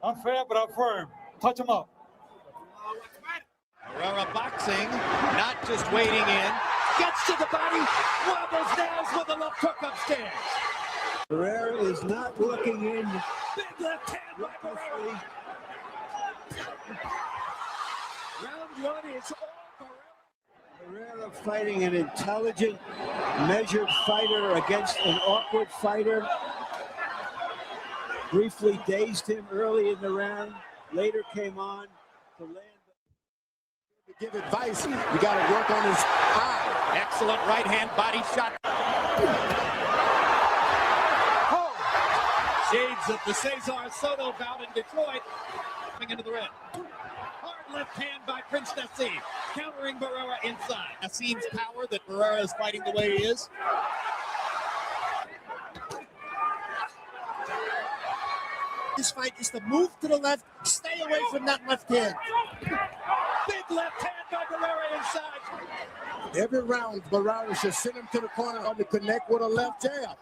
I'm fair, but I'm firm. Touch him up. Barrera boxing, not just waiting in. Gets to the body, wobbles nails with a left hook upstairs. Barrera is not looking in. Big left hand by Barrera. Round one is all Barrera. Barrera fighting an intelligent, measured fighter against an awkward fighter. Briefly dazed him early in the round, later came on to land. To give advice, you got to work on his eye. Excellent right hand body shot. Oh. Shades of the Cesar Soto bout in Detroit. Coming into the ring. Hard left hand by Prince Naseem, countering Barrera inside. Naseem's power that Barrera is fighting the way he is. This fight is to move to the left, stay away from that left hand. Big left hand by Barrera inside. Every round, Barrera should send him to the corner or to connect with a left jab.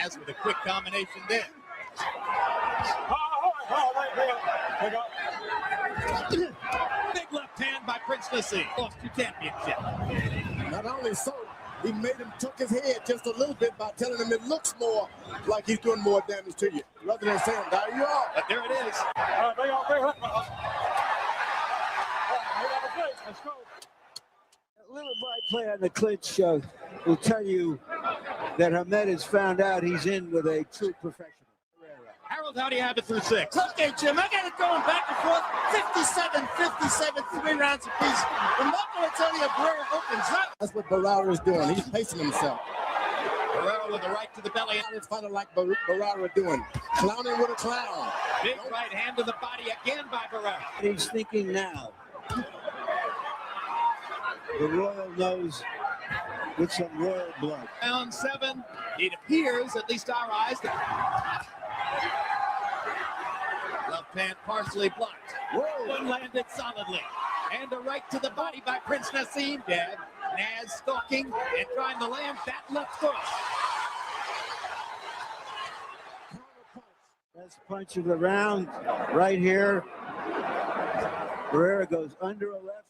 As with a quick combination there. Big left hand by Prince Naseem. Lost your championship. Not only so, he made him tuck his head just a little bit by telling him it looks more like he's doing more damage to you, rather than saying, "There you are." But there it is. Let's go. A little by play on the clinch will tell you that Hamed has found out he's in with a true professional. Harold, how do you have it through 6? Okay, Jim, I got it going back and forth. 57, 3 rounds apiece. I'm not going to tell you Barrera opens up. That's what Barrera is doing. He's pacing himself. Barrera with a right to the belly. It's kind of like Barrera doing. Clowning with a clown. Big right hand to the body again by Barrera. He's thinking now. The Royal knows with some royal blood. Round 7. It appears, at least our eyes, that left hand partially blocked. Whoa. One landed solidly. And a right to the body by Prince Naseem. Dad, Naz stalking and trying to land that left foot. Best punch of the round right here. Barrera goes under a left.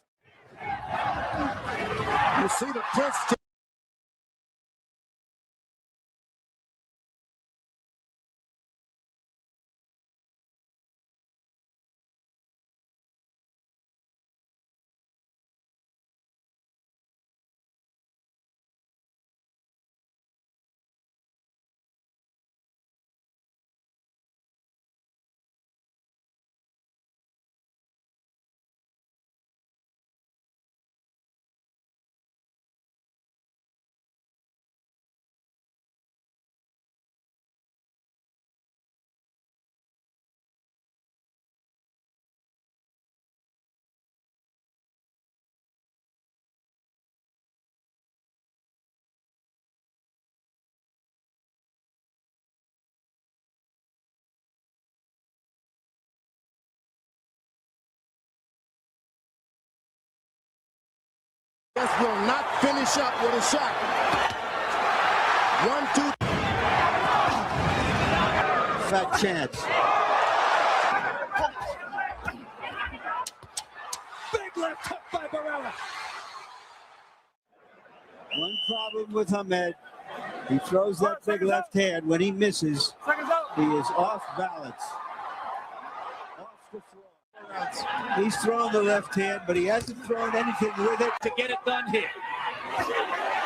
You see the Prince. This will not finish up with a shot. 1, 2. Fat chance. Big left hook by Barrera. One problem with Hamed. He throws that big left hand. When he misses, he is off balance. Off the floor. He's thrown the left hand, but he hasn't thrown anything with it. To get it done here.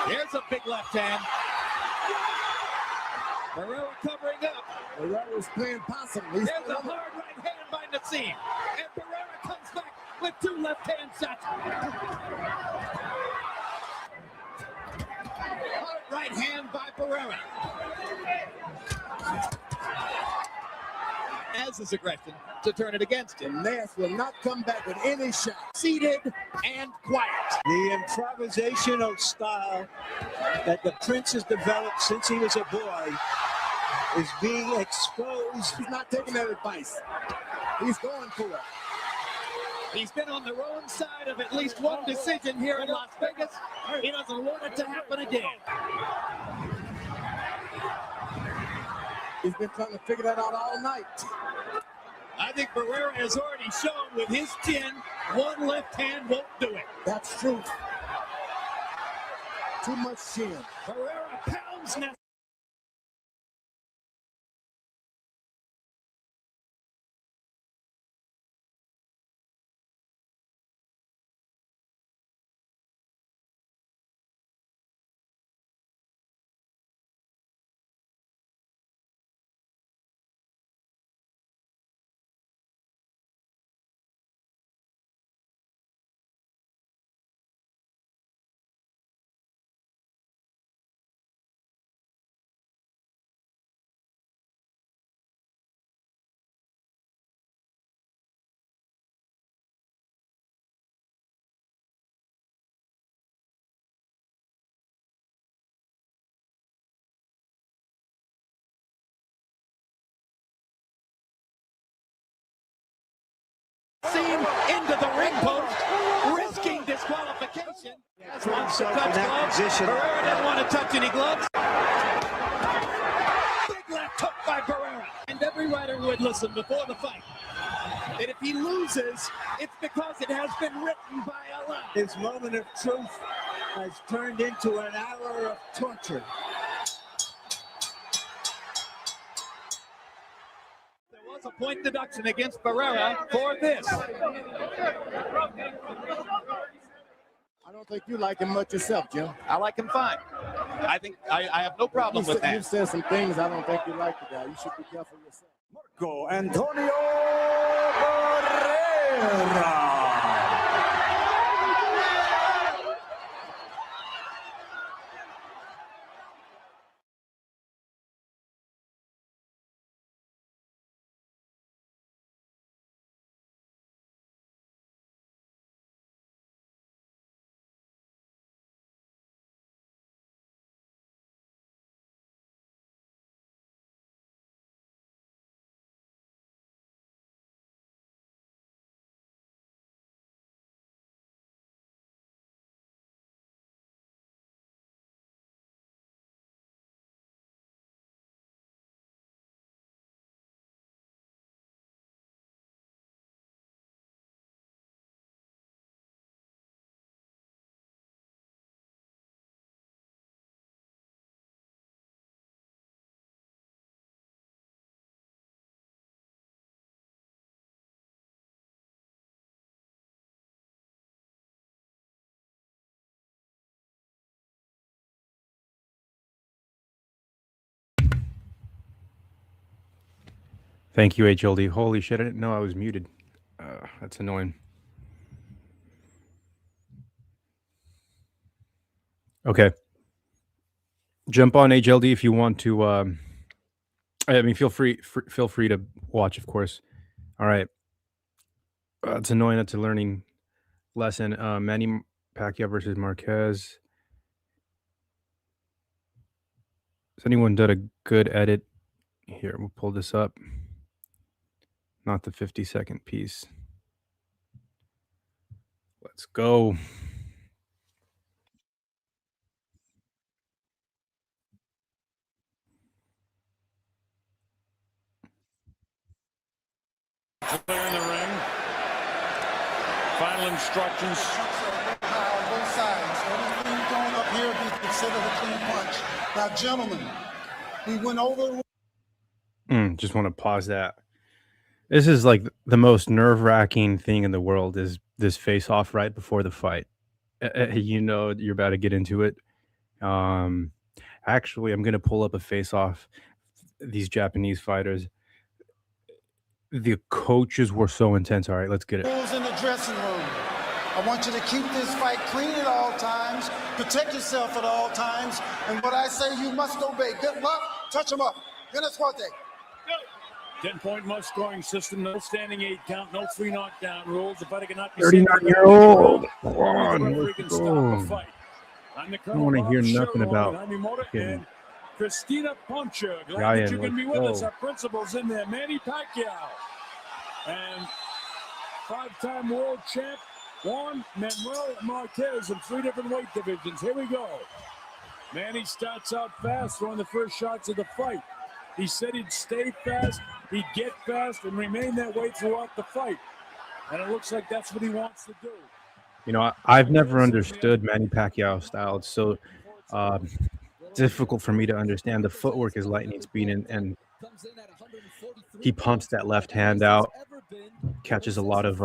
There's a big left hand. Barrera covering up. Barrera's playing possum. There's a hard right hand by Naseem. And Barrera comes back with 2 left hand shots. Hard right hand by Barrera. As his aggression to turn it against him. Nance will not come back with any shot. Seated and quiet. The improvisational style that the Prince has developed since he was a boy is being exposed. He's not taking that advice. He's going for it. He's been on the wrong side of at least one decision here in Las Vegas. He doesn't want it to happen again. He's been trying to figure that out all night. I think Barrera has already shown with his chin, one left hand won't do it. That's true. Too much chin. Barrera pounds Naseem. Into the ring post, risking disqualification. Wants to touch gloves. Barrera didn't want to touch any gloves. Big left hook by Barrera. And every writer would listen before the fight that if he loses, it's because it has been written by a lie. His moment of truth has turned into an hour of torture. A point deduction against Barrera for this. I don't think you like him much yourself, Jim. I like him fine. I think I have no problem with that. You've said some things I don't think you like the guy. You should be careful yourself. Marco Antonio Barrera. Thank you, HLD. Holy shit, I didn't know I was muted. That's annoying. Okay. Jump on HLD if you want to. I mean, feel free to watch, of course. All right. It's annoying. That's a learning lesson. Manny Pacquiao versus Marquez. Has anyone done a good edit? Here, we'll pull this up. Not the 50-second piece. Let's go. Clear in the ring. Final instructions. On both sides. Everything going up here be considered a clean punch. Now, gentlemen, we went over. Just want to pause that. This is like the most nerve-wracking thing in the world is this face-off right before the fight. You know you're about to get into it. Actually, I'm going to pull up a face-off. These Japanese fighters. The coaches were so intense. All right, let's get it. Rules in the dressing room. I want you to keep this fight clean at all times, protect yourself at all times, and what I say you must obey. Good luck. Touch them up. Buenas suerte. 10-point must-scoring system, no standing 8 count, no 3 knockdown rules. The fighter cannot be 39-year-old. Come on, let's go. I don't want to hear nothing about and Christina Poncher. Glad Ryan, that you can be with go. us. Our principals in there. Manny Pacquiao and 5-time world champ Juan Manuel Márquez in 3 different weight divisions. Here we go. Manny starts out fast, throwing the first shots of the fight. He said he'd stay fast, he'd get fast, and remain that way throughout the fight. And it looks like that's what he wants to do. You know, I've never understood Manny Pacquiao's style. It's so difficult for me to understand. The footwork is lightning speed, and he pumps that left hand out, catches a lot of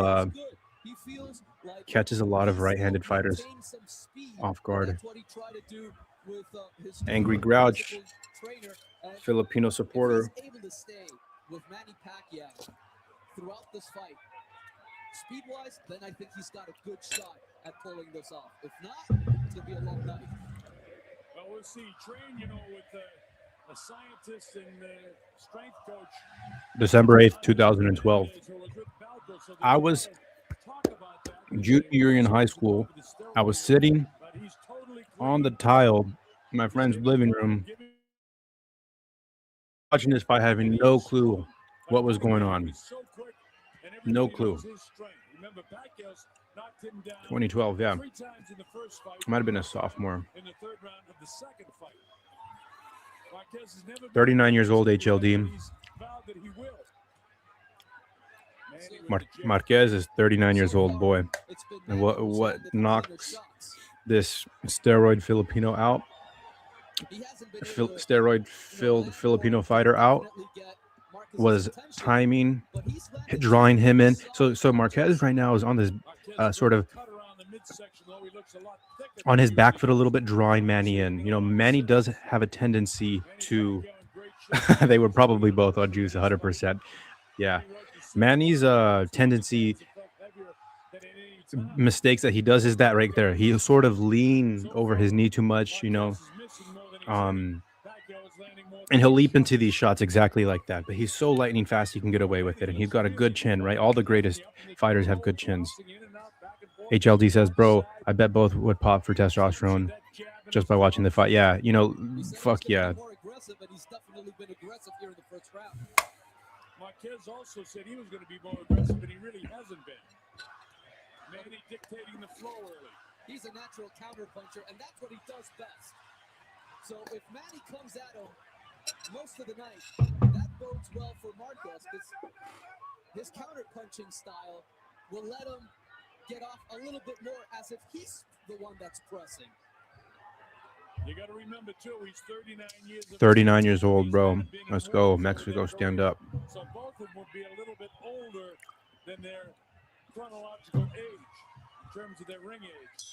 right-handed fighters off guard. Angry Grouch, Filipino supporter. With Manny Pacquiao throughout this fight, speed-wise, then I think he's got a good shot at pulling this off. If not, it's gonna be a long night. Well, we'll see. Train, with a scientist and strength coach. December 8th, 2012. I was junior year in high school. I was sitting on the tile in my friend's living room, watching this fight, having no clue what was going on. No clue. 2012, yeah. Might have been a sophomore. 39 years old, HLD. Marquez is 39 years old, boy. And what knocks this steroid Filipino out? Steroid-filled Filipino fighter out was timing, drawing him in. So Marquez right now is on this sort of on his back foot a little bit, drawing Manny in. Manny does have a tendency to they were probably both on juice 100%. Yeah. Manny's tendency, mistakes that he does is that right there. He'll sort of lean over his knee too much, and he'll leap into these shots exactly like that. But he's so lightning fast, he can get away with it. And he's got a good chin, right? All the greatest fighters have good chins. HLD says, bro, I bet both would pop for testosterone just by watching the fight. Yeah, fuck yeah. Marquez also said he was going to be more aggressive, but he really hasn't been. Manny dictating the flow early. He's a natural counter puncher, and that's what he does best. So if Manny comes at him most of the night, that bodes well for Marquez, because his counter punching style will let him get off a little bit more as if he's the one that's pressing. You got to remember, too, he's 39 years old, bro. Let's go. Mexico, stand up. So both of them would be a little bit older than their chronological age in terms of their ring age.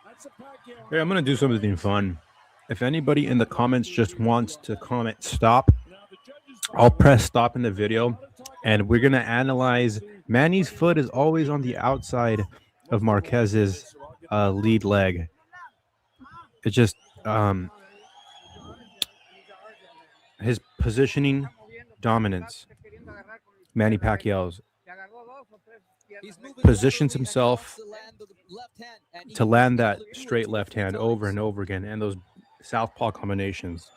That's a Pacquiao. Hey, I'm going to do something fun. If anybody in the comments just wants to comment stop, I'll press stop in the video, and we're going to analyze. Manny's foot is always on the outside of Marquez's lead leg. It's just his positioning dominance. Manny Pacquiao's positions himself to land that straight left hand over and over again, and those southpaw combinations,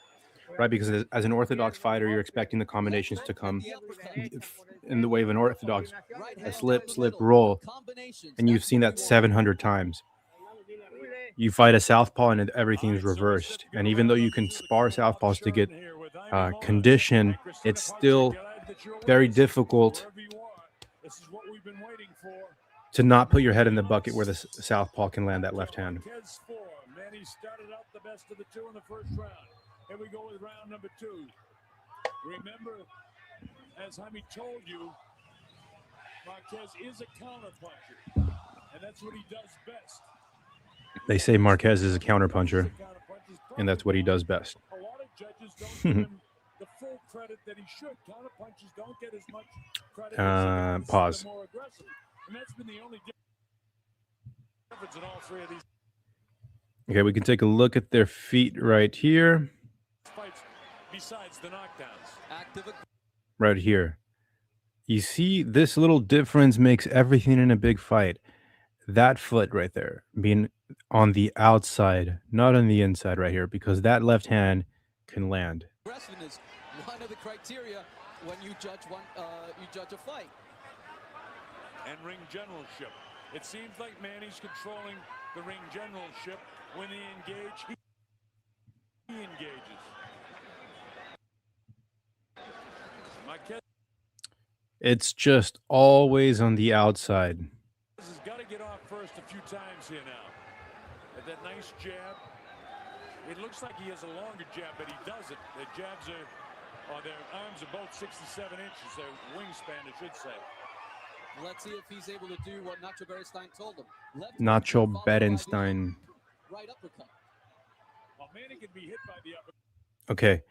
right? Because as an orthodox fighter, you're expecting the combinations to come in the way of an orthodox, a slip, roll, and you've seen that 700 times. You fight a southpaw and everything's reversed. And even though you can spar southpaws to get condition, it's still very difficult to not put your head in the bucket where the southpaw can land that left hand. Manny started out the best of the two in the first round. Here we go with round number 2. Remember, as Jaime told you, Marquez is a counterpuncher, and that's what he does best. They say Marquez is a counterpuncher, and that's what he does best. A lot of judges don't give him the full credit that he should. Counterpunchers don't get as much credit pause. More aggressive. And that's been the only difference in all three of these. Okay, we can take a look at their feet right here. Fights besides the knockdowns. Right here. You see, this little difference makes everything in a big fight. That foot right there being on the outside, not on the inside right here, because that left hand can land. Aggressiveness, one of the criteria when you judge a fight. And ring generalship. It seems like Manny's controlling the ring generalship. When they engage, he engages. It's just always on the outside. Has got to get off first a few times here now. And that nice jab. It looks like he has a longer jab, but he doesn't. The jabs are, or their arms are both 67 inches. Their wingspan, I should say. Let's see if he's able to do what Nacho Berenstein told him. Nacho Berenstein. Right uppercut. Well, Manny can be hit by the uppercut. Okay.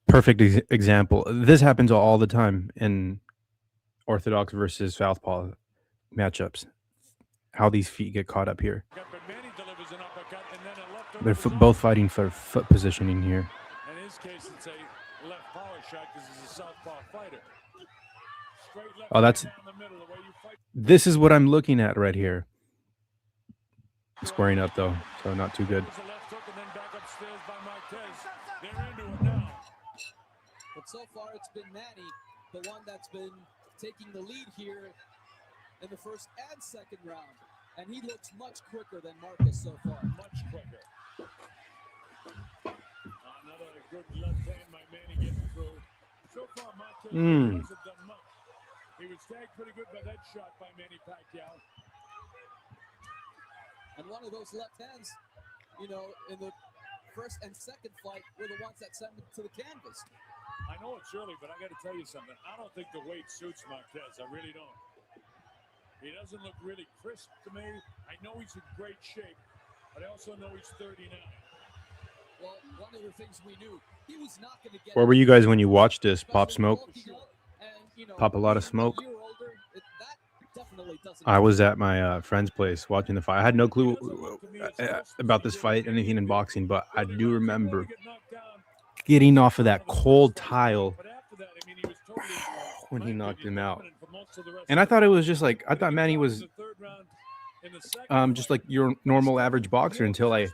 Perfect example. This happens all the time in Orthodox versus Southpaw matchups. How these feet get caught up here. But Manny delivers an uppercut and then a left hook They're of his both own. fighting for foot positioning here. In his case, it's a left power shot because he's a southpaw fighter. Straight left Oh, that's down the middle, the way you fight. this is what I'm looking at right here. Squaring up though, so not too good. There's a left hook and then back upstairs by Marquez. They're into it now. But so far, it's been Manny, the one that's been taking the lead here in the first and second round. And he looks much quicker than Marquez so far. Much quicker. Another good left hand by Manny getting through. So far, Marquez hasn't done much. He was tagged pretty good by that shot by Manny Pacquiao. And one of those left hands, you know, in the first and second fight were the ones that sent him to the canvas. I know it's early, but I got to tell you something. I don't think the weight suits Marquez. I really don't. He doesn't look really crisp to me. I know he's in great shape, but I also know he's 39. Well, one of the things we knew, he was not going to get. Where were you guys when you watched this? Pop smoke? And, you know, Pop a lot of smoke? a year older, that definitely doesn't I was at my friend's place watching the fight. I had no clue about this fight, anything in boxing, but I do remember getting off of that cold tile when he knocked him out. And I thought it was just like, I thought Manny was just like your normal average boxer until I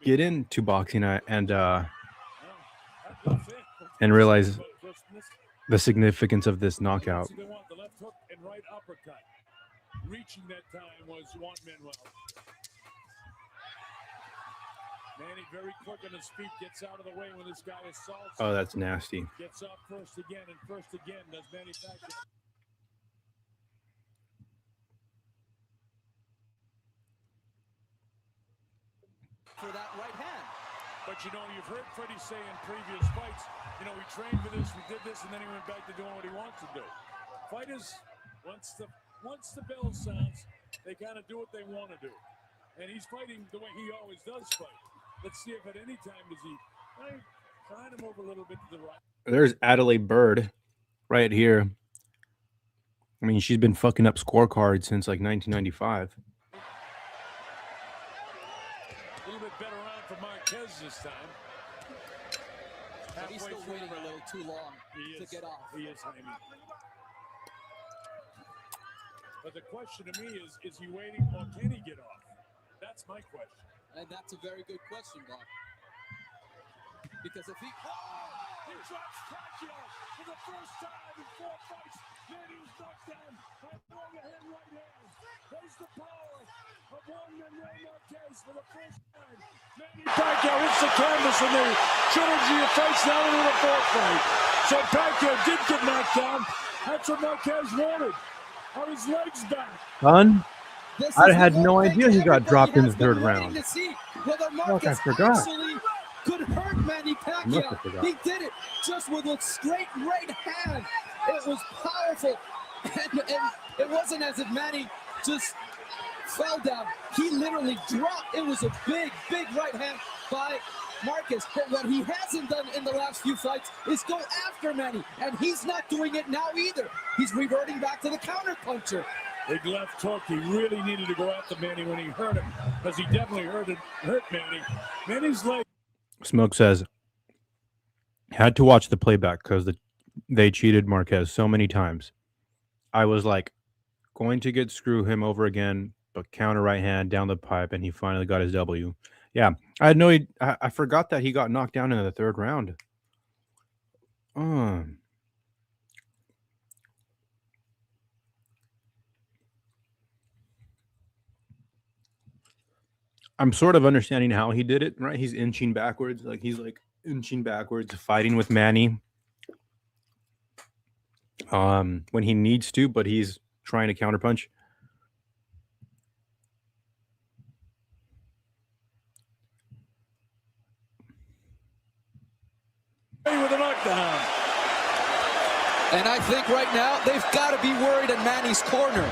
get into boxing and realize the significance of this knockout. The left hook and right uppercut. Reaching that time was Juan Manuel. Manny very quick on his feet, gets out of the way when this guy assaults. Oh, that's nasty. Gets up first again and first again does Manny Pacquiao. for that right hand. But you know, you've heard Freddie say in previous fights, you know, we trained for this, we did this, and then he went back to doing what he wants to do. Fighters, once the bell sounds, they kind of do what they want to do. And he's fighting the way he always does fight. Let's see if at any time does he trying to move a little bit to the right. There's Adelaide Bird right here. I mean, she's been fucking up scorecards since like 1995. A little bit better round for Marquez this time. But he's still waiting a little too long to get off. He is, Jaime. But the question to me is he waiting or can he get off? That's my question. And that's a very good question, Bob. Because if he... He drops Pacquiao for the first time in 4 fights. Manny was knocked down by an overhand right hand. There's the power of Juan Manuel Márquez for the first time. Manny Pacquiao hits the canvas in the trilogy of fights now into the 4th fight. So Pacquiao did get knocked down. That's what Marquez wanted. Are his legs back? Son, I had no idea he got dropped in the 3rd round. Fuck, I forgot. Could hurt Manny Pacquiao. He did it just with a straight right hand. It was powerful. And it wasn't as if Manny just fell down. He literally dropped. It was a big, big right hand by Marquez. But what he hasn't done in the last few fights is go after Manny. And he's not doing it now either. He's reverting back to the counterpuncher. Big left hook. He really needed to go after Manny when he hurt him, because he definitely hurt Manny. Manny's leg. Smoke says, had to watch the playback because they cheated Marquez so many times. I was like, going to screw him over again, but counter right hand down the pipe, and he finally got his W. Yeah, I had no. I forgot that he got knocked down in the 3rd round. I'm sort of understanding how he did it, right? He's inching backwards, fighting with Manny. when he needs to, but he's trying to counterpunch. With a knockdown. And I think right now they've got to be worried in Manny's corner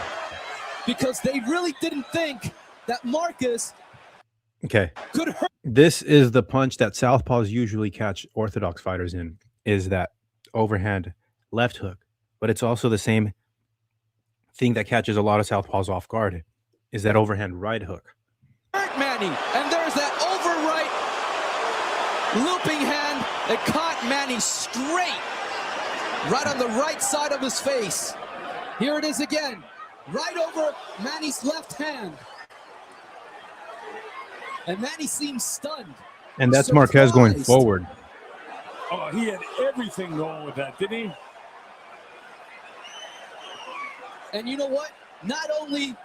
because they really didn't think that Marquez could hurt. This is the punch that southpaws usually catch orthodox fighters in, is that overhand left hook. But it's also the same thing that catches a lot of southpaws off guard, is that overhand right hook. Hurt Manny, and there's that over right looping hand that caught Manny straight, right on the right side of his face. Here it is again, right over Manny's left hand. And Manny seems stunned. And that's Marquez going forward. Oh, he had everything going with that, didn't he? And you know what? Not only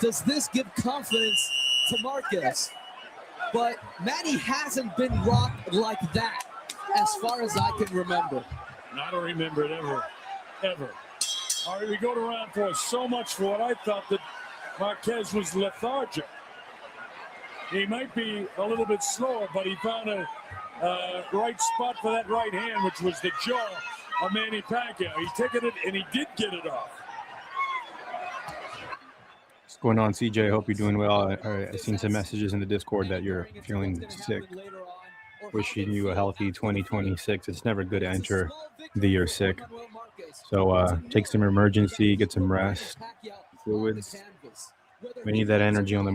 does this give confidence to Marquez, but Manny hasn't been rocked like that as far as I can remember. I don't remember it ever. All right, we go to round 4. So much for what I thought that Marquez was lethargic. He might be a little bit slower, but he found a right spot for that right hand, which was the jaw of Manny Pacquiao. He took it and he did get it off. What's going on, CJ? I hope you're doing well. I've seen some messages in the Discord that you're feeling sick. Wishing you a healthy 2026. It's never good to enter the year sick. So take some emergency, get some rest, fluids. We need that energy on the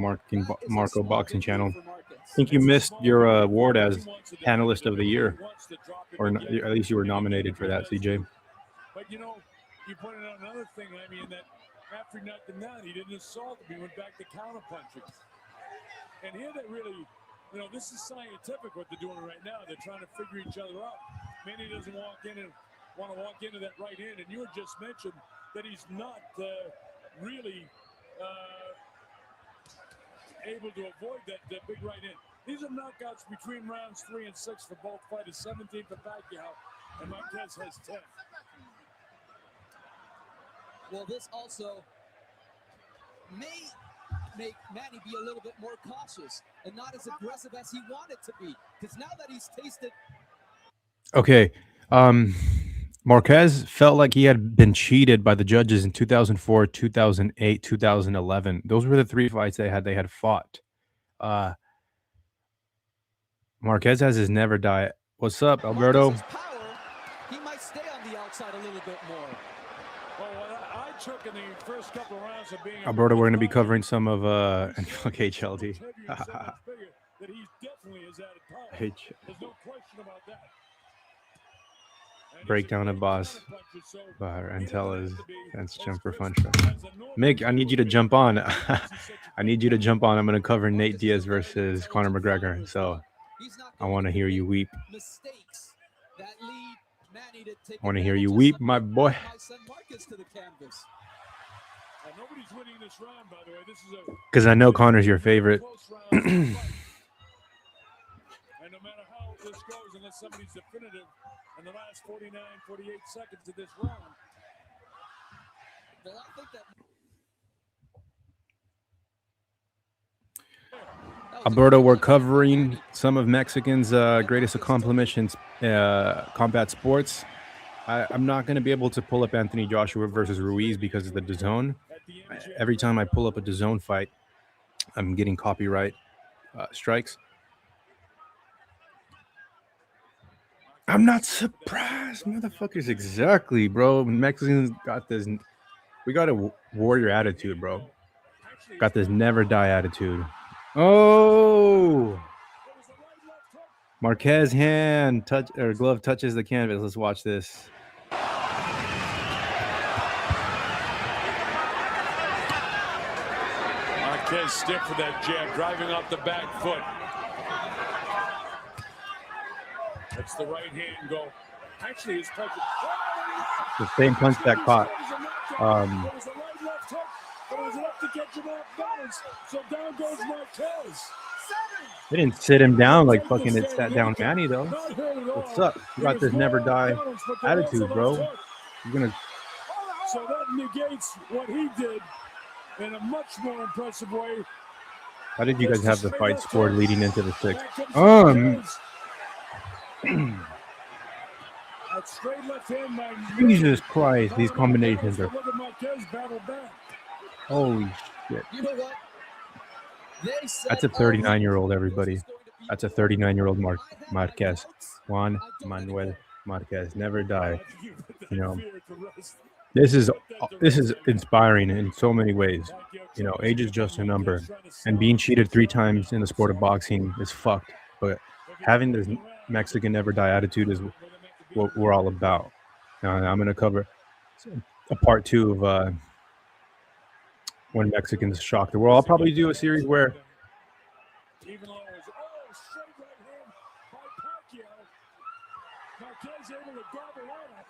Marco Boxing channel. I think you missed your award as Panelist of the Year, or at least you were nominated for that, CJ. But you know, you pointed out another thing, I mean, that after he knocked him down, he didn't assault him. He went back to counterpunching. And here they really, you know, this is scientific what they're doing right now. They're trying to figure each other out. Manny doesn't want to walk into that right hand, and you had just mentioned that he's not really able to avoid that big right hand. These are knockouts between rounds 3 and 6 for both fighters. 17 for Pacquiao, and Marquez has 10. Well, this also may make Manny be a little bit more cautious and not as aggressive as he wanted to be, because now that he's tasted. Okay, Marquez felt like he had been cheated by the judges in 2004, 2008, 2011. Those were the 3 fights they had fought. Marquez has his never die. What's up, Alberto? He might stay on the outside a little bit more. I took in the first couple of rounds of being Alberto, we're going to be covering some of HLD. that he definitely is at a power. There's no question about that. Breakdown of boss. Antella's against Jumper Funtra. Mick, I need you to jump on. I need you to jump on. I'm going to cover Nate Diaz versus Conor McGregor. So I want to hear you weep. I want to hear you weep, my boy. Nobody's winning this round, by the way. This is because I know Conor's your favorite. And no matter how this goes, unless somebody's definitive in the last 49, 48 seconds of this round. Well, I think that. Alberto, we're covering some of Mexicans' greatest accomplishments in combat sports. I'm not going to be able to pull up Anthony Joshua versus Ruiz because of the DAZN. Every time I pull up a DAZN fight, I'm getting copyright strikes. I'm not surprised, motherfuckers. Exactly, bro. Mexicans got this. We got a warrior attitude, bro. Got this never die attitude. Oh, Marquez hand glove touches the canvas. Let's watch this. Marquez stiff with that jab, driving off the back foot. That's the right hand go. Actually, his punch. The same punch that caught. But it was enough to get him off balance. So down goes Marquez. They didn't sit him down like fucking it sat down Manny, though. What's up? You got this never die attitude, bro. He's gonna. So that negates what he did in a much more impressive way. How did you guys have the fight scored leading into the sixth? That straight left hand by Jesus Christ, these combinations are. Look at Marquez battle back. Holy shit! You know what? They said That's a 39-year-old, everybody. That's a 39-year-old Marquez. Juan Manuel Márquez. Never die. You know, this is inspiring in so many ways. You know, age is just a number, and being cheated 3 times in the sport of boxing is fucked. But having this Mexican never die attitude is what we're all about. Now, I'm going to cover a part 2 of when Mexicans shock the world. I'll probably do a series where Even though it was straight right hand by Pacquiao. Marquez able to grab Barrera.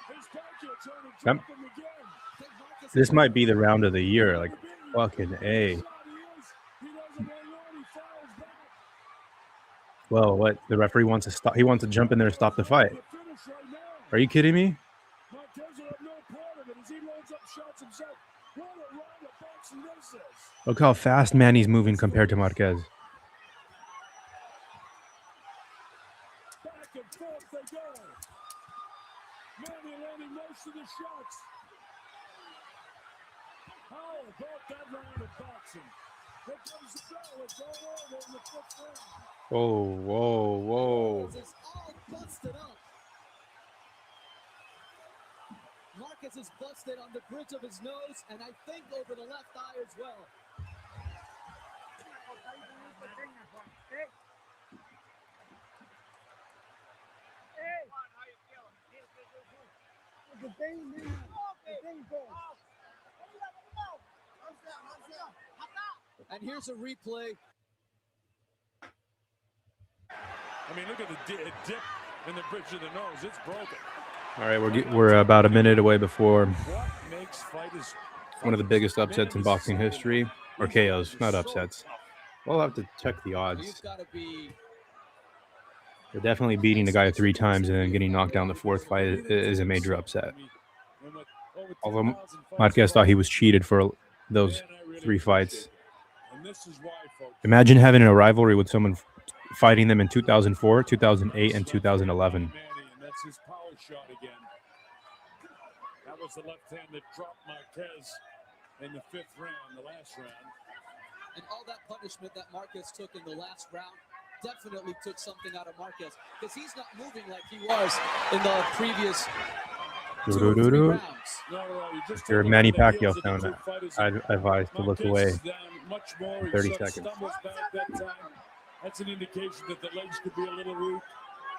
Here's Pacquiao trying to drop him again. this might be the round of the year. Like, fucking A. Well, what? The referee wants to stop. He wants to jump in there and stop the fight. Are you kidding me? Look how fast Manny's moving compared to Marquez. Back and forth they go. Manny landing most of the shots. How about that round of boxing? Here comes the bell. It's all over in the 5th round. Whoa, whoa, whoa. It's all busted up. Marquez is busted on the bridge of his nose, and I think over the left eye as well. And here's a replay. I mean, look at the dip in the bridge of the nose. It's broken. All right, we're about a minute away before What makes fighters one of the biggest upsets in boxing history, or KOs, not upsets. We'll have to check the odds. You've got to be. They're definitely beating the guy 3 times and then getting knocked down the 4th fight is a major upset. Although Marquez thought he was cheated for those 3 fights. Imagine having a rivalry with someone fighting them in 2004, 2008, and 2011. That's his power shot again. That was the left hand that dropped Marquez in the 5th round, the last round. And all that punishment that Marquez took in the last round definitely took something out of Marquez, because he's not moving like he was in the previous 2 or 3 rounds. If you're a Manny Pacquiao fan, I'd advise to look away in 30 seconds. That's an indication that the legs could be a little weak,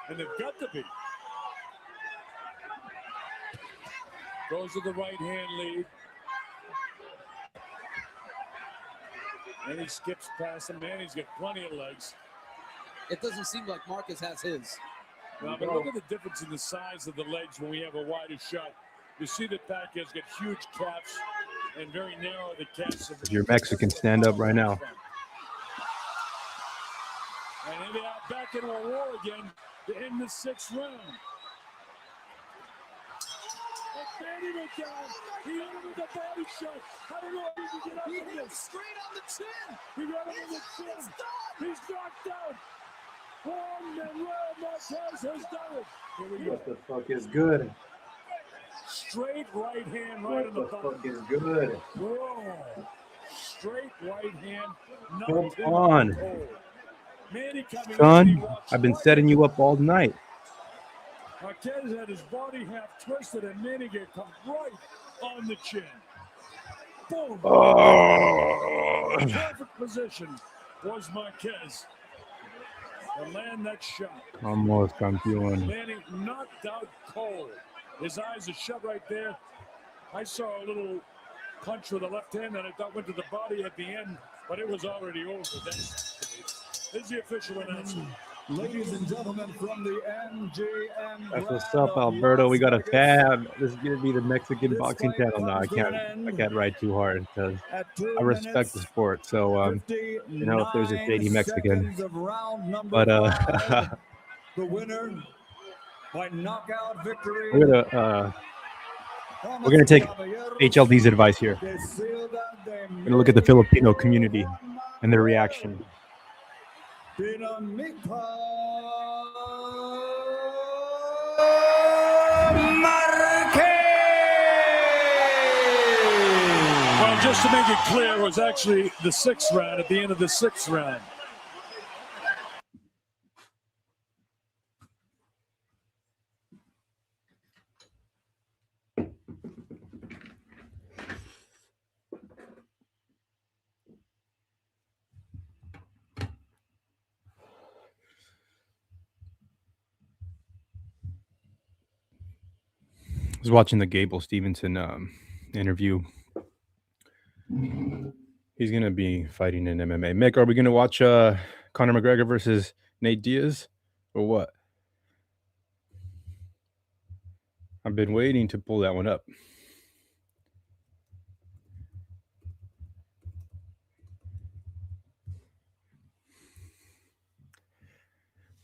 and they've got to be. Goes to the right hand lead. And he skips past him. Manny's got plenty of legs. It doesn't seem like Marquez has his. Well, but look at the difference in the size of the legs when we have a wider shot. You see that Pacquiao's got huge calves and very narrow the calves. If you're Mexican, stand up right now. And they are back into a war again to end the 6th round. Manny went down. He hit him with a body shot. I don't know if he can get up from this. Straight on the chin. He got him in the chin. He's knocked out. Juan Manuel Márquez has done it. Here we go. What the fuck is good? Straight right hand right in the bottom. What the fuck is good? Whoa. Straight right hand. Come on. Manny coming Son, I've been setting you up all night. Marquez had his body half twisted, and Manny come right on the chin. Boom. Oh. Perfect position was Marquez to land that shot. Almost campeón. Manny knocked out cold. His eyes are shut right there. I saw a little punch with the left hand that I thought went to the body at the end, but it was already over. This is the official announcement. Ladies and gentlemen, from the MGM. That's what's up, Alberto. We got a tab. This is gonna be the Mexican boxing channel now. I can't write too hard because I respect the sport. So you know, if there's a shady Mexican, but the winner by knockout victory. We're gonna take HLD's advice here. We're gonna look at the Filipino community and their reaction. Well, just to make it clear, it was actually the 6th round, at the end of the 6th round. I was watching the Gable Stevenson interview. He's gonna be fighting in MMA. Mick, are we gonna watch Conor McGregor versus Nate Diaz, or what? I've been waiting to pull that one up.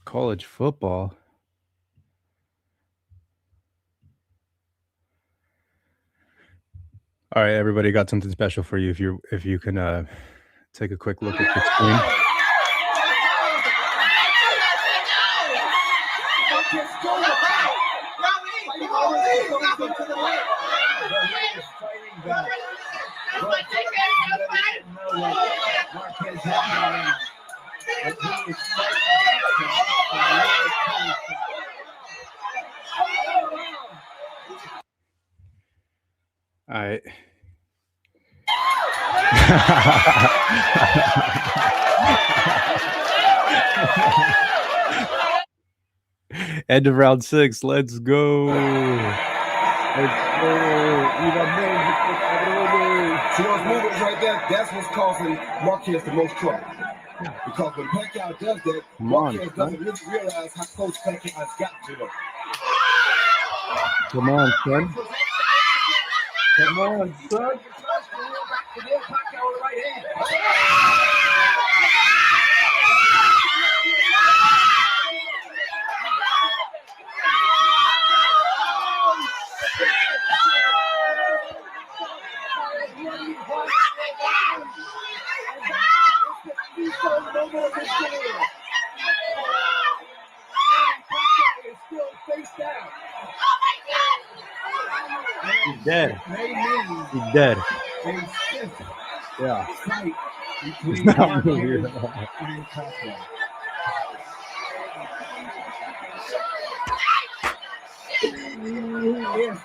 College football. All right, everybody, got something special for you. If you can take a quick look at the screen. All right. End of round 6. Let's go. Let's go. See those movements right there? That's what's causing Marquez the most trouble. Because when Pacquiao does that, Marquez doesn't really realize how close Pacquiao has got to him. Come on, son. Come on, son. He's dead. He's dead. Yeah. He's not moving. That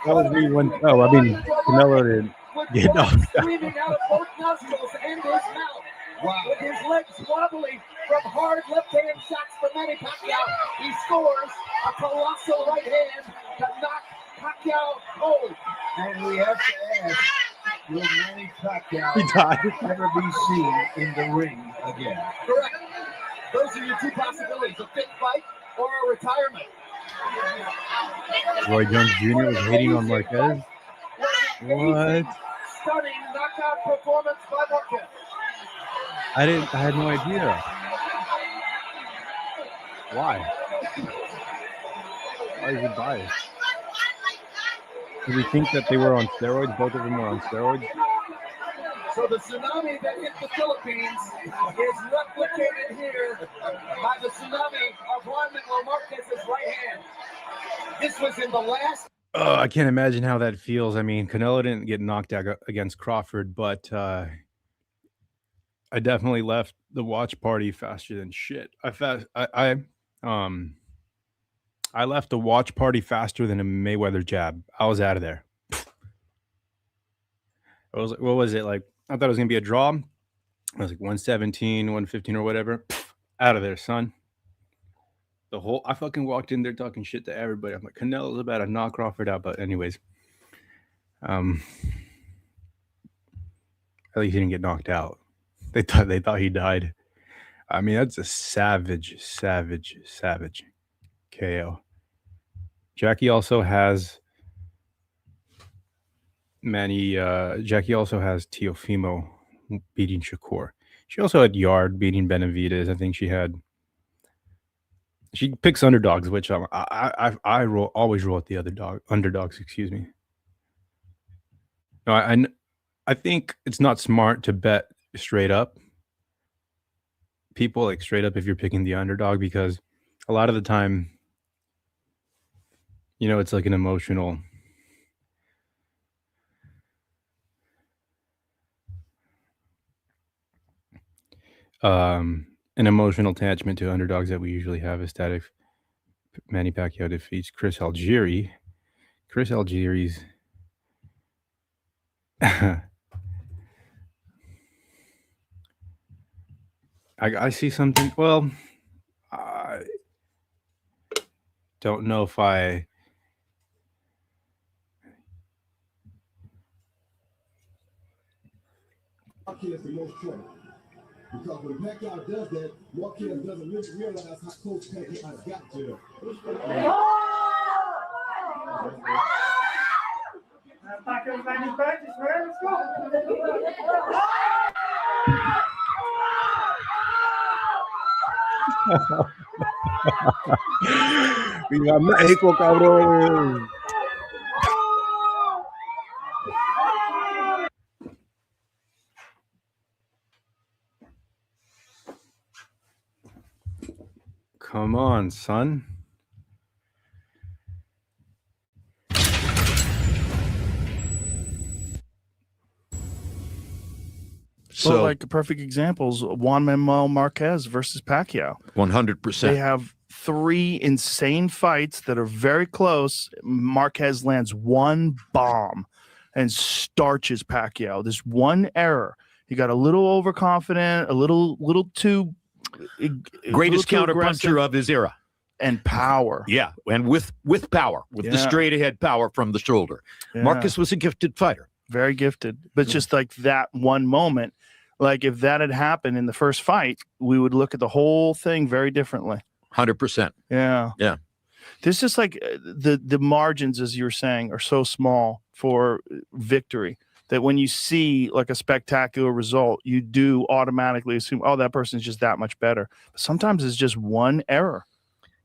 was me when. Oh, I mean, Canelo didn't get knocked out. Screaming out of both nostrils and his mouth. Wow. With his legs wobbly from hard left-hand shots from Manny Pacquiao, he scores a colossal right hand to knock Pacquiao cold. And we have to ask, will Manny Pacquiao He died. ever be seen in the ring again? Correct. Those are your two possibilities, a fit fight or a retirement. Roy Jones Jr. was hating on Marquez. What? Stunning knockout performance by Marquez. I had no idea. Why? Why is he biased? Did he think that they were on steroids? Both of them were on steroids? So the tsunami that hit the Philippines is replicated here by the tsunami of Juan Manuel Márquez's right hand. This was in the last. I can't imagine how that feels. I mean, Canelo didn't get knocked out against Crawford, but I definitely left the watch party faster than shit. I left the watch party faster than a Mayweather jab. I was out of there. What was it like? I thought it was gonna be a draw. I was like 117, 115 or whatever. Out of there, son. I fucking walked in there talking shit to everybody. I'm like, Canelo's about to knock Crawford out. But anyways, at least he didn't get knocked out. They thought he died. I mean, that's a savage KO. Jackie also has Teofimo beating Shakur. She also had Yard beating Benavidez. I think she had She picks underdogs, which I always roll with the underdogs. Excuse me. No, I think it's not smart to bet straight up. People like straight up if you're picking the underdog, because a lot of the time, it's like an emotional. An emotional attachment to underdogs that we usually have is that if Manny Pacquiao defeats Chris Algieri, Chris Algieri's I see something. Well, I don't know if I. Marquez the most trouble. Because when Pacquiao does that, Marquez doesn't really realize how close Pacquiao got to him. Pacquiao's back in practice, man. Let's go. Viva México, cabrón. Come on, son. So, like perfect examples, Juan Manuel Márquez versus Pacquiao. 100%. They have 3 insane fights that are very close. Marquez lands one bomb and starches Pacquiao. This one error. He got a little overconfident, a little too greatest counterpuncher of his era. And power. Yeah, and with power, with the straight ahead power from the shoulder. Yeah. Marquez was a gifted fighter. Very gifted. But just like that one moment, like if that had happened in the first fight, we would look at the whole thing very differently. 100%. Yeah. Yeah. There's just like the margins, as you were saying, are so small for victory that when you see like a spectacular result, you do automatically assume, oh, that person's just that much better. But sometimes it's just one error.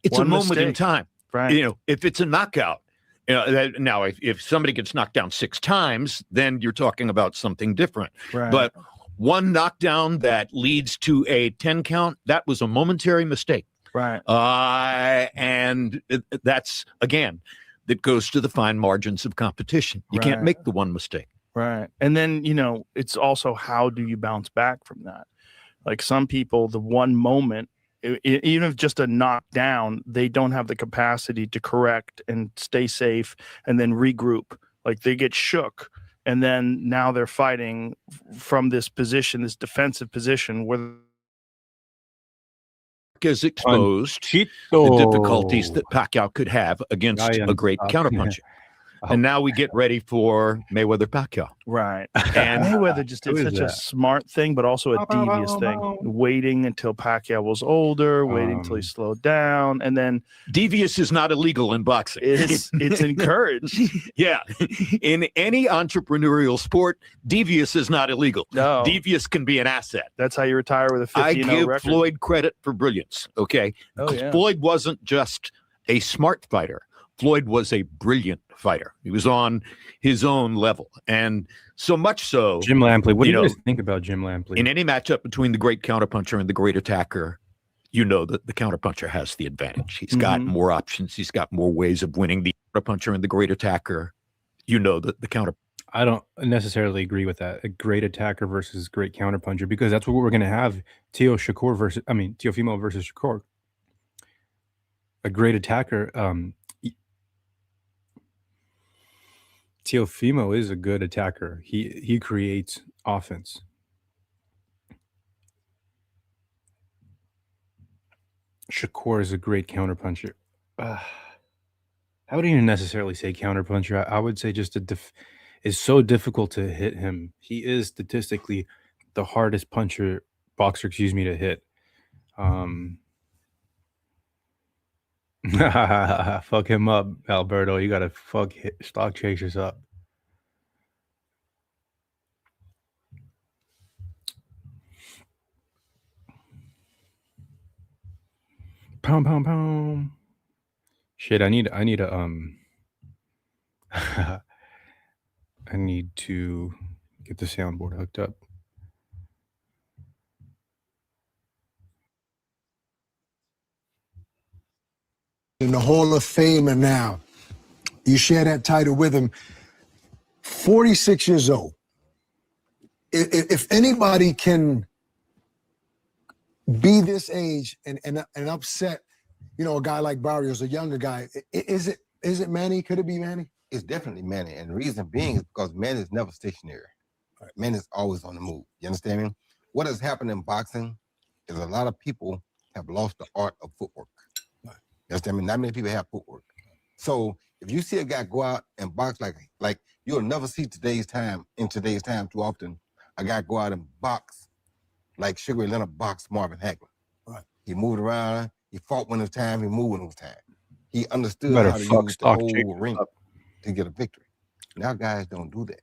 It's one a moment in mistake. time. Right. If it's a knockout, now if somebody gets knocked down 6 times, then you're talking about something different. Right. But one knockdown that leads to a 10 count, that was a momentary mistake. Right. And that's, again, that goes to the fine margins of competition. You can't make the one mistake. Right. And then, it's also how do you bounce back from that? Like some people, the one moment, even if just a knockdown, they don't have the capacity to correct and stay safe and then regroup. Like they get shook. And then now they're fighting from this position, this defensive position where is exposed the difficulties that Pacquiao could have against a great counterpuncher. And now we get ready for Mayweather-Pacquiao. Right. And Mayweather just did such a smart thing, but also a devious thing. Waiting until Pacquiao was older, waiting until he slowed down, and then devious is not illegal in boxing. It's encouraged. Yeah. In any entrepreneurial sport, devious is not illegal. No. Devious can be an asset. That's how you retire with a 50-0 I give record. Floyd credit for brilliance. Okay. Oh, yeah. Floyd wasn't just a smart fighter. Floyd was a brilliant fighter. He was on his own level. And so much so. Jim Lampley. What do you guys think about Jim Lampley? In any matchup between the great counterpuncher and the great attacker, that the counterpuncher has the advantage. He's got more options. He's got more ways of winning. The counterpuncher and the great attacker, that the counter. I don't necessarily agree with that. A great attacker versus great counterpuncher, because that's what we're going to have. Teofimo versus Shakur. A great attacker. Teofimo is a good attacker. He creates offense. Shakur is a great counterpuncher. I wouldn't even necessarily say counterpuncher. I would say just it's so difficult to hit him. He is statistically the hardest boxer, to hit. Fuck him up, Alberto. You gotta fuck stock chasers up. Pound, pound, pound. Shit, I need a I need to get the soundboard hooked up. In the Hall of Fame, and now you share that title with him. 46 years old. If anybody can be this age and upset, you know, a guy like Barrios, a younger guy, is it Manny? Could it be Manny? It's definitely Manny, and the reason being is because Manny is never stationary. Right. Manny is always on the move. You understand me? What has happened in boxing is a lot of people have lost the art of footwork. Right. You understand me? Not many people have footwork. So if you see a guy go out and box like you'll never see in today's time too often, a guy go out and box like Sugar Ray Leonard boxed Marvin Hagler. Right. He moved around. He fought when it was time. He moved when it was time. He understood how to use the whole ring to get a victory. Now guys don't do that.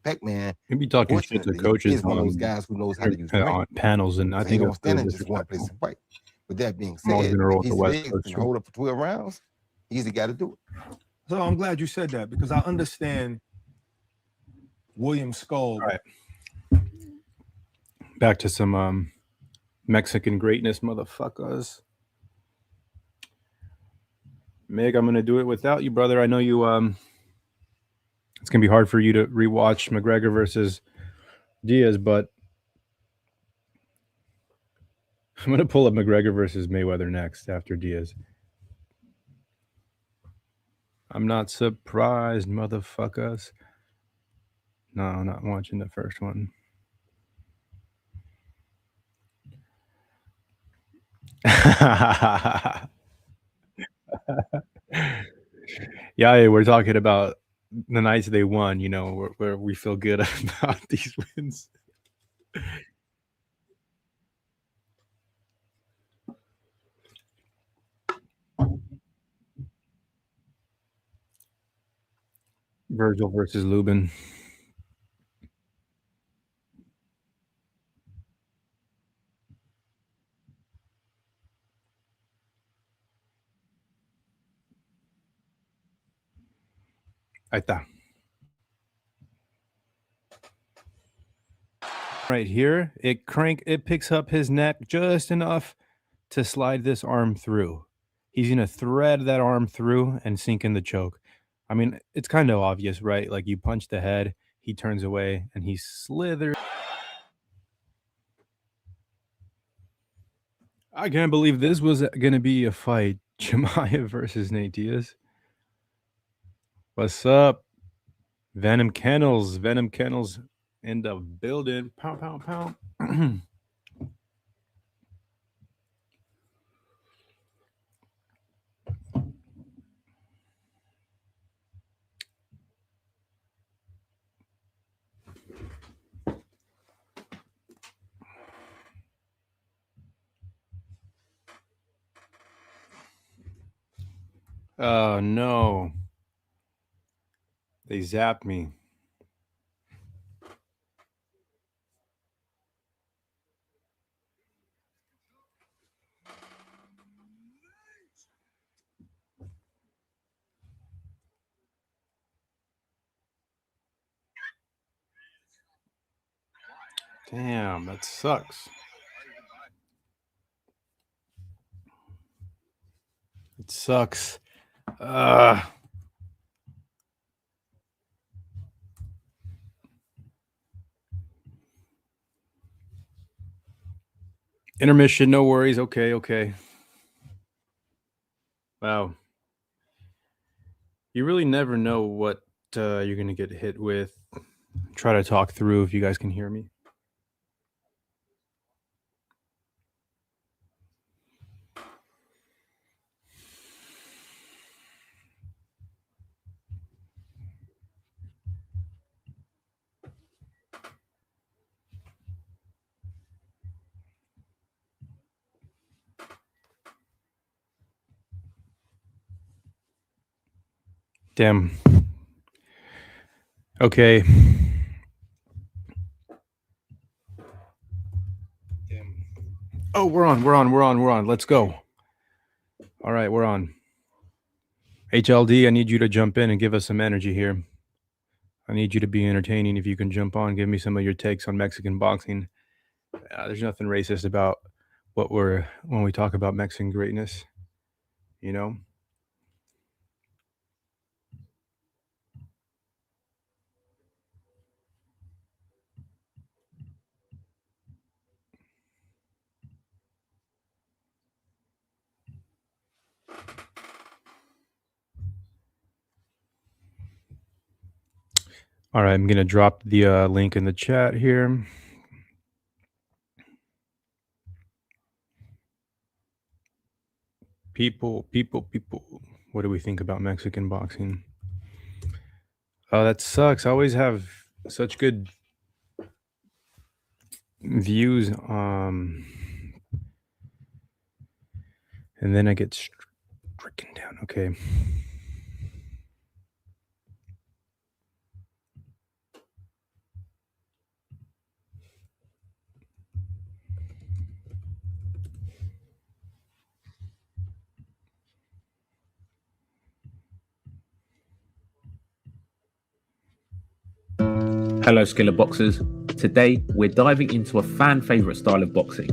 Pac-Man, you'll be talking shit to coaches. He's one of those guys who knows how to use the ring. On panels, and I so think he don't stand in just one place and fight. With that being said, if he's big and hold up for 12 rounds, he's the guy to do it. So I'm glad you said that because I understand William Skull. All right. Back to some Mexican greatness, motherfuckers. Meg, I'm gonna do it without you, brother. I know you. It's gonna be hard for you to rewatch McGregor versus Diaz, but I'm gonna pull up McGregor versus Mayweather next after Diaz. I'm not surprised, motherfuckers. No, I'm not watching the first one. Yeah, we're talking about the nights they won, you know, where we feel good about these wins. Virgil versus Lubin. Ahí está. Right here, it picks up his neck just enough to slide this arm through. He's going to thread that arm through and sink in the choke. I mean, it's kind of obvious, right? Like you punch the head, he turns away, and he slithers. I can't believe this was going to be a fight. Chimaev versus Nate Diaz. What's up? Venom Kennels in the building. Pound, pound, pound. Oh, no. They zapped me. Damn, that sucks. It sucks. Intermission, no worries. Okay. Wow. You really never know what you're going to get hit with. Try to talk through if you guys can hear me. Damn. Okay. Damn. Oh, we're on. Let's go. All right, we're on. HLD, I need you to jump in and give us some energy here. I need you to be entertaining. If you can jump on, give me some of your takes on Mexican boxing. There's nothing racist about when we talk about Mexican greatness, you know? All right, I'm going to drop the link in the chat here. People. What do we think about Mexican boxing? Oh, that sucks. I always have such good views. And then I get stricken down. Okay. Hello Skiller Boxers. Today we're diving into a fan favourite style of boxing.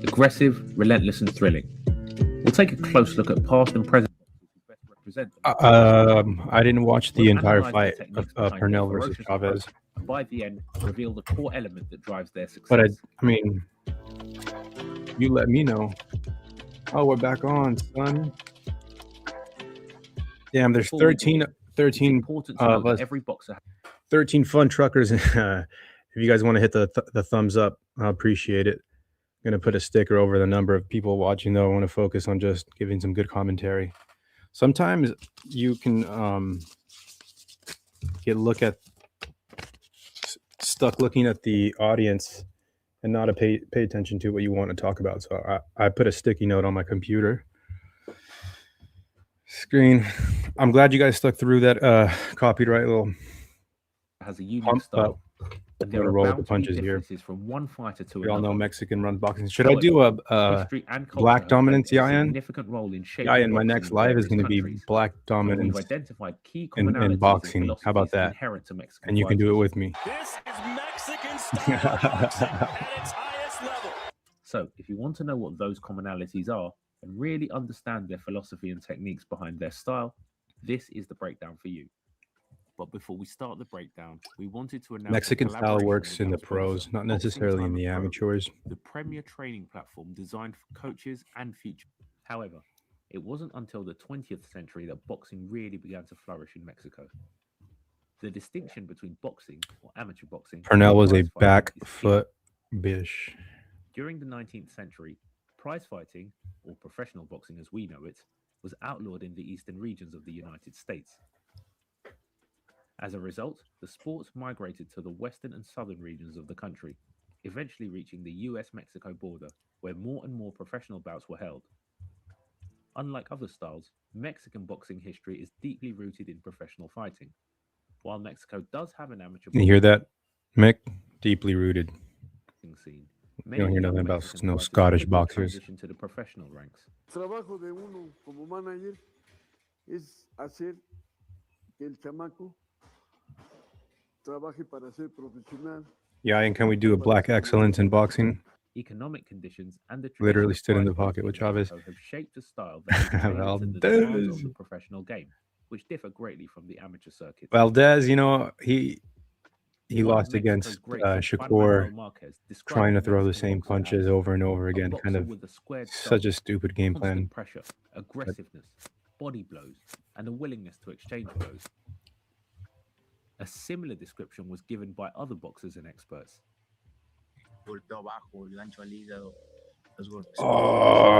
Aggressive, relentless and thrilling. We'll take a close look at past and present boxers who best represent them. I didn't watch the entire fight of Pernell versus Chavez. And by the end, reveal the core element that drives their success. But I mean, you let me know. Oh, we're back on, son. Damn, there's 13 of us. Every boxer 13 fun truckers. If you guys want to hit the thumbs up, I appreciate it. I'm going to put a sticker over the number of people watching, though. I want to focus on just giving some good commentary. Sometimes you can stuck looking at the audience and not pay attention to what you want to talk about. So I put a sticky note on my computer screen. I'm glad you guys stuck through that copyright little has a unique style. I'm gonna roll with the punches here. From one fighter to we all know another. Mexican run boxing. Should I do a black dominance, Yayan? Significant role in shaping Yayan, my next boxing in live is various going to be countries. black We've dominance identified key in commonalities boxing. and How about that? inherent to Mexican And you can do it with me. This is Mexican style boxing at its highest level. So, if you want to know what those commonalities are and really understand their philosophy and techniques behind their style, this is the breakdown for you. But before we start the breakdown, we wanted to announce Mexican style collaboration works with in our the sponsor, pros, not Boxing necessarily in Time the Pro, amateurs. the premier training platform designed for coaches and future. However, it wasn't until the 20th century that boxing really began to flourish in Mexico. The distinction between boxing or amateur boxing. Pernell was a and prize fighting back is key. foot bish. During the 19th century, prize fighting, or professional boxing as we know it, was outlawed in the eastern regions of the United States. As a result, the sport migrated to the western and southern regions of the country, eventually reaching the US-Mexico border, where more and more professional bouts were held. Unlike other styles, Mexican boxing history is deeply rooted in professional fighting. While Mexico does have an amateur You hear that, Mick? Deeply rooted. boxing scene, You don't hear young nothing about Mexican no fighters Scottish quickly boxers. transitioned to the professional ranks. Trabajo de uno como manager es hacer que el chamaco trabaje para ser profesional. Yeah, and can we do a black excellence in boxing? Economic conditions and the Literally stood in the prize pocket with fighting in Chavez. Mexico have shaped a style that is tailored to the demands of the professional game, which differ greatly from the amateur circuit. Valdez, you know, he One lost of against Mexico's greats, Juan Shakur, Manuel Marquez, described trying to the throw the Mexican same boxer punches as over and over a again. Kind boxer of with a squared such style, a stupid game constant plan. pressure, aggressiveness, body blows, and a willingness to exchange blows. A similar description was given by other boxers and experts. Oh,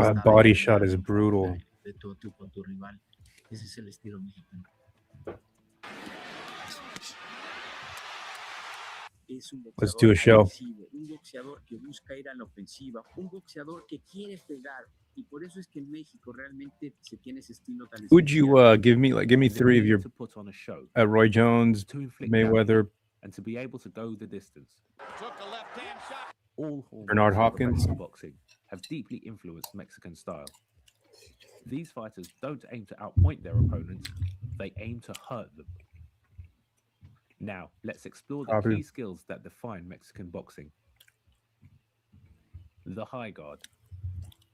that body shot is brutal. Let's do a show. Un boxeador que busca ir a la ofensiva, un boxeador que quiere pegar, y por eso es que en México realmente se tiene ese estilo tan Would you give me three of your to put on a show, Roy Jones, to inflict Mayweather, damage, and to be able to go the distance? All hallmarks Bernard of Hopkins? professional boxing have deeply influenced Mexican style. These fighters don't aim to outpoint their opponents, they aim to hurt them. Now, let's explore the key skills that define Mexican boxing. The high guard,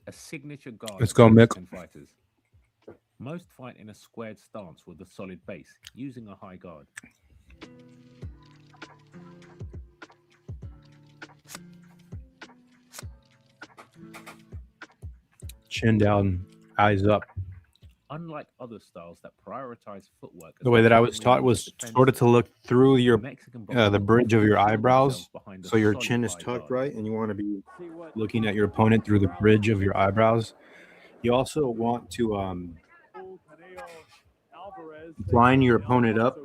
a signature guard Let's go, of Mick. Mexican fighters. Most fight in a squared stance with a solid base, using a high guard. Chin down, eyes up. Unlike other styles that prioritize footwork, The way that I was taught was sort of to look through your the bridge of your eyebrows, so your chin is tucked right, and you want to be looking at your opponent through the bridge of your eyebrows. You also want to line your opponent up.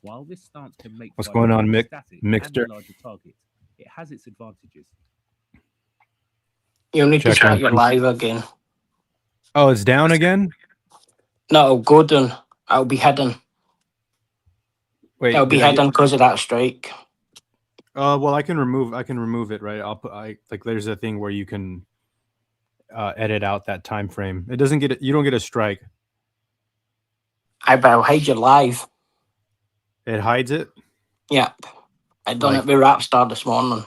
While this stance can make What's going on, Mick? Mixter? larger targets, it has its advantages. You'll need to Check start on your please. live again. Oh, it's down again? No, it'll go down. I'll be hidden. Wait, It'll be did I hidden get- because of that strike. well, I can remove it, right? Like there's a thing where you can edit out that time frame. It doesn't get it. You don't get a strike. But I'll hide your live. It hides it. Yep. I done Like- it with Rapstar this morning.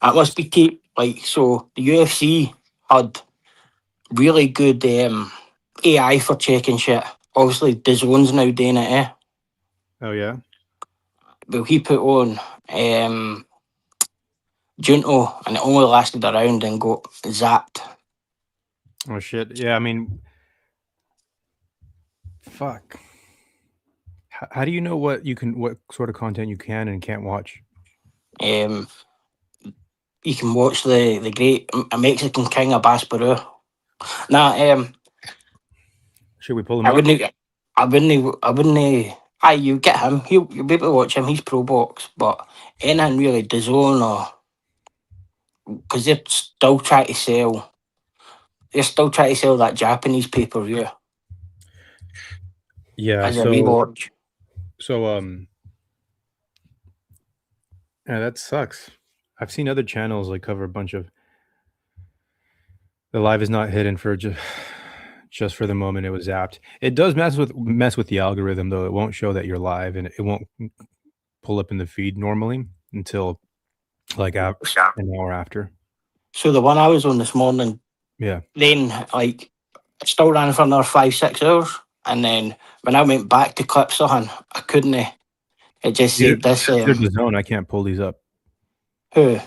That must be tape. Like, so the UFC had really good AI for checking shit. Obviously, DAZN's now doing it, eh? Oh yeah. But he put on Junto, and it only lasted a round and got zapped. Oh shit. Yeah, I mean, fuck. How do you know what sort of content you can and can't watch? You can watch the great Mexican king of Barrera. Nah, Should we pull him I up? wouldn't. Aye, you get him. You'll be able to watch him. He's pro box, but anything really DAZN or because they're still trying to sell. They're still trying to sell that Japanese pay-per-view Yeah. as a rewatch. So yeah, that sucks. I've seen other channels like cover a bunch of. The live is not hidden for just for the moment it was zapped. It does mess with the algorithm though. It won't show that you're live, and it won't pull up in the feed normally until like an hour after. So the one I was on this morning, Yeah. then like it still ran for another 5-6 hours, and then when I went back to clip something, I couldn't. It just said this. They're the zone. I can't pull these up. Who?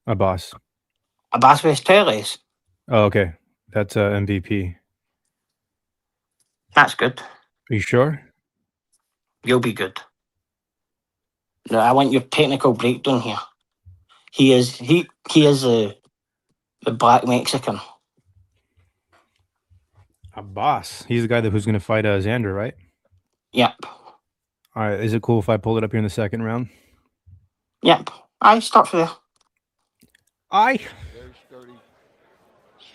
Abbas. Abbas Vesteles. Oh, okay. That's MVP. That's good. Are you sure? You'll be good. No, I want your technical breakdown here. He is the black Mexican. Abbas. He's the guy who's going to fight Xander, right? Yep. All right. Is it cool if I pull it up here in the second round? Yep. I start for there. Very sturdy,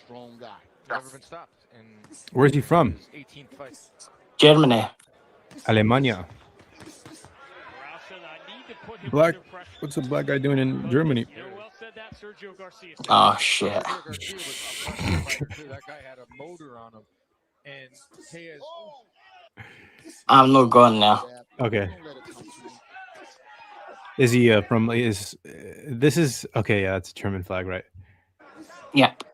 strong guy. Never been stopped. And Where's he from? 18th fight. Germany. Alemania. Black. What's a black guy doing in Germany? Oh shit. That guy had a motor on him. And Tez, I'm not going there. Okay. Is he from? This is okay? Yeah, it's a German flag, right? Yep.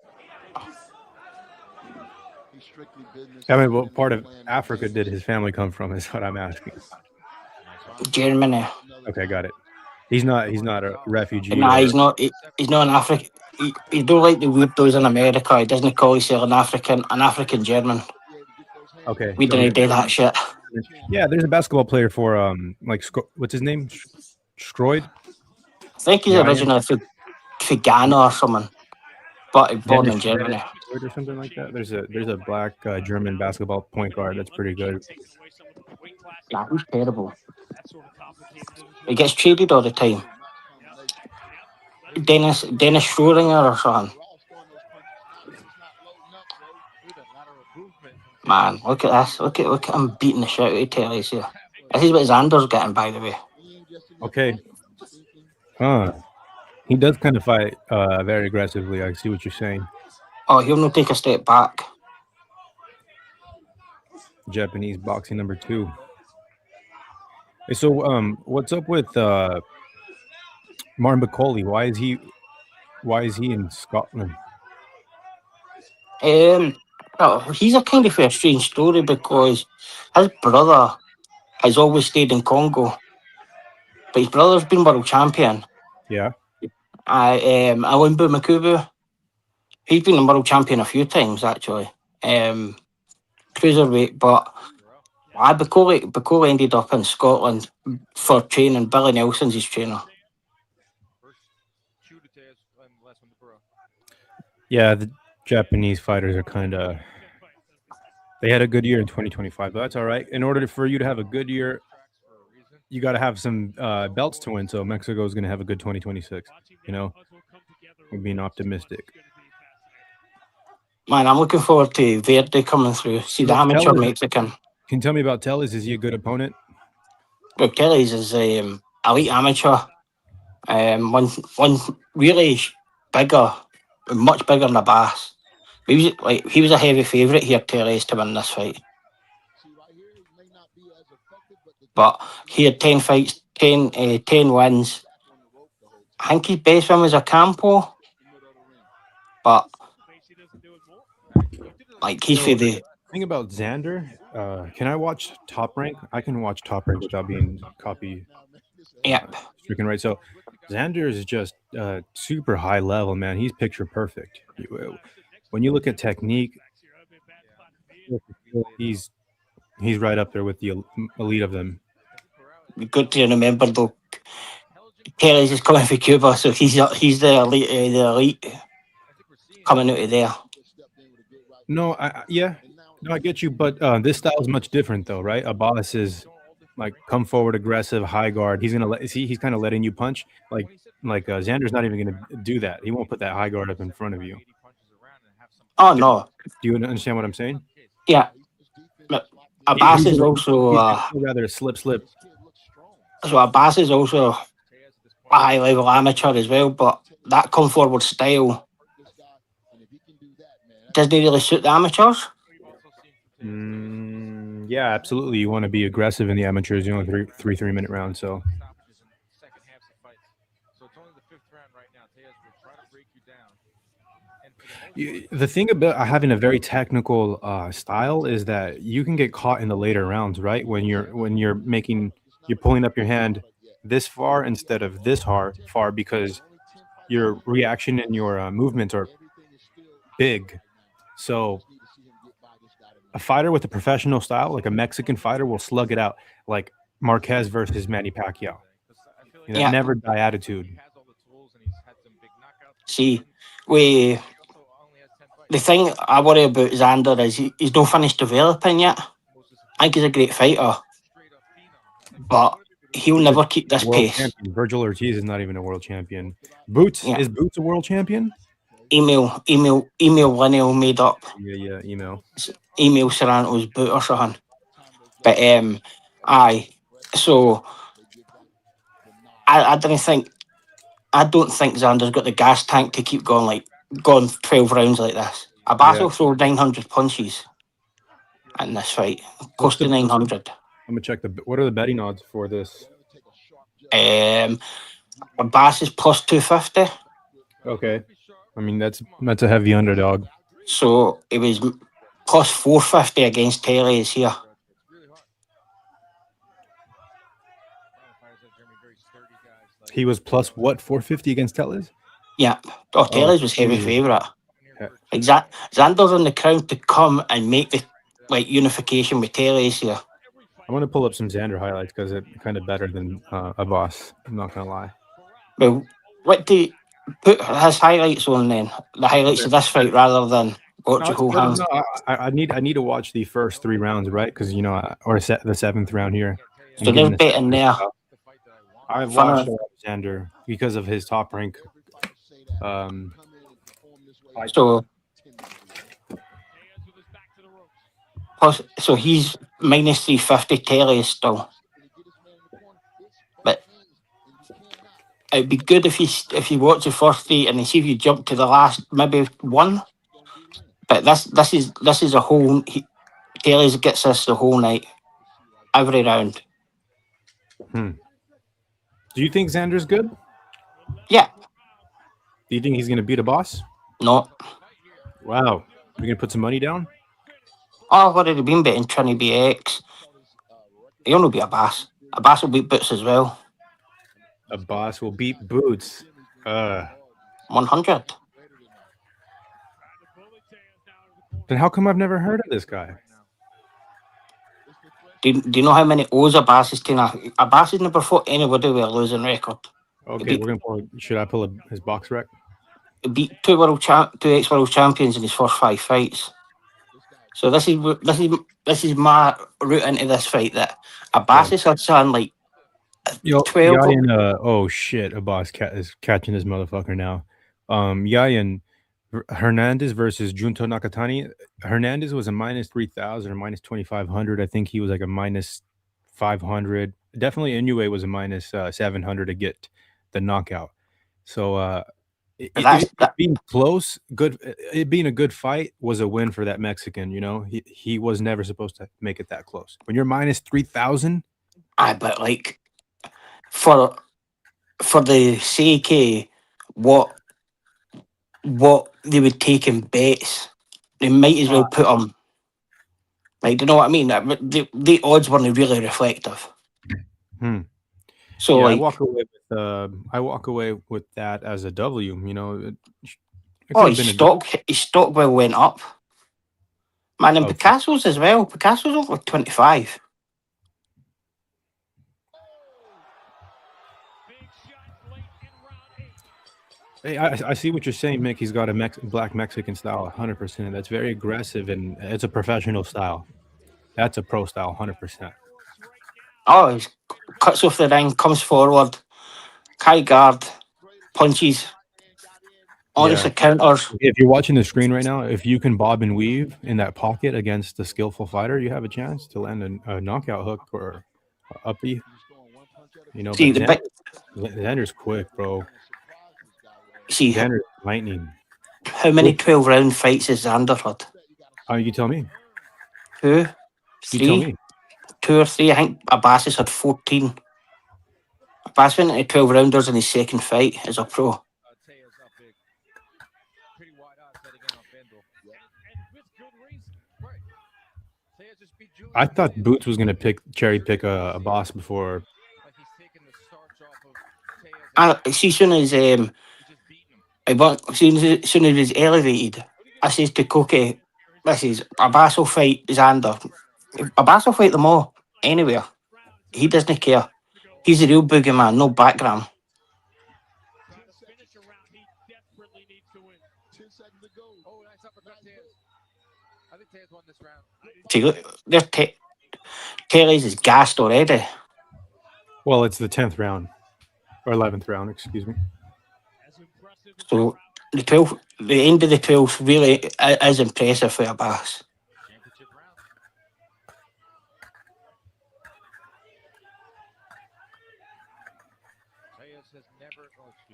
I mean, what part of Africa did his family come from? Is what I'm asking. Germany. Okay, got it. He's not a refugee. Nah, he's not. He's not an African. He don't like the weirdos in America. He doesn't call himself an African German. Okay. We didn't do that shit. Yeah, there's a basketball player for what's his name? Stroid. I think he's originally for Ghana or something, but he's born in Germany. Or something like that. There's a black German basketball point guard that's pretty good. Nah, he's terrible. He gets traded all the time. Dennis Schrodinger or something. Man, look at this. Look at him beating the shit out of Telly's here. This is what Xander's getting, by the way. Okay. Huh. He does kind of fight very aggressively. I see what you're saying. Oh, he'll not take a step back. Japanese boxing number 2. Hey, so what's up with Martin McCauley? Why is he in Scotland? He's a kind of a strange story because his brother has always stayed in Congo, but his brother's been world champion. Yeah. Alimbu Makubu. He's been a world champion a few times actually. Cruiserweight, but Bacoli ended up in Scotland for training. Billy Nelson's his trainer. Yeah, the Japanese fighters are kind of. They had a good year in 2025, but that's all right. In order for you to have a good year, you got to have some belts to win. So Mexico is going to have a good 2026. You know, we're being optimistic. Man, I'm looking forward to Verde coming through. See the amateur Mexican. Can you tell me about Tellez? Is he a good opponent? Well, Tellez is elite amateur. One really bigger, much bigger than Abbas. He was a heavy favourite here, Tellez, to win this fight. But he had 10 fights, 10 wins. I think his best one was a Campo. But he's for the thing about Xander. Can I watch Top Rank? I can watch Top Rank without being copy. Yep. Freaking right. So Xander is just super high level, man. He's picture perfect. When you look at technique, he's right up there with the elite of them. Good to remember though. Tellez is coming from Cuba, so he's the elite coming out of there. No, I get you, but this style is much different, though, right? Abbas is like come forward, aggressive, high guard. He's gonna he's kind of letting you punch. Like Xander's not even gonna do that. He won't put that high guard up in front of you. Oh no! Do you understand what I'm saying? Yeah. Abbas is also rather slip. So Abbas is also a high level amateur as well, but that come forward style doesn't really suit the amateurs. Yeah, absolutely. You want to be aggressive in the amateurs. You only three 3-minute rounds, so. The thing about having a very technical style is that you can get caught in the later rounds, right? When you're pulling up your hand this far instead of this far because your reaction and your movements are big. So a fighter with a professional style, like a Mexican fighter, will slug it out, like Marquez versus Manny Pacquiao. That never die attitude. See, the thing I worry about Xander is he's not finished developing yet. I think he's a great fighter, but he'll never keep this pace. Champion. Virgil Ortiz is not even a world champion. Boots is Boots a world champion? Email Linnell made up. Yeah, email. Email Serrano's boot or something. But so I don't think Xander's got the gas tank to keep going 12 rounds like this. Abbas will throw 900 punches in this fight. Close to 900. I'm gonna check what are the betting odds for this? Abbas is plus 250. Okay. I mean that's a heavy underdog. So it was plus 450 against Tellez here. He was plus what, 450 against Tellez? Yeah. Tellez was heavy favourite. Xander's on the crown to come and make the unification with Tellez here. I'm gonna pull up some Xander highlights because it's kind of better than Abbas. I'm not gonna lie. Well, what do you put his highlights on then? The highlights of this fight rather than watch your whole hand. I need to watch the first 3 rounds, right? Because or the 7th round here. So they're betting there. I've watched Xander because of his Top Rank. So he's minus 350 Tellez still. But it'd be good if you watch the first 3 and then see if you jump to the last maybe 1. But this is a whole. Taylor gets this the whole night, every round. Do you think Xander's good? Yeah. Do you think he's gonna beat a boss? No. Wow. You're gonna put some money down? Oh, I've already been betting Trinity BX. He'll not be a Bass. A Bass will beat Boots as well. A boss will beat Boots. 100. Then how come I've never heard of this guy? Do you know how many O's a Bass is taking? A Bass has never fought anybody with a losing record. Okay, we're gonna pull. Should I pull his box rec? He beat two ex-world champions in his first 5 fights. So this is my route into this fight. That a Bass is son like Yo, 12. Yayan, oh shit, a boss is catching this motherfucker now. Yayan Hernandez versus Junto Nakatani. Hernandez was a minus 3,000 or minus 2,500. I think he was like a minus 500. Definitely Inoue was a minus 700 to get the knockout. So it being close, it being a good fight was a win for that Mexican. You know, he was never supposed to make it that close. When you're minus 3,000, but like for the CK, what they would take in bets, they might as well put them. Like, do you know what I mean? The odds weren't really reflective. So yeah, like, I walk away with that as a W. You know, his stock well went up. Man, and Picasso's as well. Picasso's over 25. Hey, I see what you're saying, Mick. He's got a black Mexican style, 100%. That's very aggressive, and it's a professional style. That's a pro style, 100%. Oh, he cuts off the ring, comes forward, high guard, punches, honestly counters. If you're watching the screen right now, if you can bob and weave in that pocket against a skillful fighter, you have a chance to land a knockout hook or uppy. You know, but Xander's quick, bro. See, Xander's lightning. How many 12-round fights has Xander had? You tell me. 2, 3, You tell me. 2 or 3. I think Abbas has had 14. Abbas went into 12 rounders in his second fight as a pro. I thought Boots was gonna cherry pick a boss before. See, soon as soon as he was elevated, I says to Koki, "This is Abbas will fight Xander. Abbas will fight them all anywhere. He doesn't care. He's a real boogeyman, no background." See, look, there's Terry's is gassed already. Well, it's the 10th round or 11th round, excuse me. So the end of the 12th really is impressive for Abbas.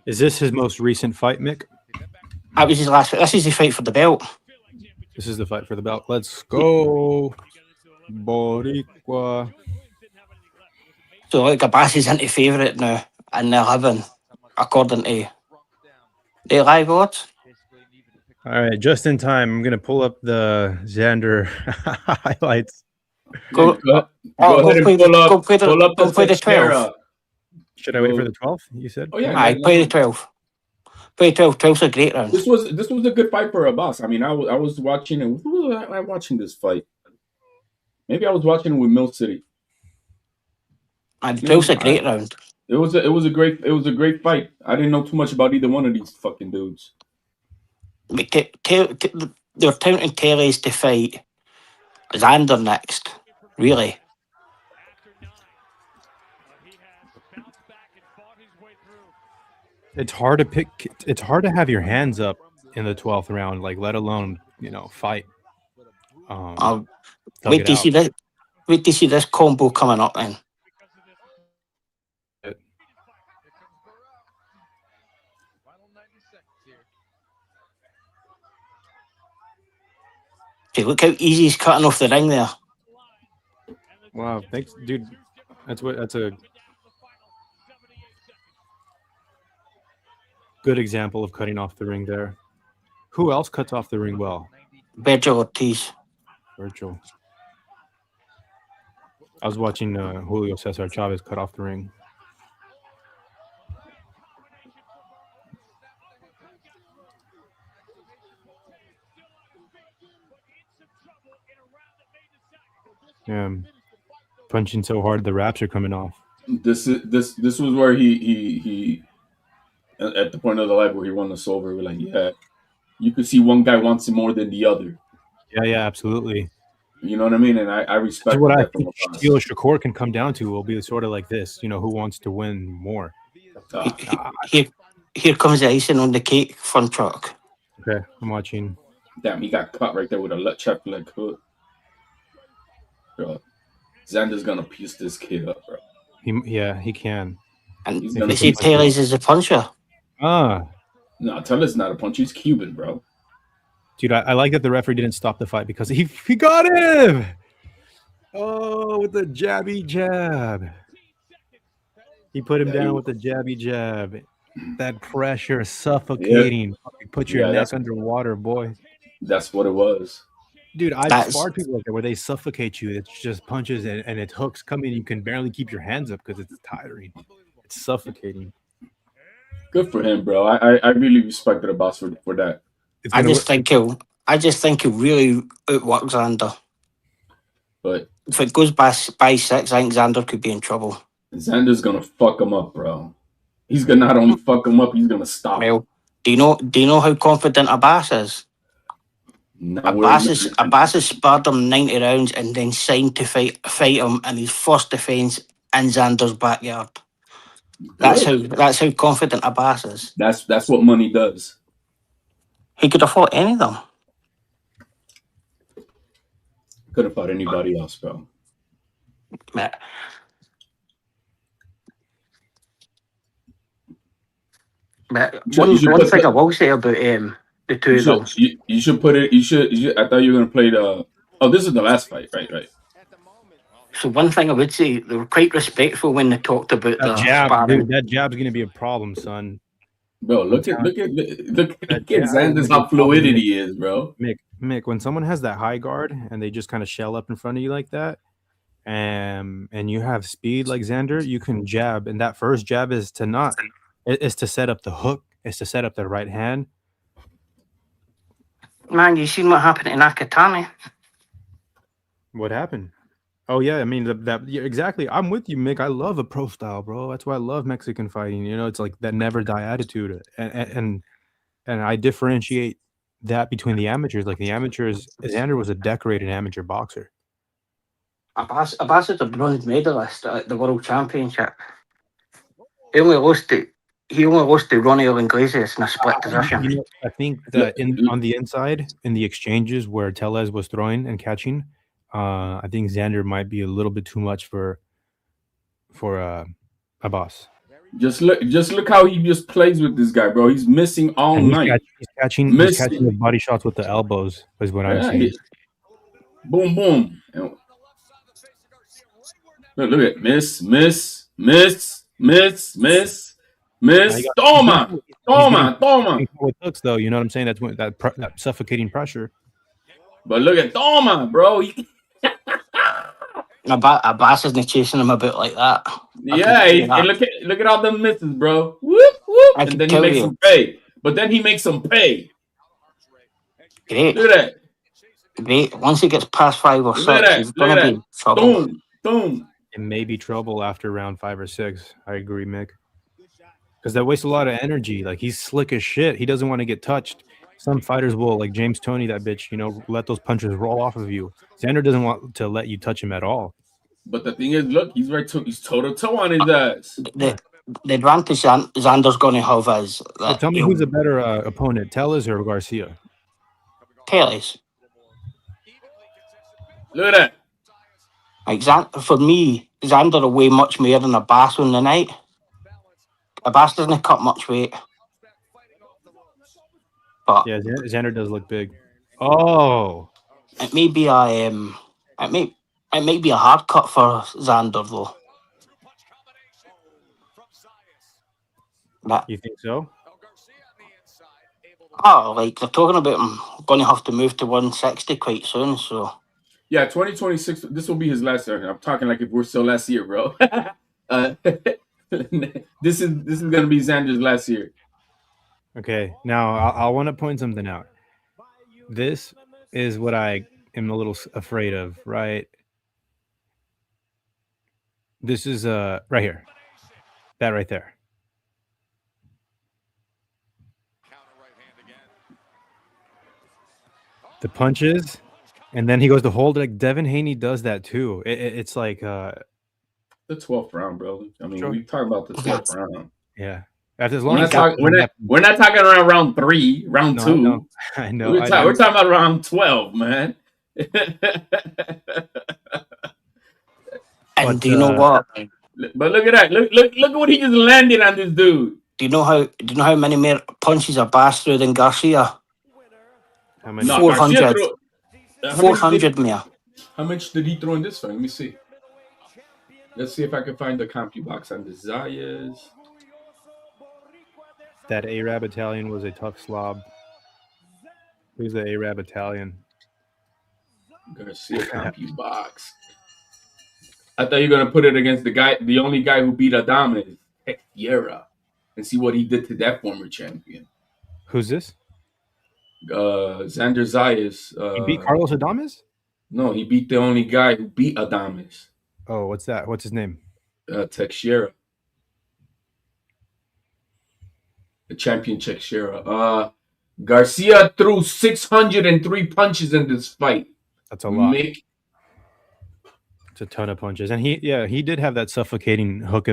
Is this his most recent fight, Mick? That was his last fight. This is the fight for the belt. This is the fight for the belt. Let's go, Boricua. So like Abbas is into favourite now in the 11, according to the live odds. All right, just in time. I'm gonna pull up the Xander highlights. Go ahead and pull up the 12. Should I wait for the 12th? You said. Oh yeah, play the 12. Play 12. 12's a great round. This was a good fight for Abbas. I mean, I was watching it. Who was I watching this fight? Maybe I was watching it with Mill City. And 12's a great round. It was a great fight. I didn't know too much about either one of these fucking dudes. They're touting Terry's to fight Xander next. Really. It's hard to pick. It's hard to have your hands up in the 12th round, like let alone fight. Wait to see this. Wait to see this combo coming up then. Okay, look how easy he's cutting off the ring there. Wow, thanks, dude. That's a good example of cutting off the ring there. Who else cuts off the ring well? Virgil Ortiz. Virgil. I was watching Julio Cesar Chavez cut off the ring. Yeah, punching so hard the wraps are coming off. This was where he at the point of the life where he won the silver. We're like, yeah, you could see one guy wants it more than the other. Yeah, absolutely. You know what I mean? And I respect That's what I that from think a boss. Steele Shakur can come down to. Will be sort of like this, you know, who wants to win more. Here comes the icing on the cake, fun truck. Okay, I'm watching. Damn, he got cut right there with a left leg hook. Bro, Xander's gonna piece this kid up, bro. He can. And they say Taylor's is a puncher. No, Taylor's not a puncher. He's Cuban, bro. Dude, I like that the referee didn't stop the fight because he got him. Oh, with the jabby jab. He put him down with the jabby jab. That pressure, suffocating. Put your neck underwater, boy. That's what it was. Dude, I've sparred people like that where they suffocate you. It's just punches and it's hooks coming. You can barely keep your hands up because it's tiring. It's suffocating. Good for him, bro. I really respect the boss for that. I just think he'll really outwork Xander. But if it goes by 6, I think Xander could be in trouble. Xander's gonna fuck him up, bro. He's gonna not only fuck him up, he's gonna stop him. Do you know how confident Abbas is? Abbas has sparred him 90 rounds and then signed to fight him in his first defense in Xander's backyard. That's how confident Abbas is. That's what money does. He could have fought any of them. Could have fought anybody else, bro. One thing I will say about the two of them. You should put it. You should. I thought you were gonna play the. Oh, this is the last fight, right? So one thing I would say, they were quite respectful when they talked about the jab. Dude, that jab's gonna be a problem, son. Bro, look at Xander's how fluidity is, bro. Mick, when someone has that high guard and they just kind of shell up in front of you like that, and you have speed like Xander, you can jab, and that first jab is to set up the hook, is to set up the right hand. Man, you seen what happened in Nakatani? What happened? Oh yeah, I mean yeah, exactly. I'm with you, Mick. I love a pro style, bro. That's why I love Mexican fighting. You know, it's like that never die attitude, and I differentiate that between the amateurs. Like the amateurs, Xander was a decorated amateur boxer. Abbas is a bronze medalist at the World Championship. He only lost to Ronnie Iglesias in a split decision. You know, I think that on the inside, in the exchanges where Tellez was throwing and catching, I think Xander might be a little bit too much for Abbas. Just look how he just plays with this guy, bro. He's missing all night. He's catching the body shots with the elbows, is what I'm saying. Boom, boom. Look at miss. Toma. With hooks, though, you know what I'm saying? That's when that suffocating pressure. But look at Toma, bro. Abbas isn't chasing him about like that. Yeah, and look at all them misses, bro. Whoop whoop, and then he makes them pay. But then he makes them pay. Great. Look at that. Great. Once he gets past 5 or 6, he's gonna be in trouble. Boom. It may be trouble after round 5 or 6. I agree, Mick. Because that wastes a lot of energy. Like, he's slick as shit. He doesn't want to get touched. Some fighters will, like James Toney, that bitch, you know, let those punches roll off of you. Xander doesn't want to let you touch him at all. But the thing is, look, he's toe-to-toe on his ass. The advantage Xander's going to have is that... Tell me who's a better opponent, Tellez or Garcia? Tellez. Look at that. Like, for me, Xander will weigh much more than Abbas on the night. Abbas doesn't cut much weight. But yeah, Xander does look big. Oh, it may be it may be a hard cut for Xander though. But, You think so? like they're talking about him going to have to move to 160 quite soon. So Yeah, 2026. This will be his last year. I'm talking like if we're still last year, bro. This is gonna be Xander's last year. Okay, now I want to point something out. This is what I am a little afraid of, right? This is right here. That right there. The punches, and then he goes to hold it. Like Devin Haney does that too. It's like the 12th round, bro. I mean, we talk about the 12th round. Yeah. After as long we're as not talking around round 3, round 2. I know. We're talking about round 12, man. And do you know what? But look at that. Look at what he just landed on this dude. Do you know how many more punches are Bass through than Garcia? How many? 400. 400 more. How much did he throw in this fight? Let me see. Let's see if I can find the CompuBox on the Zayas. That Arab Italian was a tough slob. Who's the Arab Italian? Garcia CompuBox. I thought you were gonna put it against the only guy who beat Adames, Teixeira, and see what he did to that former champion. Who's this? Xander Zayas. He beat Carlos Adames? No, he beat the only guy who beat Adames. Oh, what's that? What's his name? Teixeira. The champion Teixeira. Garcia threw 603 punches in this fight. That's a lot. It's a ton of punches, and he did have that suffocating hook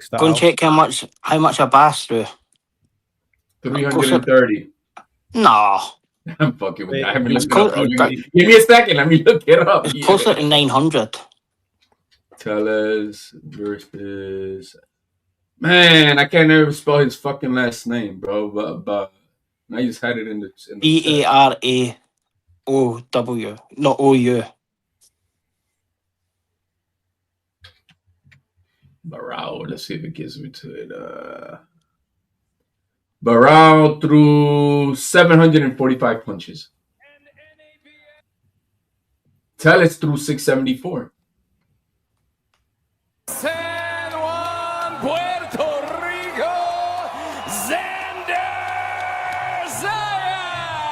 style. Go and check how much a Bass threw. 330. No. I'm fucking with that. I haven't looked it up, bro. Give me a second. Let me look it up. It's closer to 900. Tellez versus... Man, I can't ever spell his fucking last name, bro. But I just had it in the Baraow, not OU. Barrera. Let's see if it gives me to it. Barrera threw 745 punches. Tellez threw 674. San Juan, Puerto Rico, Xander Zayas.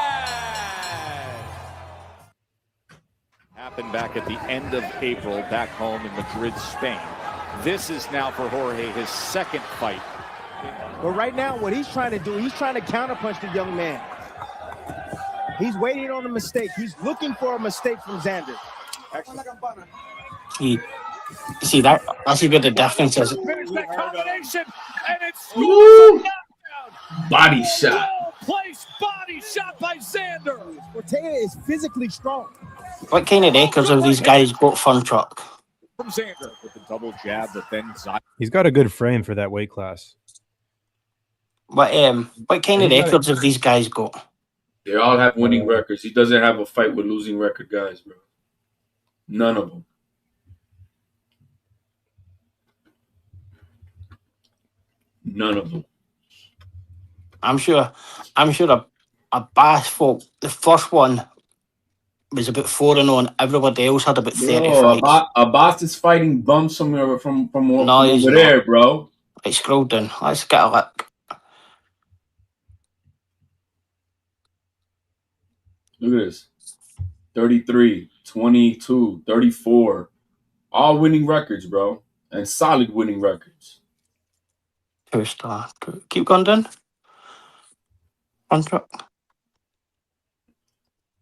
Happened back at the end of April back home in Madrid, Spain. This is now for Jorge his second fight. But right now, what he's trying to do, he's trying to counterpunch the young man. He's waiting on a mistake. He's looking for a mistake from Xander. See that? That's a bit the difference is. Finish that combination, and it's body shot. Well-placed body shot by Xander. Ortega is physically strong. What kind of records have these guys got, Fun Truck? From Xander with the double jab, but then he's got a good frame for that weight class. What kind of records have these guys got? They all have winning records. He doesn't have a fight with losing record guys, bro. None of them. None of them. I'm sure a Bass fought. The first one was about 4-0, and everybody else had about 30 fights. Abbas is fighting bums from over he's there, not. bro. Right, scroll down. Let's get a look. Look at this. 33, 22, 34. All winning records, bro. And solid winning records. 2-star. Keep going down. Fun Truck.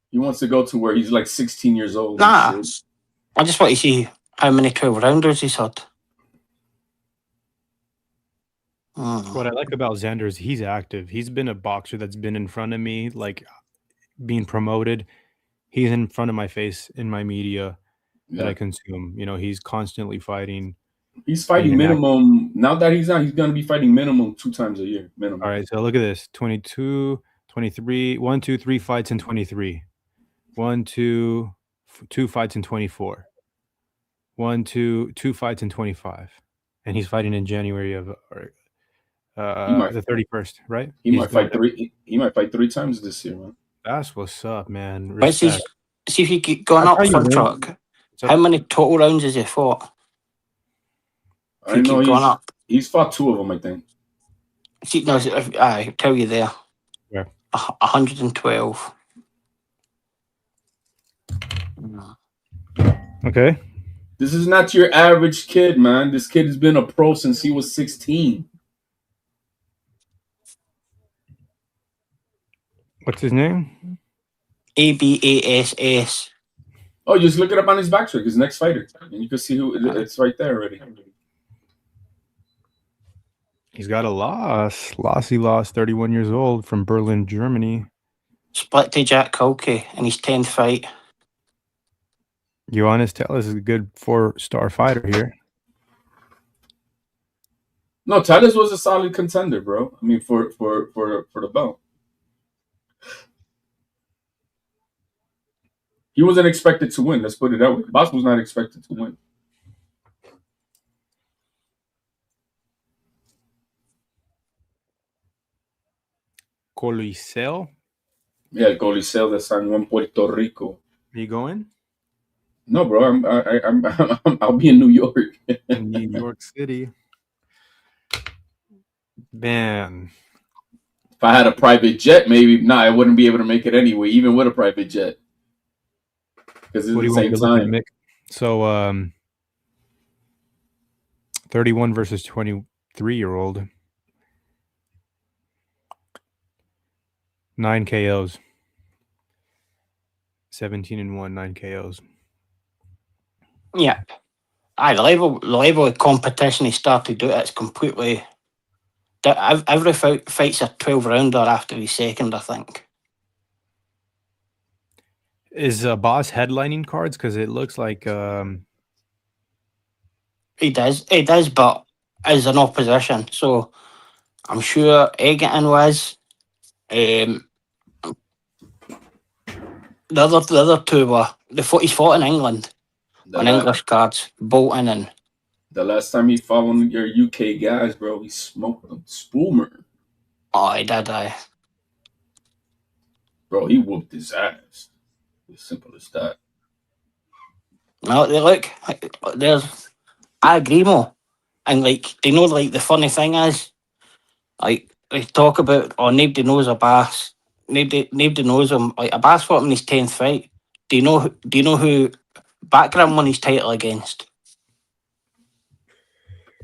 He wants to go to where he's like 16 years old. Nah. I just want to see how many 12-rounders he's had. What I like about Xander is he's active. He's been a boxer that's been in front of me, like being promoted. He's in front of my face in my media that I consume. You know, he's constantly fighting. He's fighting minimum. Now that he's out, he's going to be fighting minimum 2 times a year. Minimum. All right, so look at this. 22, 23, 1, 2, 3 fights in 23. 2 fights in 24. 2 fights in 25. And he's fighting in January of the 31st, right? He might fight three times this year, man. That's what's up, man. But see if you keep going up for truck. How many total rounds has he fought? I know he's fought 2 of them, I think. See, no, I tell you there. Yeah. 112. Okay. This is not your average kid, man. This kid has been a pro since he was 16. What's his name? ABASS. Oh, just look it up on his backtrack, his next fighter. And you can see who it's right there already. He's got a loss. He lost 31 years old from Berlin, Germany. Split to Jack Kulke in his 10th fight. Ioannis Tellis is a good 4-star fighter here. No, Tellis was a solid contender, bro. I mean, for the belt. He wasn't expected to win. Let's put it that way. Boss was not expected to win. Coliseo? Yeah, el Coliseo de San Juan, Puerto Rico. Are you going? No, bro. I'll be in New York. In New York City. Man. If I had a private jet, maybe. I wouldn't be able to make it anyway, even with a private jet. Because it's the same time. So, 31 versus 23-year-old. 9 KOs. 17-1, 9 KOs. Yeah. The level of competition he started out, it's completely... Every fight's a 12-rounder after his second, I think. Is Boss headlining cards? Because it looks like... He does, but as an opposition. So I'm sure Egerton was. The other 2 were... He's fought in England on English cards. Bolton and... The last time he fought one of your UK guys, bro, he smoked them. Spoomer. Oh, he did, aye. Bro, he whooped his ass. As simple as that. No, look, I agree, Mo. And, like, the funny thing is, like, they talk about, nobody knows a Bass. Nobody knows him. Like, a Bass fought him in his 10th fight. Do you know who Background won his title against?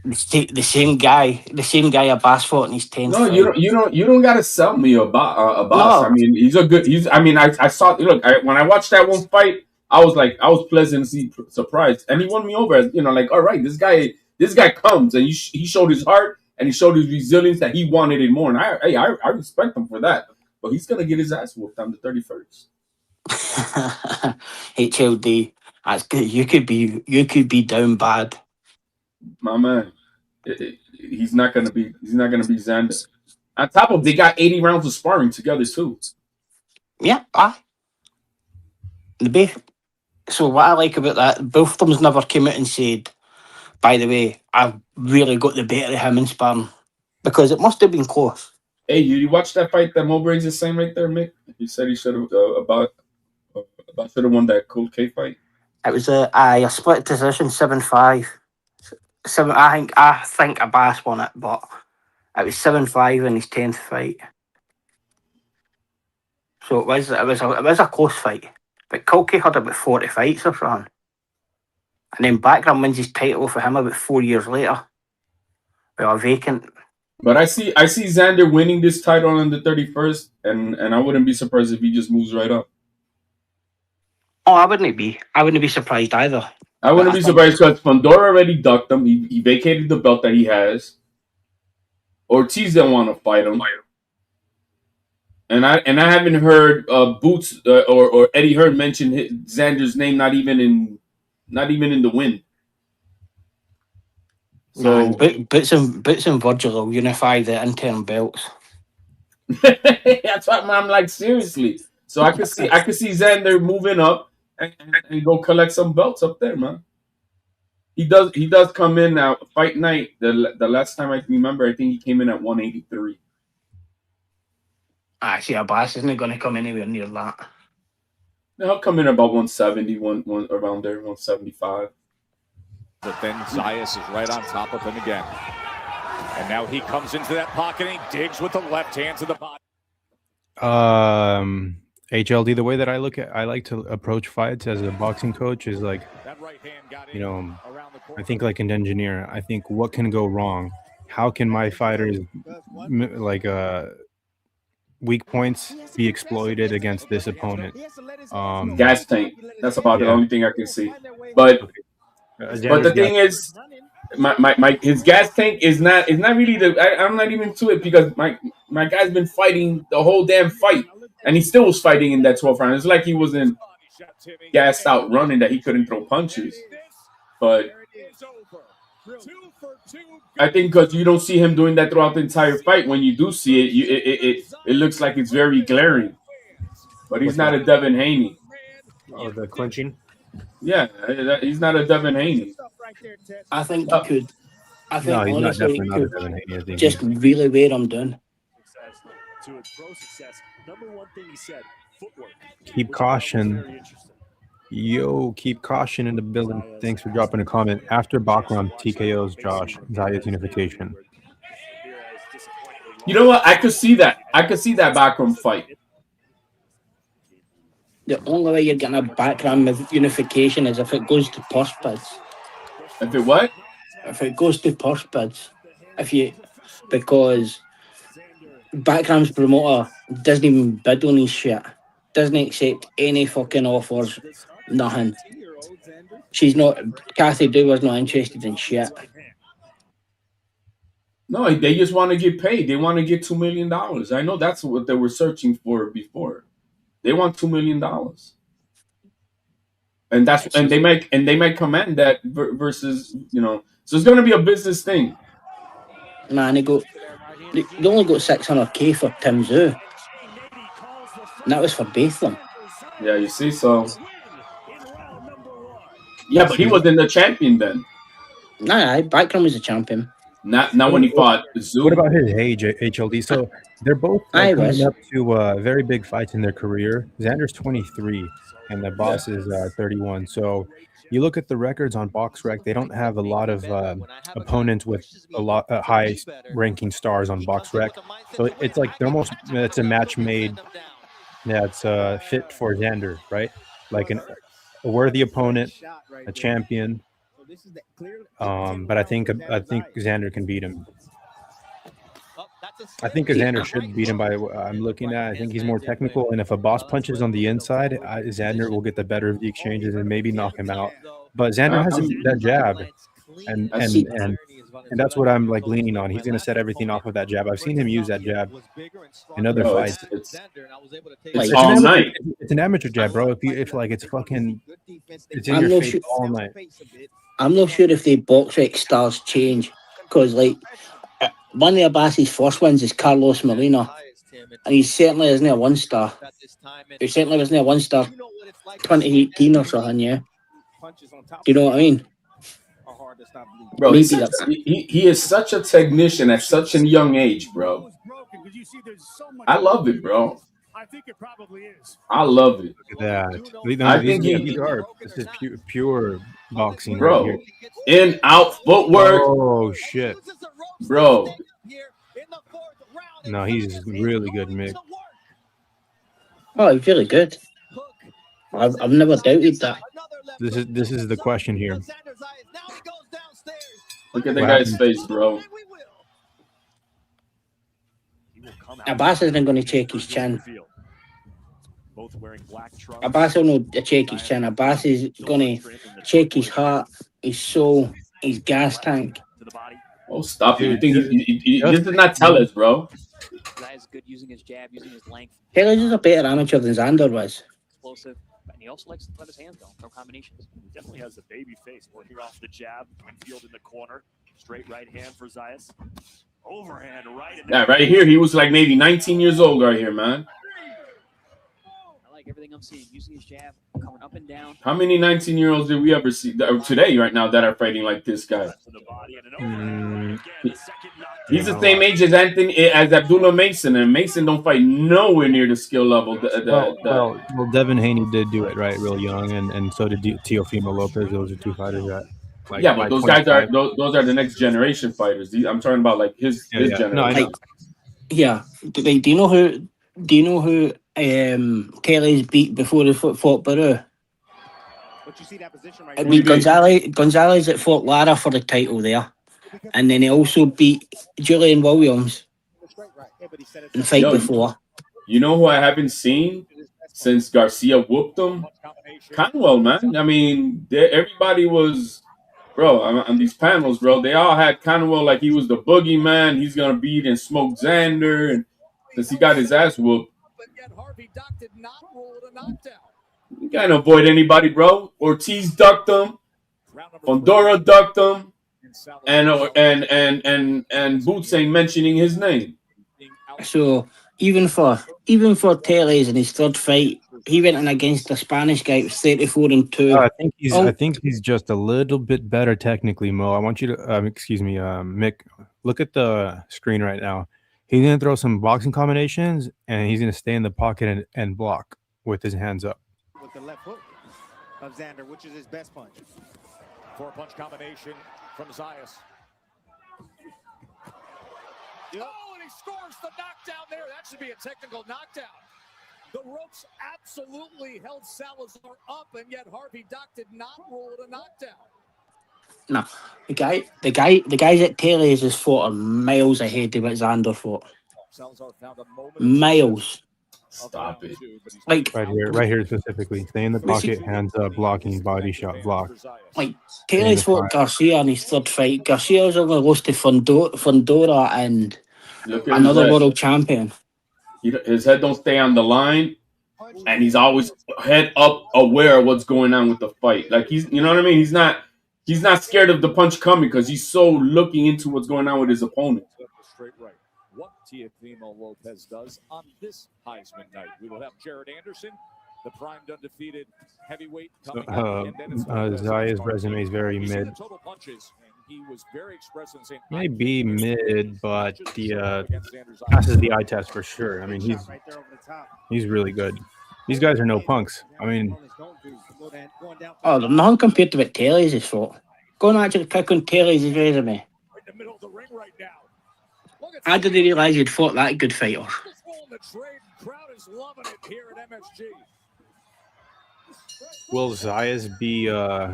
The same guy a Bass fought in his 10th No, fight. you don't gotta sell me a Boss. No. I mean, I saw. Look, when I watched that one fight, I was pleasantly surprised, and he won me over. Like, all right, this guy comes, and he showed his heart and he showed his resilience that he wanted it more, and I respect him for that. But he's gonna get his ass whooped on the 31st. HLD, that's good. You could be down bad. My man, he's not gonna be Xander. On top of, they got 80 rounds of sparring together too. Yeah, so what I like about that, both of them never came out and said, by the way, I've really got the better of him in sparring, because it must have been close. Hey, you watch that fight that Mo Briggs is saying right there, Mick? He said he should have should have won that Cold K fight. It was a split decision, 7-5. I think a Bass won it, but it was 7-5 in his 10th fight. So it was a close fight. But Kulke had about 40 fights or something. And then Background wins his title for him about 4 years later. Well, vacant. But I see Xander winning this title on the 31st, and I wouldn't be surprised if he just moves right up. Oh, I wouldn't be surprised either. I wouldn't be surprised because Fundora already ducked him. He vacated the belt that he has. Ortiz didn't want to fight him. And I haven't heard Boots or Eddie Hearn mention Xander's name, not even in the win. So Boots and Virgil will unify the interim belts. That's what I'm like, seriously. So I could see Xander moving up and go collect some belts up there, man. He does come in now. Fight night. The last time I remember, I think he came in at 183. See, Abbas isn't going to come anywhere near that. He'll come in about 170, one around there, 175. But then Zayas is right on top of him again. And now he comes into that pocket and he digs with the left hand to the body. HLD, the way that I like to approach fights as a boxing coach is like, you know, I think like an engineer. I think what can go wrong? How can my fighters weak points be exploited against this opponent? Gas tank. That's about the only thing I can see. But the thing is, his gas tank is not really I'm not even to it because my guy's been fighting the whole damn fight and he still was fighting in that 12th round. It's like he wasn't gassed out running that he couldn't throw punches. But I think because you don't see him doing that throughout the entire fight, when you do see it, it looks like it's very glaring. But he's not a Devin Haney. Oh, the clinching? Yeah, he's not a Devin Haney. I think he could. I think he's honestly not he Devin Haney, I could think just really wear him down. To his pro success, number one thing he said, footwork. Keep caution. Yo, keep caution in the building. Thanks for dropping a comment. After Bakram TKO's Josh, Zayas unification. You know what? I could see that. I could see that Bakram fight. The only way you're getting a background unification is if it goes to purse bids. If it what? If it goes to purse bids. Because Backram's promoter doesn't even bid on his shit. Doesn't accept any fucking offers. Nothing. Kathy Duber's not interested in shit. No, they just want to get paid. They want to get $2 million. I know that's what they were searching for before. They want $2 million. And they might command that versus, you know, so it's gonna be a business thing. Man, they only got $600K for Tim Zoo. And that was for both of them. Yeah, you see, so yeah, but he wasn't the champion then. Nah, Backram was a champion. Not when he fought Zoo. What about his age, HLD? So they're both coming up to very big fights in their career. Xander's 23 and the boss is 31. So you look at the records on BoxRec, they don't have a lot of opponents with a lot high ranking stars on BoxRec. So it's like it's a match made that's fit for Xander, right? Like a worthy opponent, a champion. But I think Xander can beat him. I think Xander should beat him by what I'm looking at. I think he's more technical, and if a boss punches on the inside, Xander will get the better of the exchanges and maybe knock him out. But Xander has that jab, and that's what I'm like leaning on. He's going to set everything off of that jab. I've seen him use that jab in other fights. It's all night. It's an amateur jab, bro. It's in your face all night. I'm not sure if the BoxRec stars change because, like, one of Abbas's first wins is Carlos Molina, and he certainly isn't a 1-star. He certainly wasn't a 1-star 2018 or something, yeah. Do you know what I mean? Bro, he is such a technician at such a young age, bro. I love it, bro. I think it probably is. I love it. Look at that. This is pure boxing, bro. Right here. In, out, footwork. Oh shit, bro. No, he's really good, Mick. Oh, he's really good. I've never doubted that. This is the question here. Look at the guy's face, bro. Abbas isn't going to check his chin. Abbas won't check his chin. Abbas is going to check his heart, his soul, his gas tank. Oh, stop it. You think he this does not tell us, bro. Is good using his jab, using his length. Hell, he's a better amateur than Xander was. Explosive, and he also likes to let his hands go, throw combinations. He definitely has a baby face working off the jab, field in the corner, straight right hand for Zayas. Overhand right. Yeah, right here, he was like maybe 19 years old right here, man. everything I'm seeing, using his jab, coming up and down. How many 19-year-olds did we ever see today, right now, that are fighting like this guy? He's the same age as Abdullah Mason, and Mason don't fight nowhere near the skill level. Well, Devin Haney did do it right, real young, and so did Teofimo Lopez. Those are two fighters that, like, yeah, but those guys are those are the next generation fighters. I'm talking about like his generation. No, I know. Yeah. Do you know who? Do you know who Kelly's beat before he fought Barrera? But you see that position right It beat Gonzalez that fought Lara for the title there, and then he also beat Julian Williams in the fight before. You know who I haven't seen since Garcia whooped him? Conwell, man. I mean, everybody was, bro, on these panels, bro. They all had Conwell like he was the boogeyman. He's gonna beat and smoke Xander, and since he got his ass whooped, you can't avoid anybody, bro. Ortiz ducked him, Fondora ducked him, and Boots ain't mentioning his name. So even for Teles in his third fight, he went in against the Spanish guy. It was 34-2. I think he's just a little bit better technically, Mo. I want you to Mick, look at the screen right now. He's gonna throw some boxing combinations, and he's gonna stay in the pocket and block with his hands up. With the left hook of Xander, which is his best punch. 4-punch combination from Zayas. Oh, and he scores the knockdown there. That should be a technical knockdown. The ropes absolutely held Salazar up, and yet Harvey Dock did not rule it a knockdown. No, the guys at Teles has fought are miles ahead of what Xander fought. Miles. Stop it. Like right here specifically. Stay in the pocket, hands up, blocking, body shot, block. Like Teles fought Garcia in his third fight. Garcia's only lost to Fondora and another world champion. His head don't stay on the line, and he's always head up, aware of what's going on with the fight. Like you know what I mean? He's not scared of the punch coming because he's so looking into what's going on with his opponent. Straight right. What Teofimo Lopez does on this Heisman night. We will have Jared Anderson, the primed undefeated heavyweight, coming up, and then it's Zaya's resume is very mid. total punches, and he was very expressive saying Maybe mid, but the passes the eye test for sure. I mean, he's really good. These guys are no punks. I mean, they're nothing compared to what Teles has fought. Go and actually pick on Teles' resume. I didn't realise he'd fought that good fighter. will Zayas be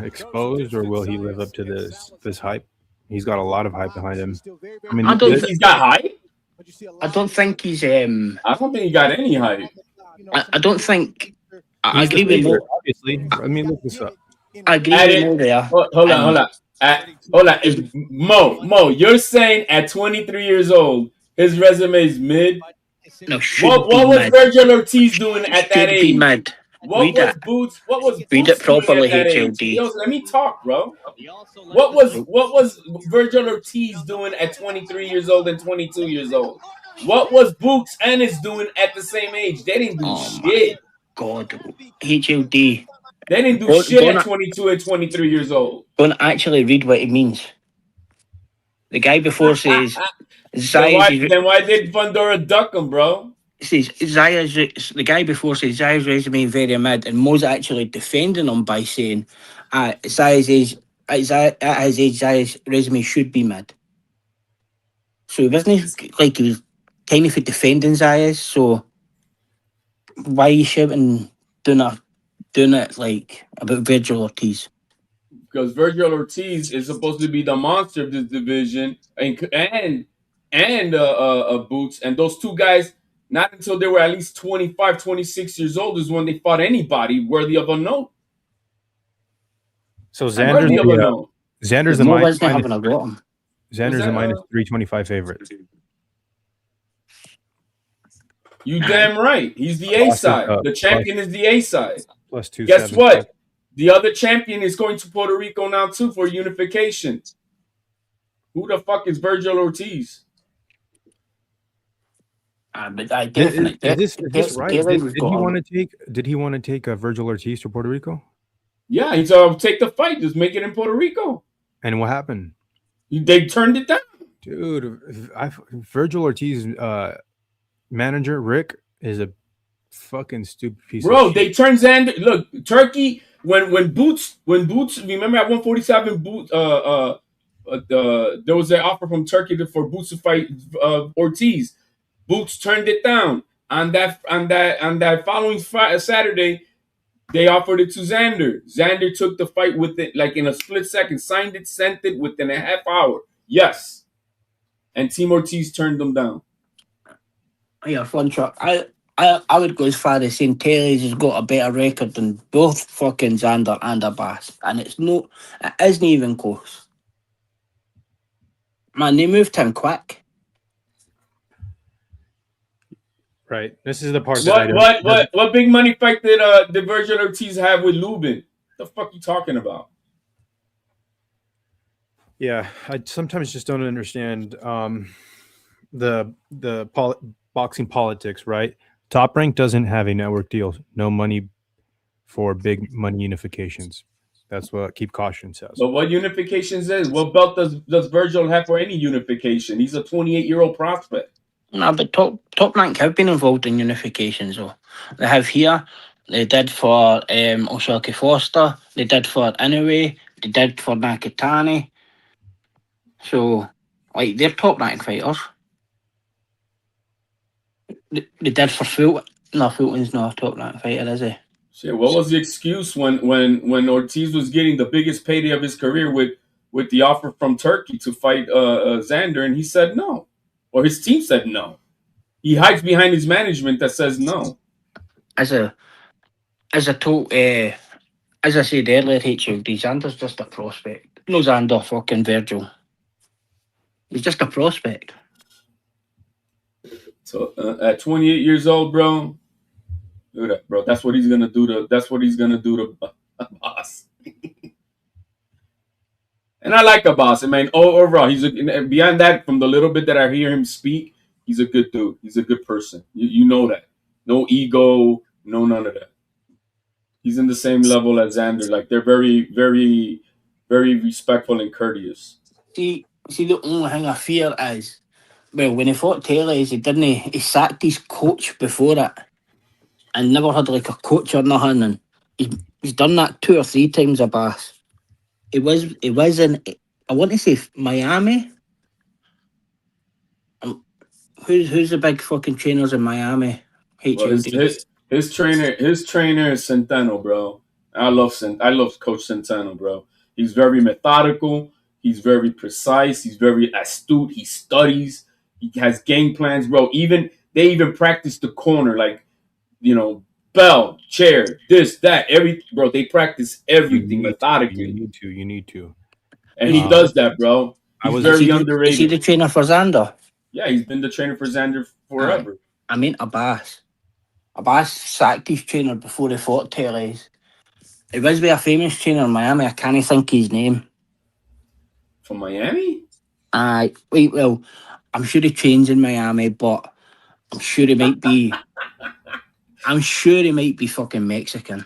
exposed, or will he live up to this hype? He's got a lot of hype behind him. I mean, I don't think he's got hype. I don't think he's. I don't think he got any hype. I don't think. I agree with you. Obviously, I mean, look this up. I agree with you there. Hold on. If Mo, you're saying at 23 years old, his resume is mid? No, what was Virgil Ortiz doing at that age? Mad. What was Boots? What was Read Boots it properly, doing at that HLD. age? Yo, let me talk, bro. What was Virgil Ortiz doing at 23 years old and 22 years old? What was Boots Ennis doing at the same age? They didn't do shit. God, HLD. They didn't do shit at 22 and 23 years old. Don't actually read what it means. The guy before says, then why did Fondora duck him, bro? Says the guy before says Zaya's resume very mid, and Mo's actually defending him by saying at his age Zaya's resume should be mid. So it wasn't like he was kind of defending Zaya's. So why are you shouting doing it like about Virgil Ortiz? Because Virgil Ortiz is supposed to be the monster of this division, and Boots, and those two guys. Not until they were at least 25, 26 years old is when they fought anybody worthy of a note. So Xander's the minus 325 favorite. You damn right. He's the A side. The champion is the A side. Plus 2. Guess what? The other champion is going to Puerto Rico now too for unification. Who the fuck is Virgil Ortiz? But I definitely. Is this right? Did he want to take? Did he want to take Virgil Ortiz to Puerto Rico? Yeah, he's take the fight, just make it in Puerto Rico. And what happened? They turned it down, dude. Virgil Ortiz manager Rick is a fucking stupid piece bro. of shit. They turned Xander. Look, Turkey when Boots. Remember at 147, Boots. There was an offer from Turkey for Boots to fight Ortiz. Boots turned it down. On that following Saturday, they offered it to Xander. Xander took the fight with it like in a split second, signed it, sent it within a half hour. Yes, and Team Ortiz turned them down. Yeah, fun truck. I would go as far as saying Terry's has got a better record than both fucking Xander and Abbas, and it isn't even close. Man, they moved him quick. Right. This is the part What big money fight did Virgil Ortiz have with Lubin? The fuck you talking about? Yeah, I sometimes just don't understand the boxing politics, right? Top Rank doesn't have a network deal, no money for big money unifications. That's what Keep Caution says. But what unifications is? What belt does Virgil have for any unification? He's a 28-year-old prospect. No, but top Rank have been involved in unifications, though. They have here. They did for Osaki Foster. They did for Inoue. They did for Nakatani. So, like, they're top Rank fighters. They did for Fulton. No, Fulton's not a top Rank fighter, is he? Shit, what was the excuse when Ortiz was getting the biggest payday of his career with the offer from Turkey to fight Xander, and he said no? Or his team said no. He hides behind his management that says no. As I said earlier, HLD, Xander's just a prospect. No Xander fucking Virgil. He's just a prospect. So at 28 years old, bro, do that, bro. That's what he's gonna do to. That's what he's gonna do to Abbas. And I like Abbas. I mean, overall, beyond that, from the little bit that I hear him speak, he's a good dude. He's a good person. You know that. No ego, no none of that. He's in the same level as Xander. Like, they're very, very, very respectful and courteous. See, the only thing I fear is, well, when he fought Taylor, he sacked his coach before it and never had like a coach or nothing, and he's done that 2 or 3 times, Abbas. It was in, I want to say, Miami. Who's the big fucking trainers in Miami? Well, his trainer is Centeno, bro. I love Coach Centeno, bro. He's very methodical. He's very precise. He's very astute. He studies. He has game plans, bro. They even practice the corner, like, bell, chair, this, that, bro. They practice everything methodically. You need to. And he does that, bro. He's very underrated. Is he the trainer for Xander? Yeah, he's been the trainer for Xander forever. I mean, Abbas. Abbas sacked his trainer before he fought Teles. He was with a famous trainer in Miami. I can't think his name. From Miami? Well, I'm sure he trains in Miami, but I'm sure he might be. I'm sure he might be fucking Mexican.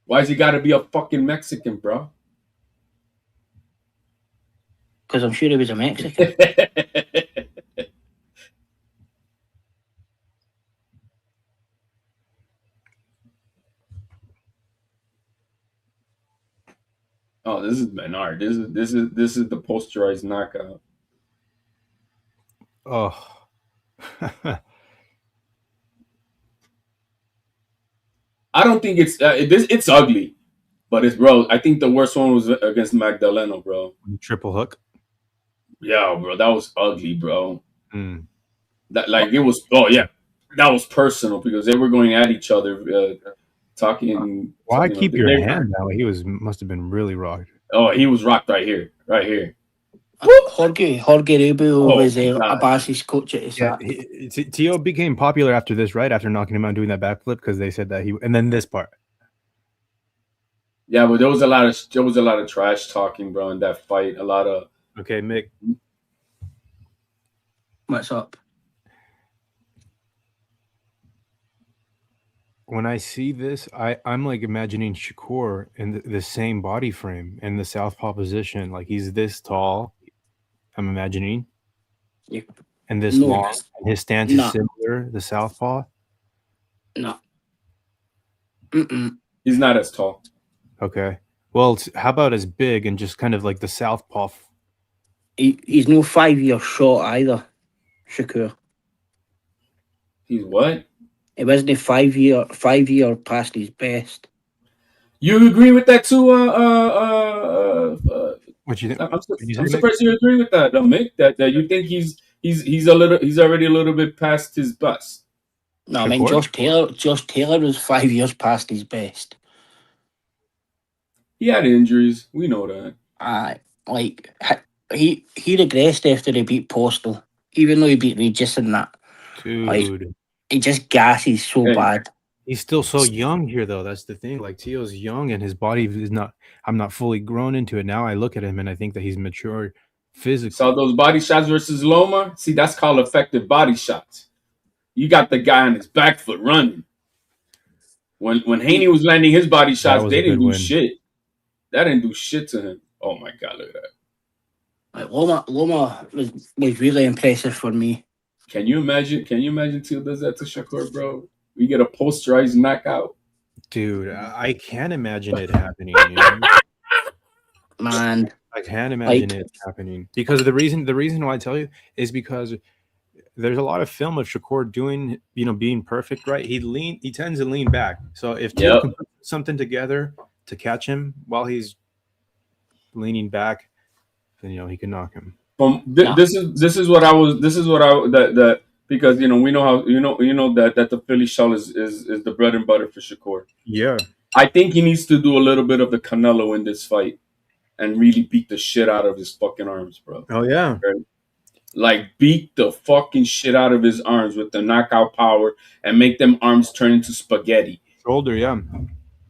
Why's he got to be a fucking Mexican, bro? Because I'm sure he was a Mexican. Oh, this is Bernard. This is the posterized knockout. Oh. I don't think it's ugly, but it's, bro. I think the worst one was against Magdaleno, bro. Triple hook. Yeah, bro, that was ugly, bro. Mm. It was. Oh yeah, that was personal because they were going at each other, talking. Why keep your hand down? He must have been really rocked. Oh, he was rocked right here. Jorge Rubio was Abbas's coach at his Tio became popular after this, right? After knocking him out and doing that backflip, because they said that and then this part. Yeah, but there was a lot of trash talking, bro, in that fight. A lot of. Okay, Mick. What's up? when I see this, I'm like imagining Shakur in the same body frame in the southpaw position. Like he's this tall. I'm imagining. Yeah. And this long. And his stance is similar. The southpaw. No. He's not as tall. Okay. Well, how about as big and just kind of like the southpaw? He's no 5 year short either, Shakur. He's what? It wasn't a 5 year past his best. You agree with that too? What you think? I'm surprised you agree with that, though, Mick. That you think he's already a little bit past his bust. No, I mean Josh Taylor was 5 years past his best. He had injuries. We know that. Like he regressed after he beat Postal, even though he beat Regis and that. Dude, like, he just gasses so bad. He's still so young here, though. That's the thing. Like Teo's young, and his body is not. I'm not fully grown into it now. I look at him, and I think that he's mature physically. Saw those body shots versus Loma. See, that's called effective body shots. You got the guy on his back foot running. When Haney was landing his body shots, they didn't do shit. That didn't do shit to him. Oh my god, look at that. Like Loma was really impressive for me. Can you imagine Teo does that to Shakur, bro? We get a posterized knockout. Dude, I can't imagine it happening. You know? Man, I can't imagine it happening because the reason why I tell you is because there's a lot of film of Shakur doing, being perfect, right? He tends to lean back. So if Teo can put something together to catch him while he's leaning back, then he can knock him. This is what because we know how that the Philly shell is the bread and butter for Shakur. Yeah, I think he needs to do a little bit of the Canelo in this fight and really beat the shit out of his fucking arms, bro. Oh yeah, right? Like beat the fucking shit out of his arms with the knockout power and make them arms turn into spaghetti. Shoulder,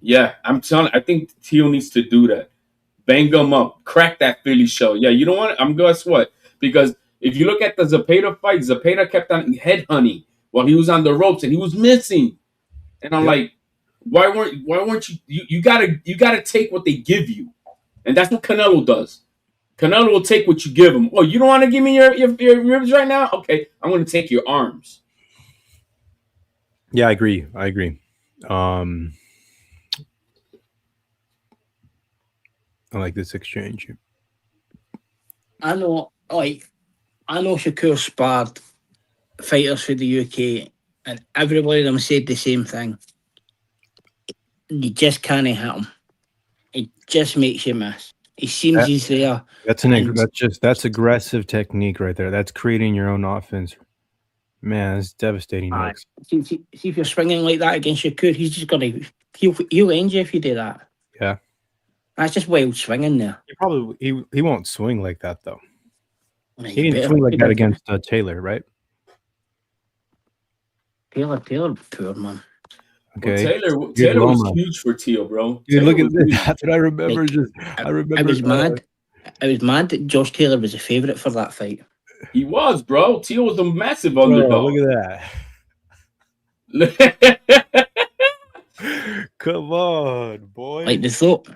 yeah. I'm telling. I think Teo needs to do that. Bang them up, crack that Philly shell. Yeah, you don't want it. Guess what? Because if you look at the Zepeda fight, Zepeda kept on headhunting while he was on the ropes and he was missing. And I'm like, why weren't you? You gotta take what they give you, and that's what Canelo does. Canelo will take what you give him. Oh, you don't want to give me your ribs right now? Okay, I'm going to take your arms. Yeah, I agree. I like this exchange. I know Shakur sparred fighters for the UK, and everybody of them said the same thing. You just can't hit him. It just makes you miss. He seems he's there. That's aggressive technique right there. That's creating your own offense. Man, it's devastating. See if you're swinging like that against Shakur, he's just he'll end you if you do that. Yeah. That's just wild swinging there. He won't swing like that though. He didn't swing like that against Taylor, right? Taylor poor man. Okay. Well, Taylor was huge for Teo, bro. Dude, look at this. That's what I remember. I was mad. I was mad that Josh Taylor was a favorite for that fight. He was, bro. Teo was a massive underdog. Look at that. Come on, boy. Like they thought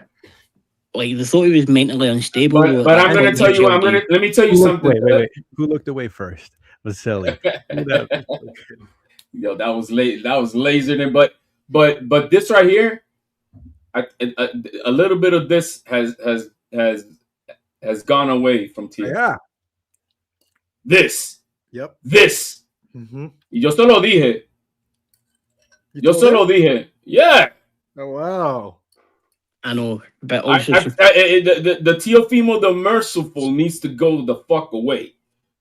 he was mentally unstable. But I'm gonna tell you. Let me tell you something. Wait. Who looked away first? Vasily. Yo, that was late. That was lasered in. But this right here, a little bit of this has gone away from Teo. Yeah. This. Yep. This. Mm-hmm. Yo se lo dije. Yeah. Oh wow. I know, but also the Teofimo the Merciful needs to go the fuck away,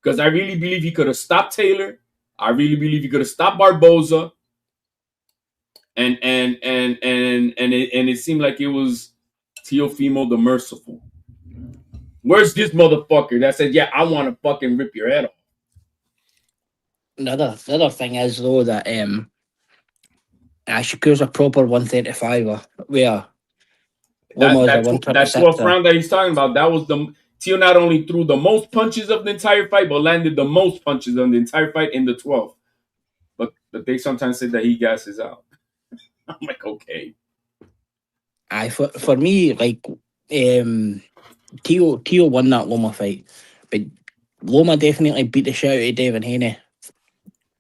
because I really believe he could have stopped Taylor. I really believe he could have stopped Barboza, and it seemed like it was Teofimo the Merciful. Where's this motherfucker that said, "Yeah, I want to fucking rip your head off"? The other thing is though that Shakur's a proper 135er, where that 12th round that he's talking about, that was Teo not only threw the most punches of the entire fight, but landed the most punches of the entire fight in the 12th. But they sometimes say that he gasses out. like, okay. For me, like, Tio won that Loma fight, but Loma definitely beat the shit out of Devin Haney.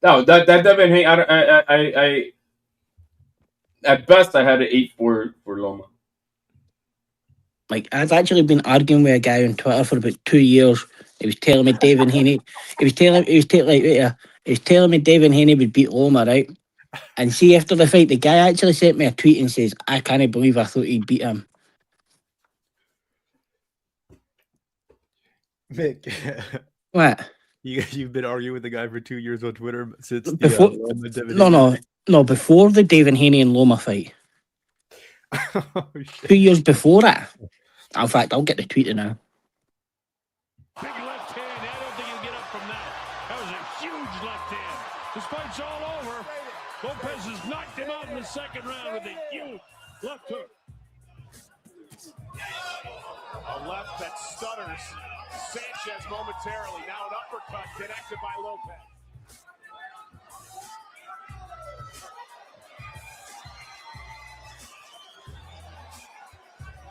No, that Devin Haney, I at best I had an 8 for Loma. Like, I've actually been arguing with a guy on Twitter for about 2 years. He was telling me Devin Haney. He was telling me Devin Haney would beat Loma, right? And see, after the fight, the guy actually sent me a tweet and says, "I can't believe I thought he'd beat him." Mick, What? You've been arguing with the guy for 2 years on Twitter since Before, the Devin Haney. before the Devin Haney and Loma fight. 2 years before it. In fact, I'll get the tweet now. Big left hand. I don't think he'll get up from that. That was a huge left hand. This fight's all over. Lopez has knocked him out in the second round with a huge left hook. A left that stutters Sanchez momentarily. Now an uppercut connected by Lopez.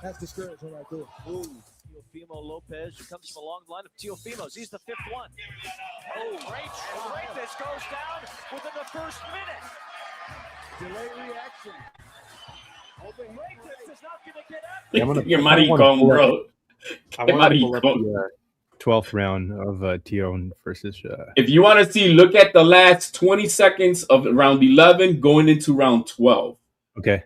That's discouraging right there. Ooh, Teofimo Lopez, who comes from a long line of Teofimos. He's the 5th one. Oh, right. This goes down within the first minute. Delay reaction. This is not going to get up. You're maricon, bro. I want to pull up the 12th round of Tio versus. If you want to see, look at the last 20 seconds of round 11 going into round 12. Okay.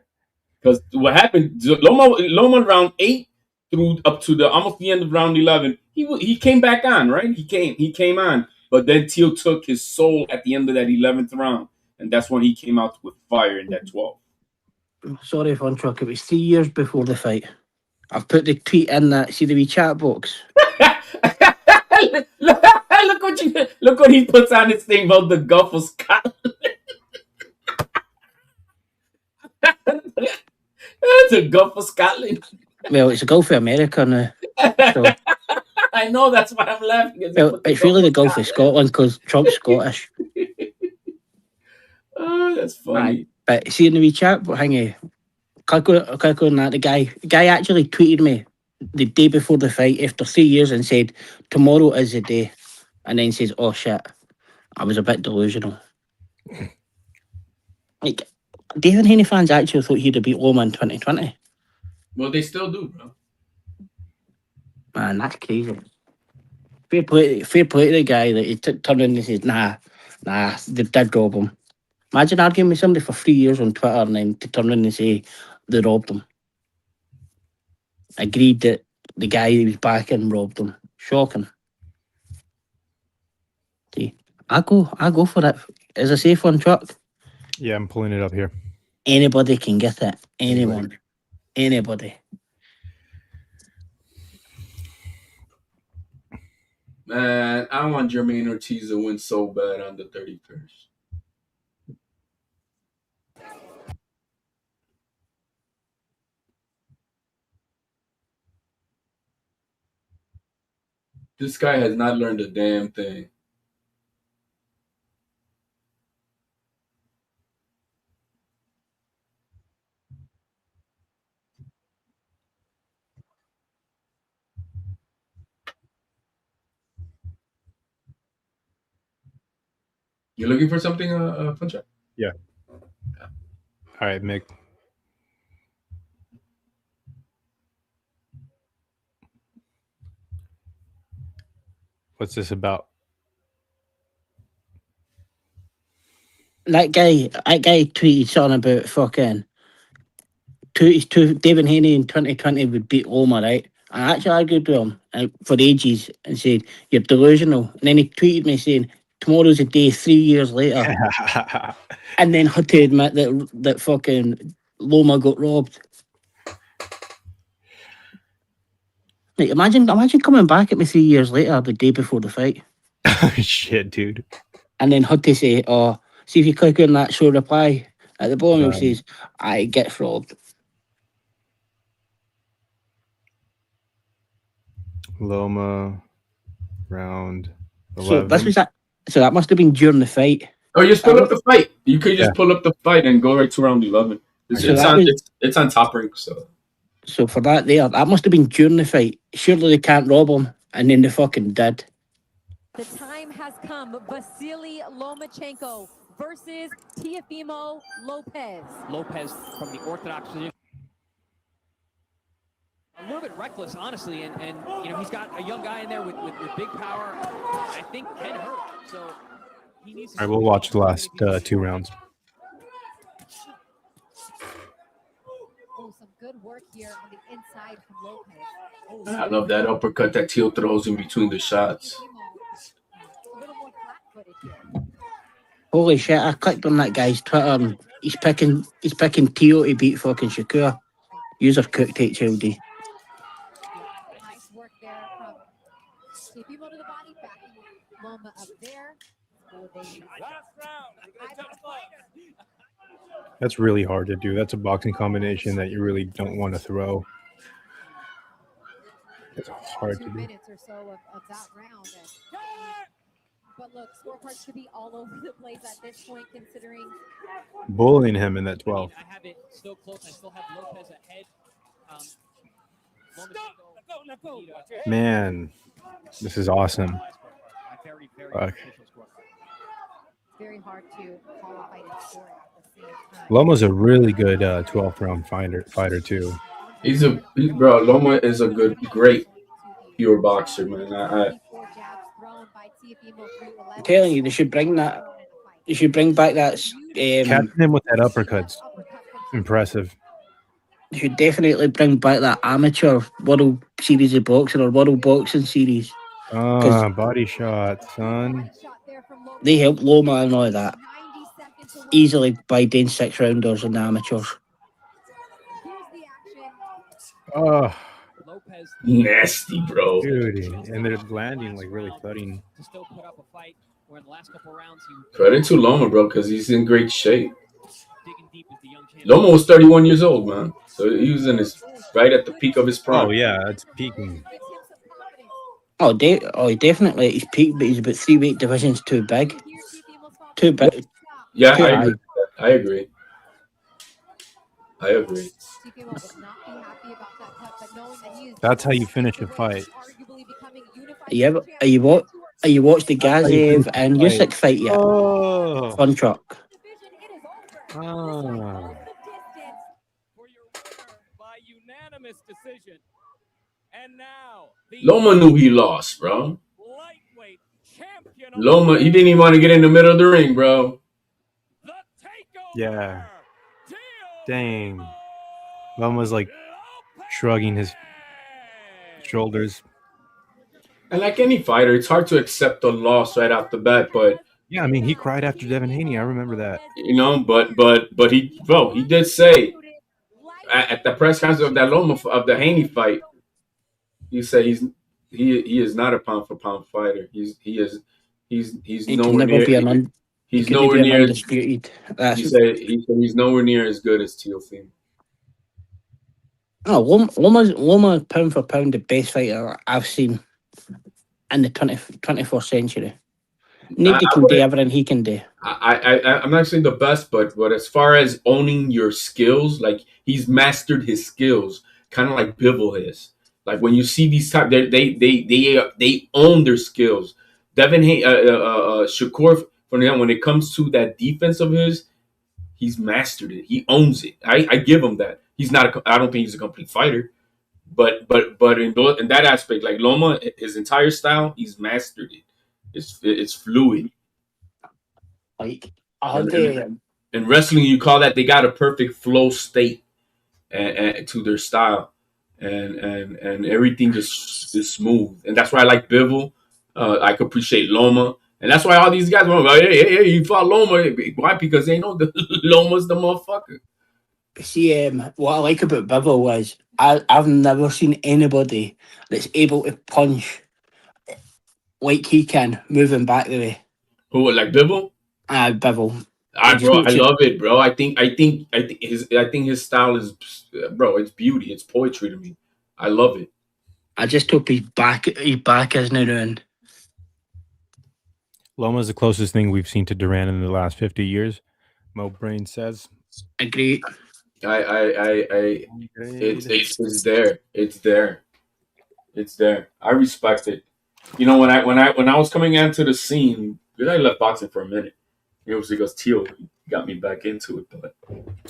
Because what happened, Loma round 8 through up to almost the end of round 11, he came back on, right? He came on, but then Tio took his soul at the end of that 11th round, and that's when he came out with fire in that 12. Sorry if I'm truck. It was 3 years before the fight. I've put the tweet in that. See the wee chat box. look what he puts on his thing about the Gulf of Scotland. It's a Gulf of Scotland. Well, it's a Gulf of America now. So. I know, that's why I'm laughing. Well, it's really the Gulf of Scotland because Trump's Scottish. Oh, that's funny. Right. But see in the wee chat, hangy. Click on that. The guy actually tweeted me the day before the fight after 3 years and said, "Tomorrow is the day," and then says, "Oh shit, I was a bit delusional." Like, Devin Haney fans actually thought he'd have beat Loma in 2020. Well, they still do, bro. Man, that's crazy. Fair play to the guy that he turned in and said, nah, they did rob him. Imagine arguing with somebody for 3 years on Twitter and then to turn in and say they robbed him. Agreed that the guy he was backing robbed him. Shocking. See, I go for it. Is a safe one, Chuck? Yeah, I'm pulling it up here. Anybody can get it. Anyone. Anybody. Man, I want Jermaine Ortiz to win so bad on the 31st. This guy has not learned a damn thing. You looking for something, Punch? Yeah. All right, Mick. What's this about? That guy tweeted something about fucking Devin Haney in 2020 would beat Loma, right? I actually argued with him for ages and said, "You're delusional." And then he tweeted me saying, "Tomorrow's a day 3 years later." And then had to admit that fucking Loma got robbed. Like, imagine coming back at me 3 years later, the day before the fight. Shit, dude. And then had to say, "Oh, see if you click on that show reply at the bottom, it says, I get robbed." Loma round 11. So that must have been during the fight. Oh, you just pull up the fight. You could just pull up the fight and go right to round 11. It's on Top Rank, so. So for that that must have been during the fight. Surely they can't rob him, and then they fucking did. The time has come. Vasily Lomachenko versus Teofimo Lopez. Lopez from the orthodox position. A little bit reckless, honestly, and you know, he's got a young guy in there with big power. I think can hurt. So he needs to. All right, we'll watch the last 2 rounds. Oh, some good work here on the inside from Lopez. I love that uppercut that Teal throws in between the shots. A little more flat-footed here. Holy shit! I clicked on that guy's Twitter, and he's picking Teo to beat fucking Shakur. User cooked HLD. Nice work there from Teofimo to the body, backing Loma up there. Last round. That's really hard to do. That's a boxing combination that you really don't want to throw. It's hard to 2 do. minutes or so of that round. But look, scorecards could be all over the place at this point, considering. Bullying him in that 12. I have it still close. I still have Lopez ahead. Man, this is awesome. Very, Fuck. Very hard to call a fight and score at the same time. Loma's a really good 12th round fighter too. Bro, Loma is a great pure boxer, man. I'm telling you, they should bring that. They should bring back that. Catching him with that uppercut's impressive. They should definitely bring back that amateur World Series of Boxing or World Boxing Series. Body shot, son. They help Loma and all that easily by doing 6 rounders in the amateurs. Oh, nasty, bro. Dude, and they're landing like really thudding. To still put up a fight where in the last couple rounds Credit to Loma, bro, because he's in great shape. Loma was 31 years old, man. So he was right at the peak of his prime. Oh yeah, it's peaking. Oh, definitely at his peak, but he's about 3 weight divisions too big. Too big. Yeah, too I agree. That's how you finish a fight. Have you watched the Gazeev and Usyk fight yet? Oh. Fun truck. Oh. By unanimous decision. And now Loma knew he lost, bro. Loma, he didn't even want to get in the middle of the ring, bro. Yeah. Dang. Loma's like shrugging his shoulders. And like any fighter, it's hard to accept a loss right off the bat, but yeah, I mean, he cried after Devin Haney. I remember that. You know, but he did say at the press conference of that Loma of the Haney fight, he said he is not a pound for pound fighter. He's nowhere near. He's nowhere near. Undisputed. He said he's nowhere near as good as Teofimo. Oh, Loma pound for pound the best fighter I've seen in the 21st century. Nobody can do everything he can do. I'm not saying the best, but as far as owning your skills, like he's mastered his skills, kind of like Bivol is. Like when you see these type, they own their skills. Devin Shakur, for example, when it comes to that defense of his, he's mastered it. He owns it. I give him that. He's not. I don't think he's a complete fighter, but in that aspect, like Loma, his entire style, he's mastered it. It's fluid. Like in wrestling, you call that they got a perfect flow state and to their style, and everything just is smooth. And that's why I like Bivol. I could appreciate Loma, and that's why all these guys were like, hey, you fought Loma. Why? Because they know the Loma's the motherfucker. See, what I like about Bivol was I've never seen anybody that's able to punch like he can, moving back the way. Who, like Bivol? Bivol. Bro, I love it, bro. I think his style is, bro. It's beauty. It's poetry to me. I love it. I just hope his back isn't ruined. Loma's the closest thing we've seen to Duran in the last 50 years. Mo Brain says. Agree. It's there. It's there. It's there. I respect it. You know, when I was coming into the scene, because I left boxing for a minute. It was because Teal got me back into it. But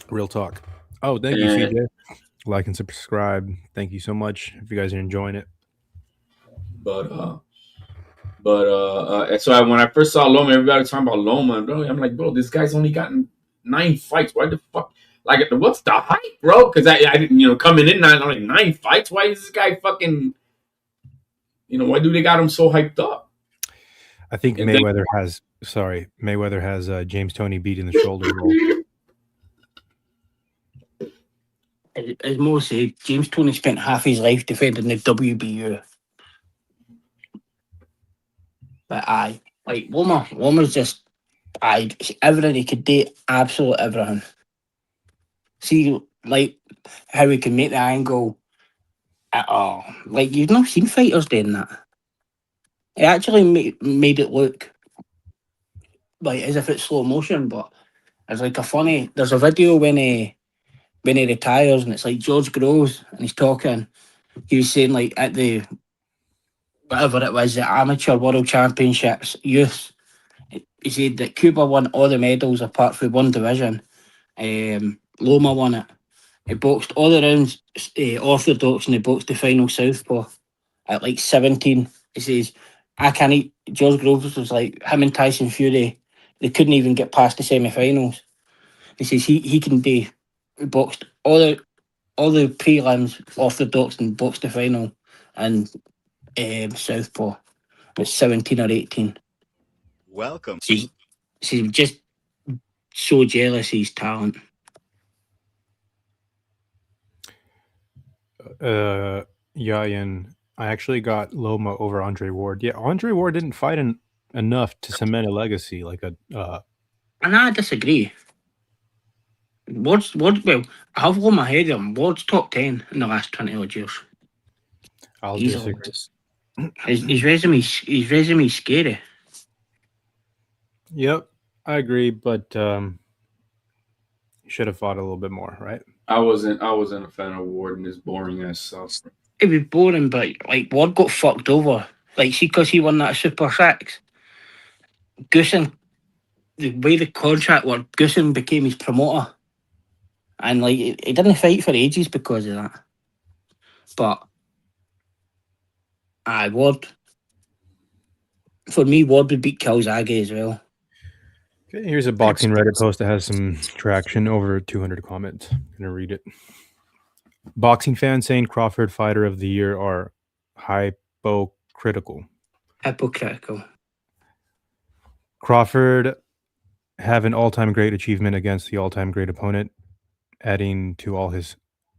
Real talk. Oh, thank you, CJ. Like and subscribe. Thank you so much if you guys are enjoying it. And so when I first saw Loma, everybody talking about Loma, bro, I'm like, bro, this guy's only gotten 9 fights. Why the fuck? Like, what's the hype, bro? Because I didn't, coming in, I'm like 9 fights. Why is this guy fucking? Why do they got him so hyped up? I think Mayweather has James Toney beat in the shoulder roll. As Mo said, James Toney spent half his life defending the WBU. But Loma's just everything he could do, absolute everything. See, like how he can make the angle at all. Like you've not seen fighters doing that. It actually made it look like as if it's slow motion, but it's like there's a video when he retires and it's like George Groves and he's talking. He was saying like at the whatever it was, the amateur world championships youth. He said that Cuba won all the medals apart from one division. Loma won it. He boxed all the rounds orthodox and he boxed the final southpaw at like 17. He says, I can't eat. George Groves was like him and Tyson Fury. They couldn't even get past the semi-finals. He says he can do. He boxed all the prelims orthodox and boxed the final and southpaw. It's 17 or 18. Welcome. She's just so jealous of his talent. Yayan, I actually got Loma over Andre Ward. Yeah, Andre Ward didn't fight enough to cement a legacy like a. And I disagree. Ward's well, I have Loma ahead of him. Ward's top 10 in the last 20 odd years. I'll disagree. His resume's scary. Yep, I agree, but he should have fought a little bit more, right? I wasn't a fan of Ward and his boring ass stuff. It was boring, but like Ward got fucked over. Like, see, because he won that Super 6. Goosen, the way the contract worked, Goosen became his promoter. And like he didn't fight for ages because of that. But Ward. For me, Ward would beat Calzaghe as well. Okay, here's a boxing Reddit post that has some traction, over 200 comments. I'm gonna read it. Boxing fans saying Crawford Fighter of the Year are hypocritical. Crawford have an all-time great achievement against the all-time great opponent, adding to all his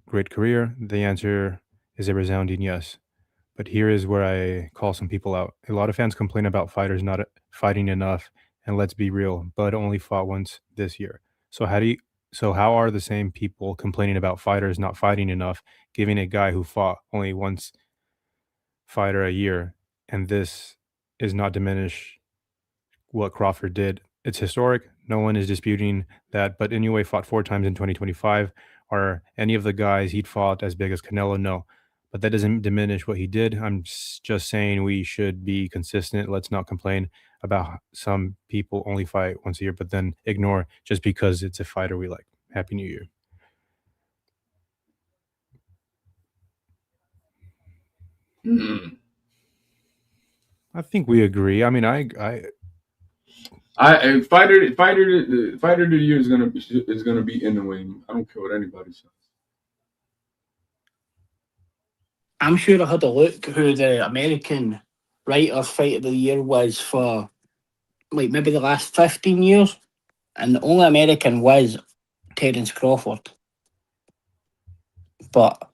great career. The answer is a resounding yes. But here is where I call some people out. A lot of fans complain about fighters not fighting enough, and let's be real, Bud only fought once this year. So how are the same people complaining about fighters not fighting enough, giving a guy who fought only once fighter a year, and this is not diminish what Crawford did? It's historic. No one is disputing that, but anyway, fought 4 times in 2025. Are any of the guys he'd fought as big as Canelo? No. But that doesn't diminish what he did. I'm just saying we should be consistent. Let's not complain about some people only fight once a year, but then ignore just because it's a fighter we like. Happy New Year. I think we agree. I mean, fighter of the year is gonna be in the wing. I don't care what anybody says. I'm sure I had a look who the American writer's fight of the year was for like maybe the last 15 years, and the only American was Terence Crawford. But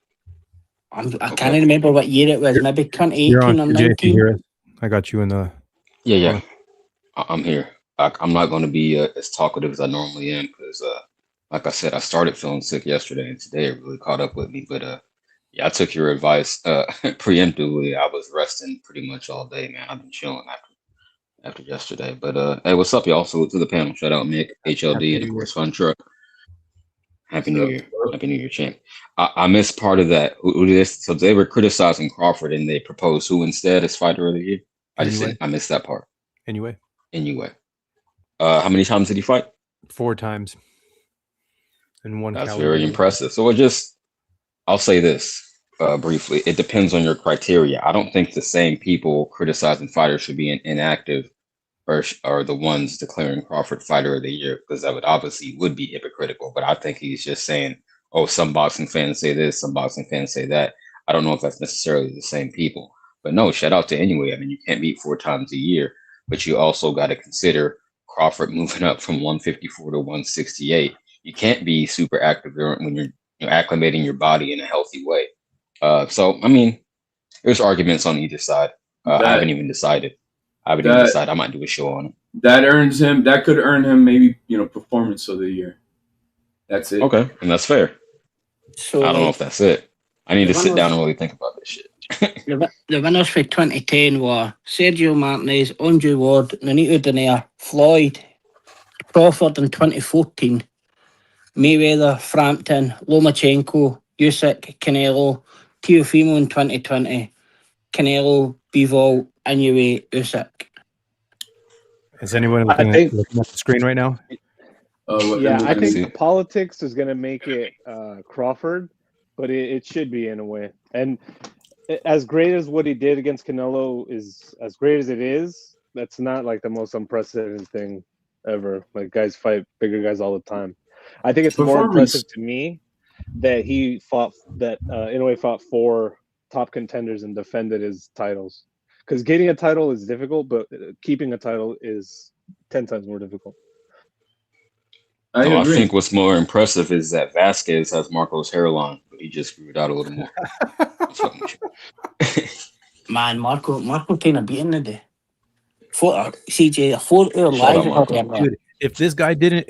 I can't remember what year it was. Maybe 2018 or 19. I got you in the. Yeah. I'm here. I'm not going to be as talkative as I normally am because, like I said, I started feeling sick yesterday, and today it really caught up with me. But yeah, I took your advice preemptively. I was resting pretty much all day, man. I've been chilling after yesterday. But hey, what's up, y'all? Salute to the panel. Shout out Mick, HLD, and of course Fun Truck. Happy New Year. Happy New Year, champ. I missed part of that. So they were criticizing Crawford and they proposed who instead as fighter of the year? I missed that part. Anyway. How many times did he fight? 4 times. In one That's calendar very year. impressive. So I'll say this briefly. It depends on your criteria. I don't think the same people criticizing fighters should be inactive or the ones declaring Crawford fighter of the year, because that would be hypocritical. But I think he's just saying, oh, some boxing fans say this, some boxing fans say that. I don't know if that's necessarily the same people. But no, shout out to Anyway. I mean, you can't meet 4 times a year, but you also got to consider Crawford moving up from 154 to 168. You can't be super active when you're acclimating your body in a healthy way. So, I mean, there's arguments on either side. I haven't even decided. I might do a show on it. That could earn him maybe, performance of the year. That's it. Okay, and that's fair. So, I don't know if that's it. I need to sit down and really think about this shit. The winners for 2010 were Sergio Martinez, Andre Ward, Nonito Donaire, Floyd, Crawford in 2014, Mayweather, Frampton, Lomachenko, Usyk, Canelo, Teofimo in 2020, Canelo, Bivol, Inoue, Usyk. Is anyone looking at the screen right now? I think politics is going to make it Crawford, but it should be in a way. And as great as what he did against Canelo is, as great as it is, that's not like the most unprecedented thing ever. Like, guys fight bigger guys all the time. I think it's more impressive to me that Inoue fought 4 top contenders and defended his titles. Because getting a title is difficult, but keeping a title is 10 times more difficult. I think what's more impressive is that Vasquez has Marco's hairline, but he just grew it out a little more. Man, Marco kind of beaten today. CJ, 4-hour live. Dude, if this guy didn't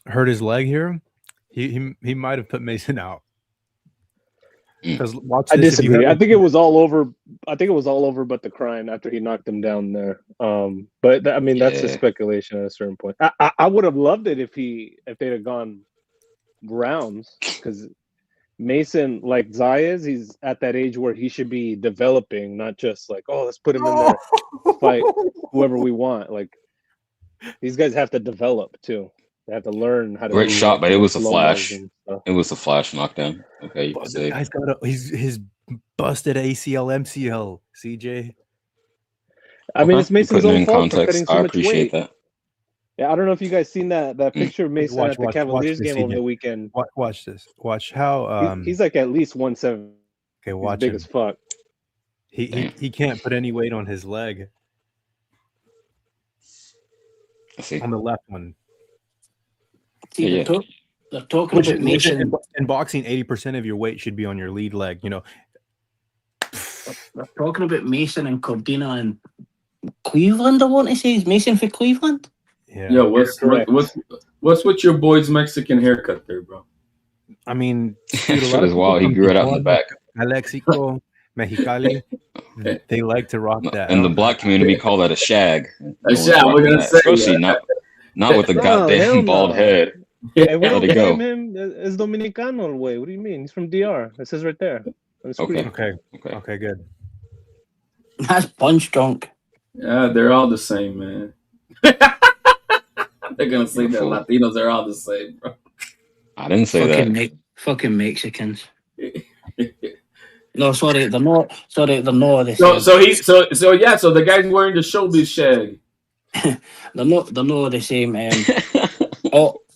hurt his leg here, he might have put Mason out. Because I disagree. I think it was all over. But the crying after he knocked him down there. But I mean, that's just speculation at a certain point. I would have loved it if they'd have gone rounds, because Mason, like Zayas, he's at that age where he should be developing, not just like, oh, let's put him in there, fight whoever we want. Like, these guys have to develop too. They have to learn how to. Great shot, but it was a flash. It was a flash knockdown. Okay, you can say. Guy's got his busted ACL, MCL, CJ. I mean, it's Mason's own fault for cutting so much appreciate weight. That. Yeah, I don't know if you guys seen that picture of Mason at the Cavaliers game over the weekend. Watch this. Watch how he's like at least 170. Okay, watch big him. as fuck. He can't put any weight on his leg. I see. On the left one. See, they're talking about Mason. In boxing, 80% of your weight should be on your lead leg. They're talking about Mason and Cordina and Cleveland. I want to say, is Mason for Cleveland? Yeah. What's with your boy's Mexican haircut there, bro? I mean, shit is wild. He grew it out in the back. Alexico, Mexicali, they like to rock that. In the black community, we call that a shag. A shag. We're gonna say, especially not with the goddamn bald head. Hey, we don't claim him as Dominicano way. What do you mean? He's from DR. It says right there. Okay, good. That's punch drunk. Yeah, they're all the same, man. They're gonna say that Latinos are all the same, bro. I didn't say that. Fucking Mexicans. No, sorry, they're not. Sorry, they're not the same. So the guy's wearing the showbiz shag. They're not the same.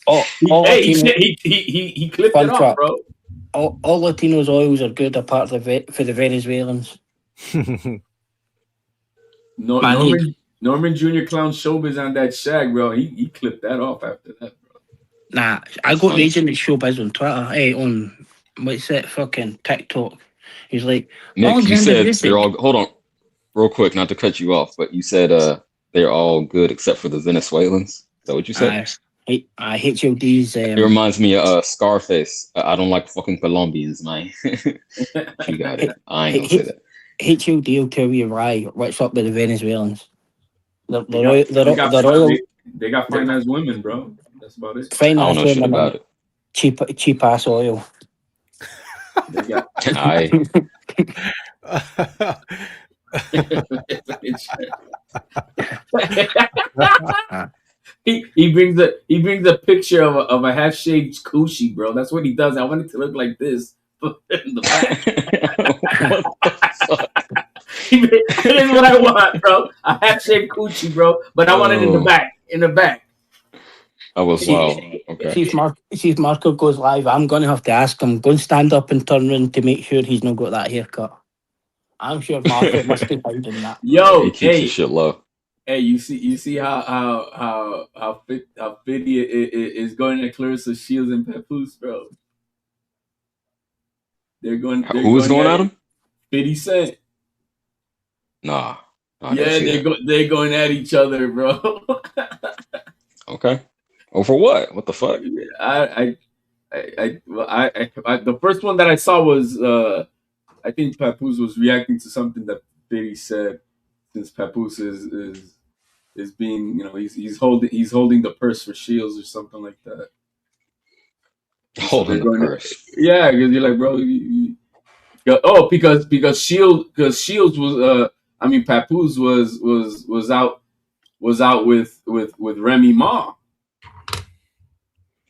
He clipped it off, bro. All Latinos' oils are good apart for the Venezuelans. Norman Jr. Clown Showbiz on that shag, bro. He clipped that off after that, bro. Nah, I got Raging at Showbiz on Twitter. Hey, on what's that fucking TikTok? He's like, Nick, you said they're all. Hold on, real quick, not to cut you off, but you said they're all good except for the Venezuelans. Is that what you said? I HLD's. It reminds me of Scarface. I don't like fucking Colombians, man. You got it. I ain't gonna say that. HLD will tell you what's up with the Venezuelans. They got fine ass women, bro. That's about it. I don't know shit about it. Cheap ass oil. He brings a picture of a half shaved coochie, bro. That's what he does. I want it to look like this in the back. Here's what I want, bro. A half shaved coochie, bro. But I want it in the back. In the back. I was wow. Okay. See if Marco goes live, I'm gonna have to ask him. Go and stand up and turn around to make sure he's not got that haircut. I'm sure Marco must be finding that. Yo, he keeps his shit low. Hey, you see how fit he is going at Clarissa Shields and Papoose, bro. Who's going at him? 50 Cent. Nah. Yeah, they're going at each other, bro. Okay. Oh, for what? What the fuck? I the first one that I saw was I think Papoose was reacting to something that 50 said, since Papoose is being, you know, he's holding the purse for Shields or something like that. Holding the purse. Yeah, because you're like, bro. Because Shields was Papoose was out with Remy Ma.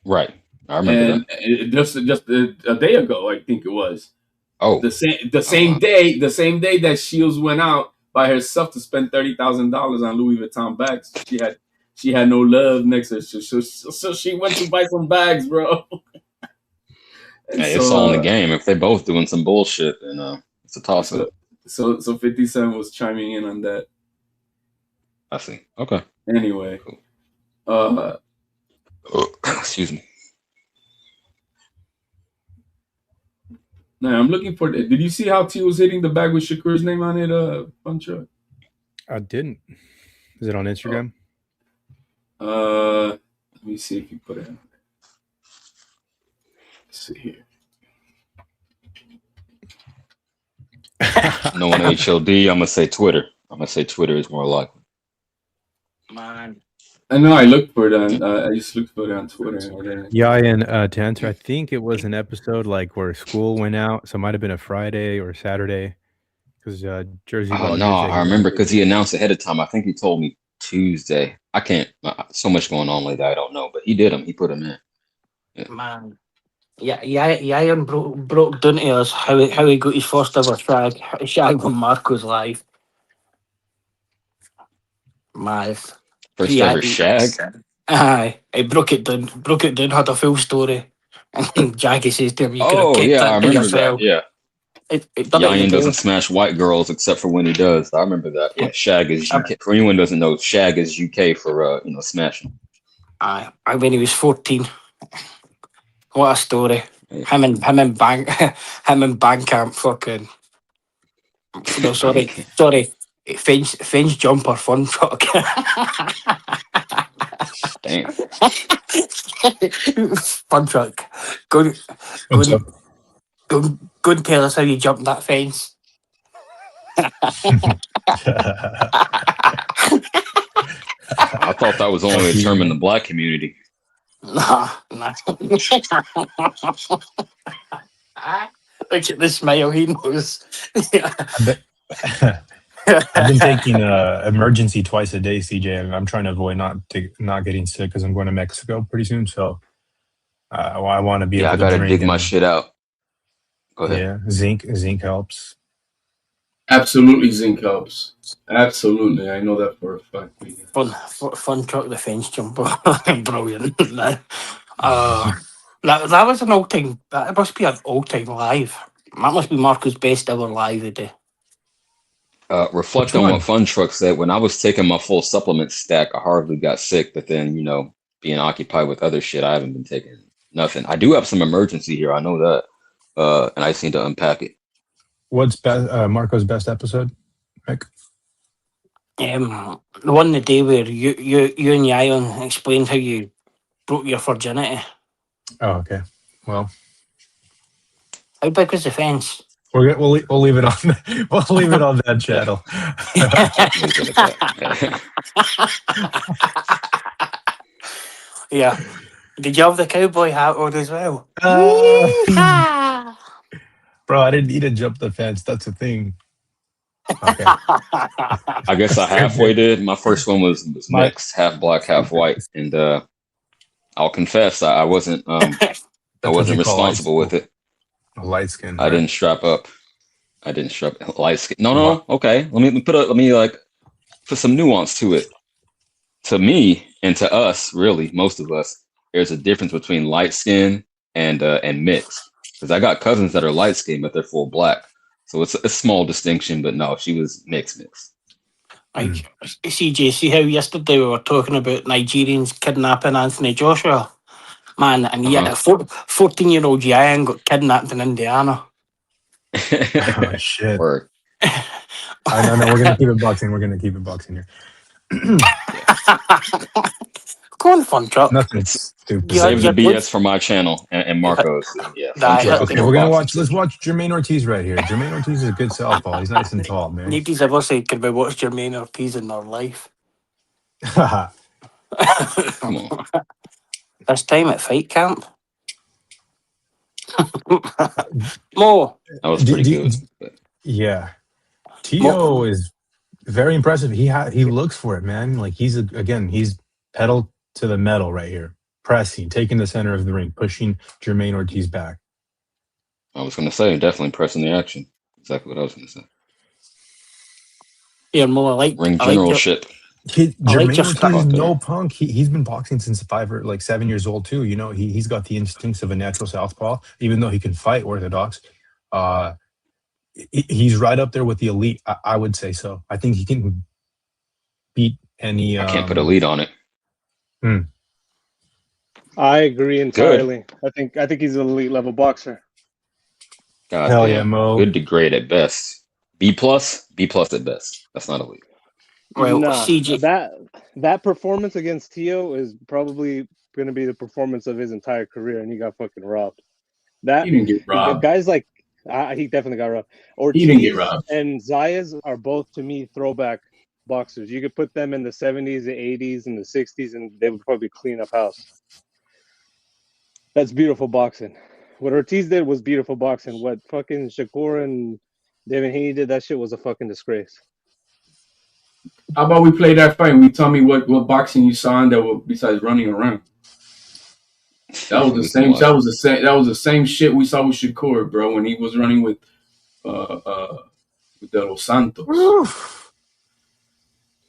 Right, I remember that. Just a day ago, I think it was. Oh, the same day that Shields went out by herself to spend $30,000 on Louis Vuitton bags. She had no love next to her, so she went to buy some bags, bro. Hey, it's all in the game. If they both doing some bullshit, then it's a toss up. So 50 Cent was chiming in on that. I see. Okay. Anyway, excuse me. No, I'm looking for. Did you see how T was hitting the bag with Shakur's name on it? Punch-Up? I didn't. Is it on Instagram? Let me see if you put it. Let's see here. No one HLD. I'm gonna say Twitter. Twitter is more likely. Man. I know. I looked for it I just looked for it on Twitter. Yeah, and to answer, I think it was an episode like where school went out, so it might have been a Friday or Saturday, because Jersey. Oh no, I remember because he announced ahead of time. I think he told me Tuesday. I can't. So much going on lately. I don't know, but he did him. He put him in. Yeah. Man. Yeah, broke down to us how he got his first ever shag on Marco's live. Mad. First ever shag? Aye, he broke it down, had a full story. And Jackie says to him, you could have kept I remember yourself. that, yeah. Yayan doesn't smash white girls except for when he does. I remember that. Yeah, shag is UK. For anyone who doesn't know, shag is UK for smashing. Aye, when he was 14. What a story. Yeah. Him and Bandcamp fucking. No, sorry. Finch jumper fun truck. Damn. Fun truck. Go and tell us how you jumped that fence. I thought that was only a term in the black community. Nah. Look at the smile, he knows. I've been taking emergency twice a day, CJ, and I'm trying to avoid not getting sick because I'm going to Mexico pretty soon. So I want to be able to drink. I gotta dig my shit out. Go ahead. Yeah, zinc helps. Absolutely, zinc helps. Absolutely, I know that for a fact. Fun truck, the fence jumper, brilliant. That was an all-time. That must be an all-time live. That must be Marco's best ever live of the day. Reflect on what Fun Truck said. When I was taking my full supplement stack, I hardly got sick. But then, being occupied with other shit, I haven't been taking nothing. I do have some emergency here. I know that, and I just need to unpack it. What's Marco's best episode, Rick? The one the day where you and Yayan explained how you broke your virginity. Oh, okay. Well, how big was the fence? We'll leave it on. We'll leave it on that channel. Yeah. Did you have the cowboy hat on as well? Bro, I didn't need to jump the fence. That's the thing. Okay. I guess I halfway did. My first one was mixed, half black, half white, and I'll confess I wasn't I wasn't responsible with it. A light skin. I didn't strap up. I didn't strap light skin. No. Okay. Let me put some nuance to it. To me and to us, really, most of us, there's a difference between light skin and mixed. Because I got cousins that are light skinned, but they're full black. So it's a small distinction, but no, she was mixed. Like, CJ, see how yesterday we were talking about Nigerians kidnapping Anthony Joshua? Man, and yet a 14-year-old young got kidnapped in Indiana. Oh, shit. Word. No, we're going to keep it boxing. We're going to keep it boxing here. Go on, fun truck. Nothing stupid. Save the BS for my channel and Marco's. Yeah. Okay, we're gonna watch. Let's watch Jermaine Ortiz right here. Jermaine Ortiz is a good southpaw. He's nice and tall, man. Nobody's ever said, "Can we watch Jermaine Ortiz in their life?" Come on. This time at fight camp. Mo. That was pretty good. Yeah, Tio is very impressive. He looks for it, man. Like he's pedal to the metal right here, pressing, taking the center of the ring, pushing Jermaine Ortiz back. I was going to say, definitely pressing the action. Exactly what I was going to say. Yeah, more like ring generalship. Jermaine Ortiz, no punk. He's been boxing since 5 or 7 years old too. You know, he's got the instincts of a natural southpaw, even though he can fight orthodox. He's right up there with the elite. I would say so. I think he can beat any. I can't put elite on it. I agree entirely. Good. I think he's an elite level boxer. God hell damn. Yeah, Mo. Good to great at best. B plus at best. That's not elite. Well, CJ, that performance against Tio is probably going to be the performance of his entire career, and he got fucking robbed. He didn't get robbed. Guys like he definitely got robbed. He didn't get robbed. And Zayas are both to me throwback boxers. You could put them in the 70s, the 80s, and the 60s, and they would probably clean up house. That's beautiful boxing. What Ortiz did was beautiful boxing. What fucking Shakur and Devin Haney did, that shit was a fucking disgrace. How about we play that fight and you tell me what boxing you saw in there besides running around? That was the same. That was the same shit we saw with Shakur, bro, when he was running with De Los Santos.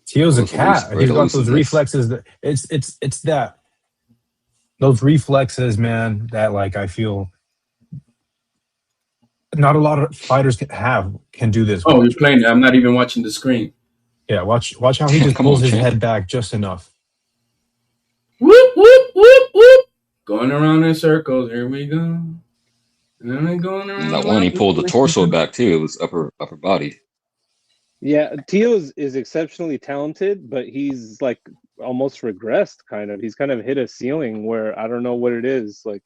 Tio's a cat. He's got those reflexes. It's that those reflexes, man. That like I feel not a lot of fighters can do this. Oh, you're playing it. I'm not even watching the screen. Yeah, watch how he just pulls his head back just enough. Whoop whoop whoop whoop. Going around in circles. Here we go. And then going around. That one, he pulled the torso back too. It was upper body. Yeah, Tio is exceptionally talented, but he's like almost regressed. Kind of, he's kind of hit a ceiling where I don't know what it is. Like,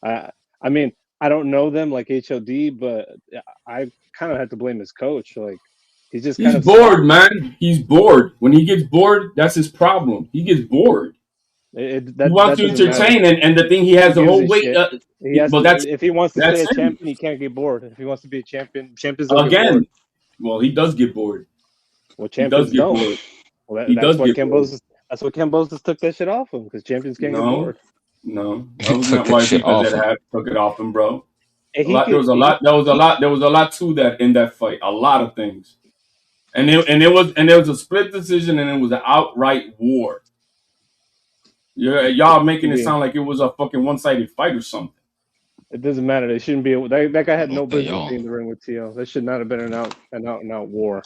I mean, I don't know them like HLD, but I kind of have to blame his coach. Like, he's bored, man. He's bored. When he gets bored, that's his problem. He gets bored. He wants to entertain, and the thing he has the whole weight. If he wants to stay a champion, he can't get bored. If he wants to be a champion, champions don't get bored. Well, he does get bored. Well, champions don't. Well, that's what Ken Bosas took that shit off him, because champions can't get bored. No, that was not why he took it off him, bro. There was a lot to that in that fight. A lot of things, and there was a split decision, and it was an outright war. Y'all making it sound like it was a fucking one-sided fight or something. It doesn't matter. They shouldn't be. That guy had no business being in the ring with Tio. That should not have been an out and out war.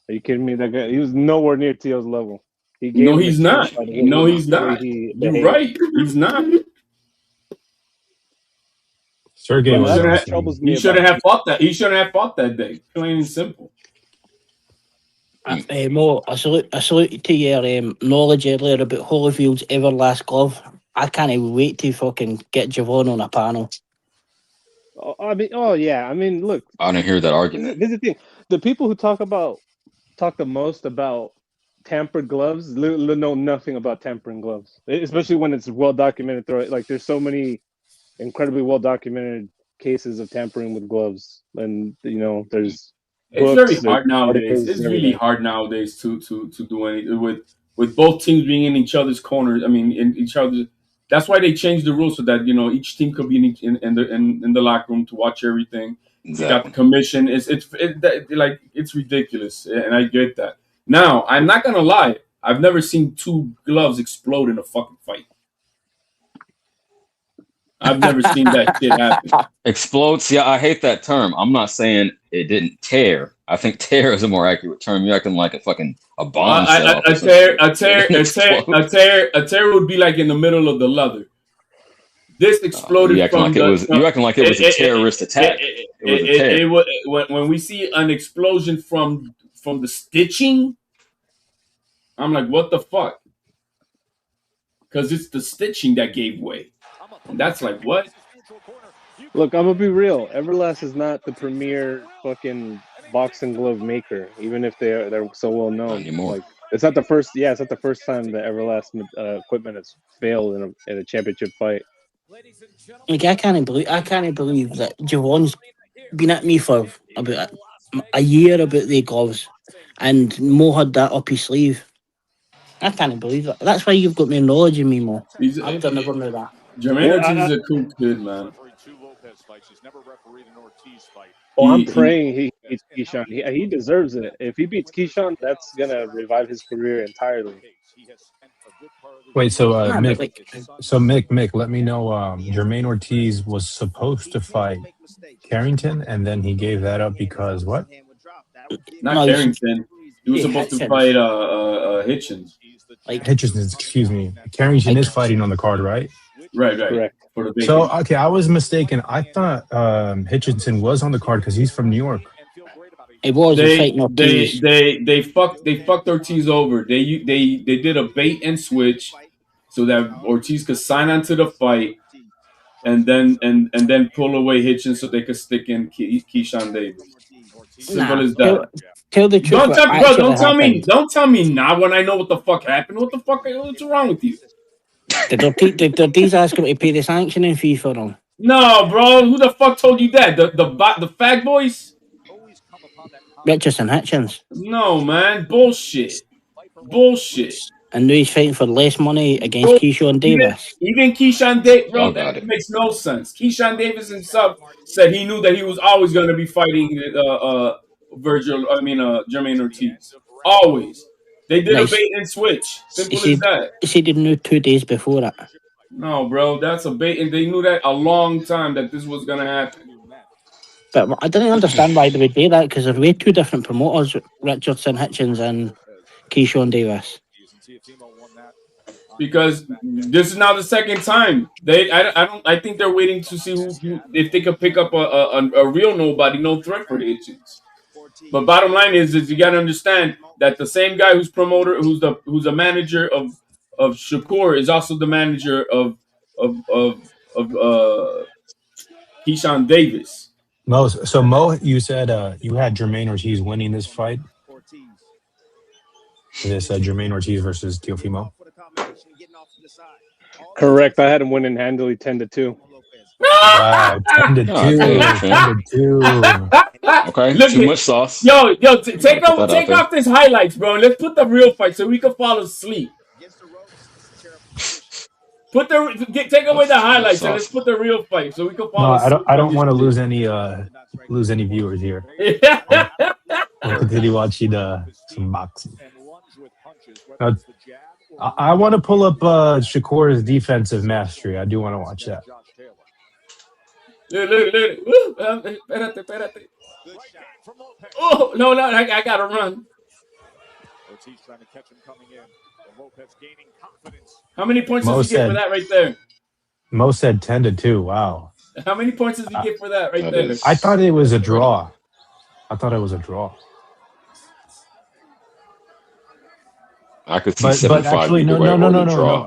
Are you kidding me? That guy, he was nowhere near Tio's level. No, he's not. No, he's not. You're right. He's not. He shouldn't have fought that. He shouldn't have fought that day. Plain and simple. Mo, I salute to your knowledge earlier about Holyfield's Everlast glove. I can't wait to fucking get Javon on a panel. I mean, look. I didn't hear that argument. This is the thing. The people who talk the most about tampered gloves know nothing about tampering gloves, especially when it's well documented. Like there's so many incredibly well documented cases of tampering with gloves, and there's It's books, very hard nowadays. articles, It's and really everything. hard nowadays to do anything with both teams being in each other's corners. I mean, in each other's. That's why they changed the rules so that each team could be in the locker room to watch everything. You got the Exactly. commission. It's ridiculous, and I get that. Now, I'm not gonna lie. I've never seen two gloves explode in a fucking fight. I've never seen that shit happen. Explodes. Yeah, I hate that term. I'm not saying it didn't tear. I think tear is a more accurate term. You're acting like a bomb set off. A tear would be like in the middle of the leather. This exploded You acting from like it was. You acting like it was a terrorist attack. It was a tear. When we see an explosion from the stitching, I'm like, what the fuck? Because it's the stitching that gave way. And that's like, what? Look, I'm gonna be real. Everlast is not the premier fucking boxing glove maker, even if they're so well known. Like, it's not the first. Yeah, it's not the first time that Everlast equipment has failed in a championship fight. Like I can't believe that Javon's been at me for about a year about the gloves, and Mo had that up his sleeve. I can't believe that. That's why you've got more knowledge in me, Mo. I would have never knew that. Jermaine Ortiz is a cool kid, man. Oh, I'm praying he beats Keyshawn. He deserves it. If he beats Keyshawn, that's gonna revive his career entirely. Wait, so Mick, let me know. Jermaine Ortiz was supposed to fight Carrington, and then he gave that up because what? Not Carrington. He was supposed to fight Hitchens. Hitchens, excuse me. Carrington is fighting on the card, right? Right. Correct. So okay, I was mistaken. I thought Hitchinson was on the card because he's from New York. It was They fucked Ortiz over. They did a bait and switch so that Ortiz could sign on to the fight and then pull away Hitchens so they could stick in Keyshawn Davis. Simple as that. Tell the truth. Don't tell me now when I know what the fuck happened. What's wrong with you? Did Ortiz ask him to pay the sanctioning fee for him? No, bro. Who the fuck told you that? The fag boys? Richardson Hitchens. No, man. Bullshit. And now he's fighting for less money against Keyshawn Davis. Even Keyshawn Davis, bro, that makes no sense. Keyshawn Davis himself said he knew that he was always going to be fighting Jermaine Ortiz. Always. They did a bait and switch. Simple as that. He said he knew 2 days before that. No, bro, that's a bait, and they knew that a long time that this was going to happen. But I didn't understand why they would do that, because there were two different promoters, Richardson Hitchens and Keyshawn Davis. Because this is now the second time. I think they're waiting to see if they could pick up a real nobody, no threat for the Hitchens. But bottom line is you got to understand that the same guy who's a manager of Shakur is also the manager of Keyshawn Davis. Mo, you said you had Jermaine Ortiz winning this fight. This Jermaine Ortiz versus Teofimo. Correct. I had him winning handily 10-2. Wow, 10-2. Okay, look too much sauce. Yo, take off this highlights, bro. And let's put the real fight so we can fall asleep. Take away the highlights and let's put the real fight so we can fall asleep. I don't want to lose any viewers here. We'll continue watching some boxing. I want to pull up Shakur's defensive mastery. I do want to watch that. Look. Espérate. Oh, no, I got to run. How many points does he get for that right there? Mo said 10-2. Wow. How many points does he get for that right there? I thought it was a draw. I could see 7-5. But actually, no.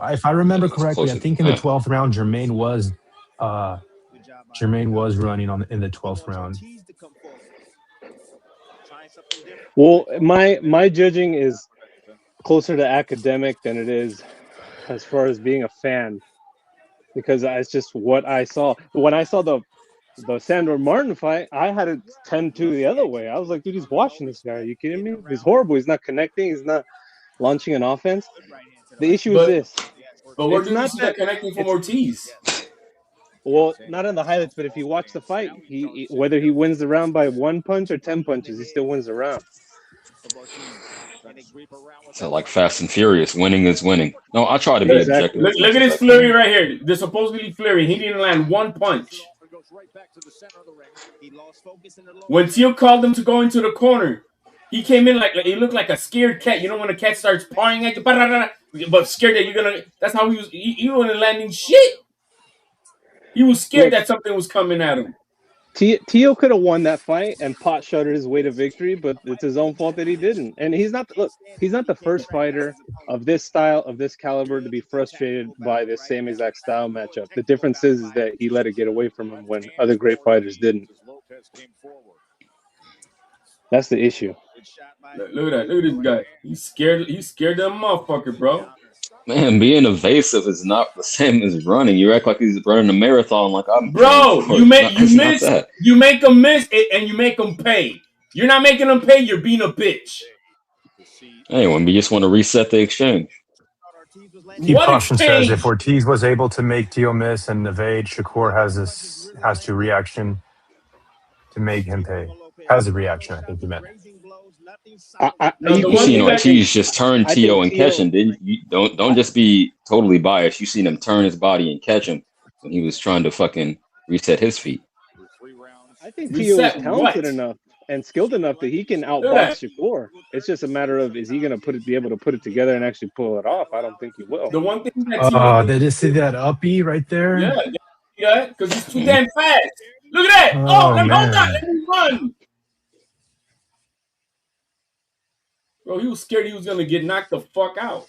If I remember correctly, I think in the 12th round, Jermaine was running in the 12th round. Well, my judging is closer to academic than it is as far as being a fan, because it's just what I saw. When I saw the Sandor Martin fight, I had it 10-2 the other way. I was like, dude, he's watching this guy. Are you kidding me? He's horrible. He's not connecting. He's not launching an offense. The issue is this. But where It's do you not see that connecting from Ortiz? Well, not in the highlights, but if you watch the fight, he whether he wins the round by 1 punch or 10 punches, he still wins the round. So like Fast and Furious, winning is winning. No, I try to be objective. Look at this flurry right here. The supposedly flurry. He didn't land 1 punch. When Teal called him to go into the corner, he came in like he looked like a scared cat. You know when a cat starts pawing at you, but scared that you're gonna. That's how he was. He wasn't landing shit. He was scared that something was coming at him. Tio could have won that fight and pot shuttered his way to victory, but it's his own fault that he didn't. And he's not the first fighter of this style, of this caliber, to be frustrated by this same exact style matchup. The difference is that he let it get away from him when other great fighters didn't. That's the issue. Look at that. Look at this guy. He's scared that motherfucker, bro. Man, being evasive is not the same as running. You act like he's running a marathon like I'm. Bro, you make him miss, and you make him pay. You're not making him pay, you're being a bitch. Anyway, we just want to reset the exchange. Keep Caution says if Ortiz was able to make Tio miss and evade, Shakur has to reaction to make him pay. Has a reaction, I think you meant. You've seen Ortiz just turn Tio and catch him, didn't you? Don't just be totally biased. You seen him turn his body and catch him when he was trying to fucking reset his feet. I think Tio is talented enough and skilled enough that he can outbox Shakur. It's just a matter of, is he going to be able to put it together and actually pull it off? I don't think he will. The one thing that they just see that uppy right there. Yeah, because he's too damn fast. Look at that! Hold on, let me run. Bro, he was scared he was gonna get knocked the fuck out.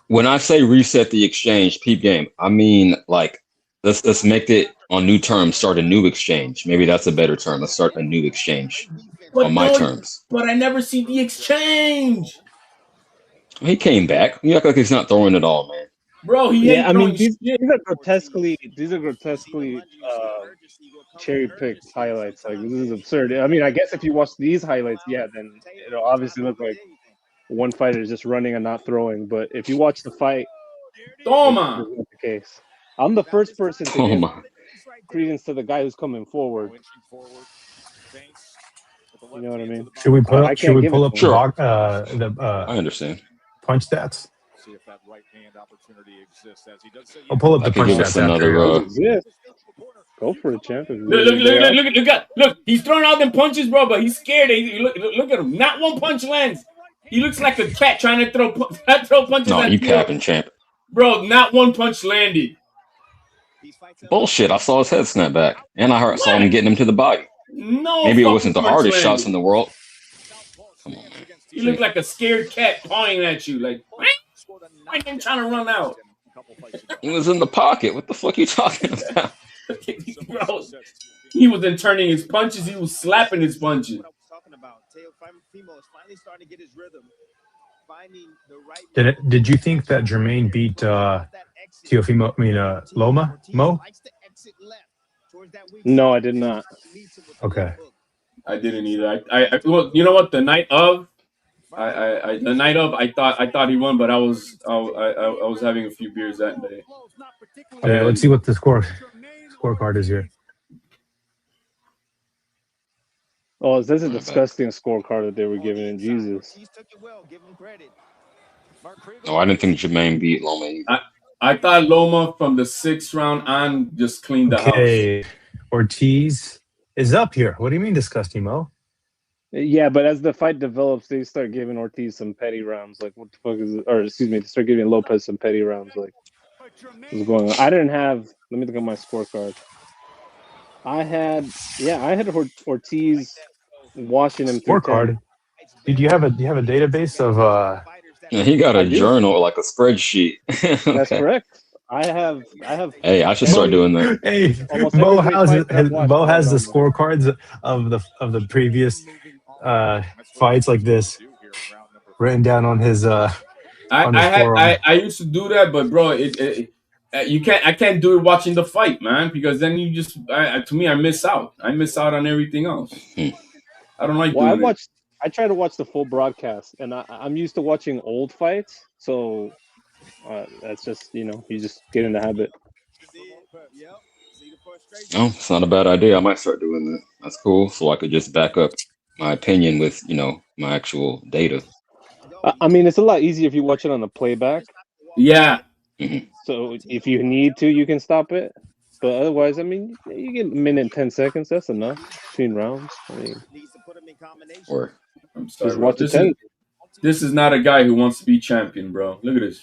When I say reset the exchange, peep game, I mean like let's make it on new terms. Start a new exchange. Maybe that's a better term. Let's start a new exchange on my terms. But I never see the exchange. He came back. You act like he's not throwing it all, man. Bro, these are grotesquely cherry-picked highlights. Like, this is absurd. I mean, I guess if you watch these highlights, then it'll obviously look like one fighter is just running and not throwing. But if you watch the fight, it's not the case. I'm the first person to give credence to the guy who's coming forward. You know what I mean? Should we pull up the I understand. Punch stats? I'll pull up the punch stats after. Go for it, champ. Look! He's throwing out them punches, bro, but he's scared. Look at him. Not one punch lands. He looks like a cat trying to throw punches. No, you capping, champ. Bro, not one punch landed. Bullshit! I saw his head snap back, and I saw him getting him to the body. No, maybe it wasn't the hardest shots in the world. Come on, man. You look like a scared cat pawing at you, like I ain't trying to run out. He was in the pocket. What the fuck are you talking about? Bro, he wasn't turning his punches. He was slapping his punches. Did you think that Jermaine beat Teofimo? I mean, Loma? Mo? No, I did not. Okay. I didn't either. Well, you know what? The night of, I thought he won, but I was having a few beers that day. Okay, let's see what the scorecard is here. Oh, this is a disgusting scorecard that they were giving in. Jesus. No, I didn't think Jermaine beat Loma either. I thought Loma from the 6th round on just cleaned the house. Ortiz is up here. What do you mean disgusting, Mo? Yeah, but as the fight develops, they start giving Ortiz some petty rounds. Like, what the fuck is it? Or, excuse me, they start giving Lopez some petty rounds. Like, what's going on? I didn't have, let me look at my scorecard. I had Ortiz watching him through scorecard. Do you have a database of Yeah, he got a journal, like a spreadsheet. That's correct. I have. Hey, I should start doing that. Hey, Mo has the scorecards of the previous fights like this written down on his I used to do that, but bro, I can't do it watching the fight, man, because then you just to me I miss out. I miss out on everything else. I don't like doing it. I try to watch the full broadcast, and I'm used to watching old fights, so that's just you just get in the habit. Oh, it's not a bad idea. I might start doing that. That's cool. So I could just back up my opinion with my actual data. I mean, it's a lot easier if you watch it on the playback. Yeah. So if you need to, you can stop it. But otherwise, I mean, you get a minute and 10 seconds. That's enough between rounds. I mean, or I'm sorry, just bro. watch it. This is not a guy who wants to be champion, bro. Look at this.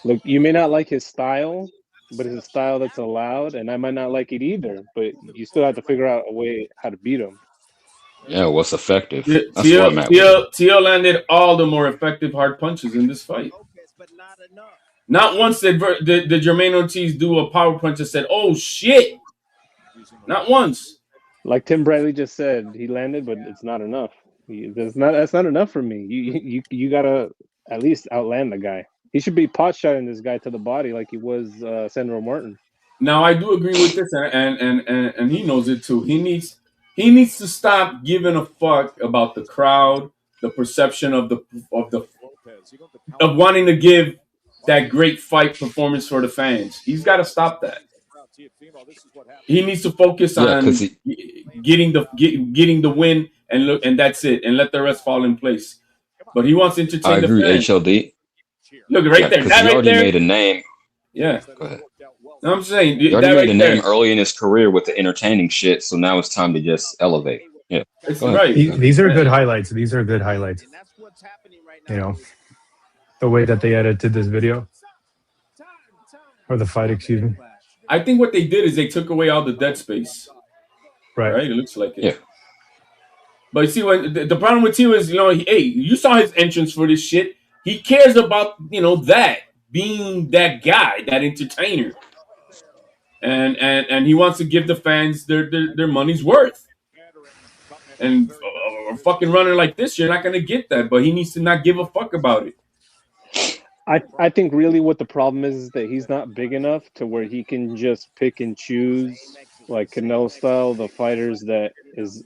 Look, you may not like his style, but it's a style that's allowed, and I might not like it either. But you still have to figure out a way how to beat him. Yeah, what's effective? That's where I'm at. Teal landed all the more effective hard punches in this fight. Not once did Jermaine Ortiz do a power punch and said, "Oh shit!" Not once. Like Tim Bradley just said, he landed, but it's not enough. That's not enough for me. You gotta at least outland the guy. He should be pot shotting this guy to the body like he was Sandro Martin. Now I do agree with this, and he knows it too. He needs to stop giving a fuck about the crowd, the perception of wanting to give that great fight performance for the fans. He's got to stop that. He needs to focus on getting the win and that's it, and let the rest fall in place. But he wants to entertain the fans. HLD. Look right there. That he right already there. made a name. Yeah. Go ahead. No, I'm saying he already made a name early in his career with the entertaining shit, so now it's time to just elevate. Yeah. That's right. These are good highlights. These are good highlights. The way that they edited this video. Or the fight, excuse me. I think what they did is they took away all the dead space. Right. It looks like it. Yeah. But you see, when the problem with Tio is, you saw his entrance for this shit. He cares about, that being that guy, that entertainer, and he wants to give the fans their money's worth. And a fucking runner like this, you're not gonna get that. But he needs to not give a fuck about it. I think really what the problem is that he's not big enough to where he can just pick and choose, like Canelo style, the fighters that is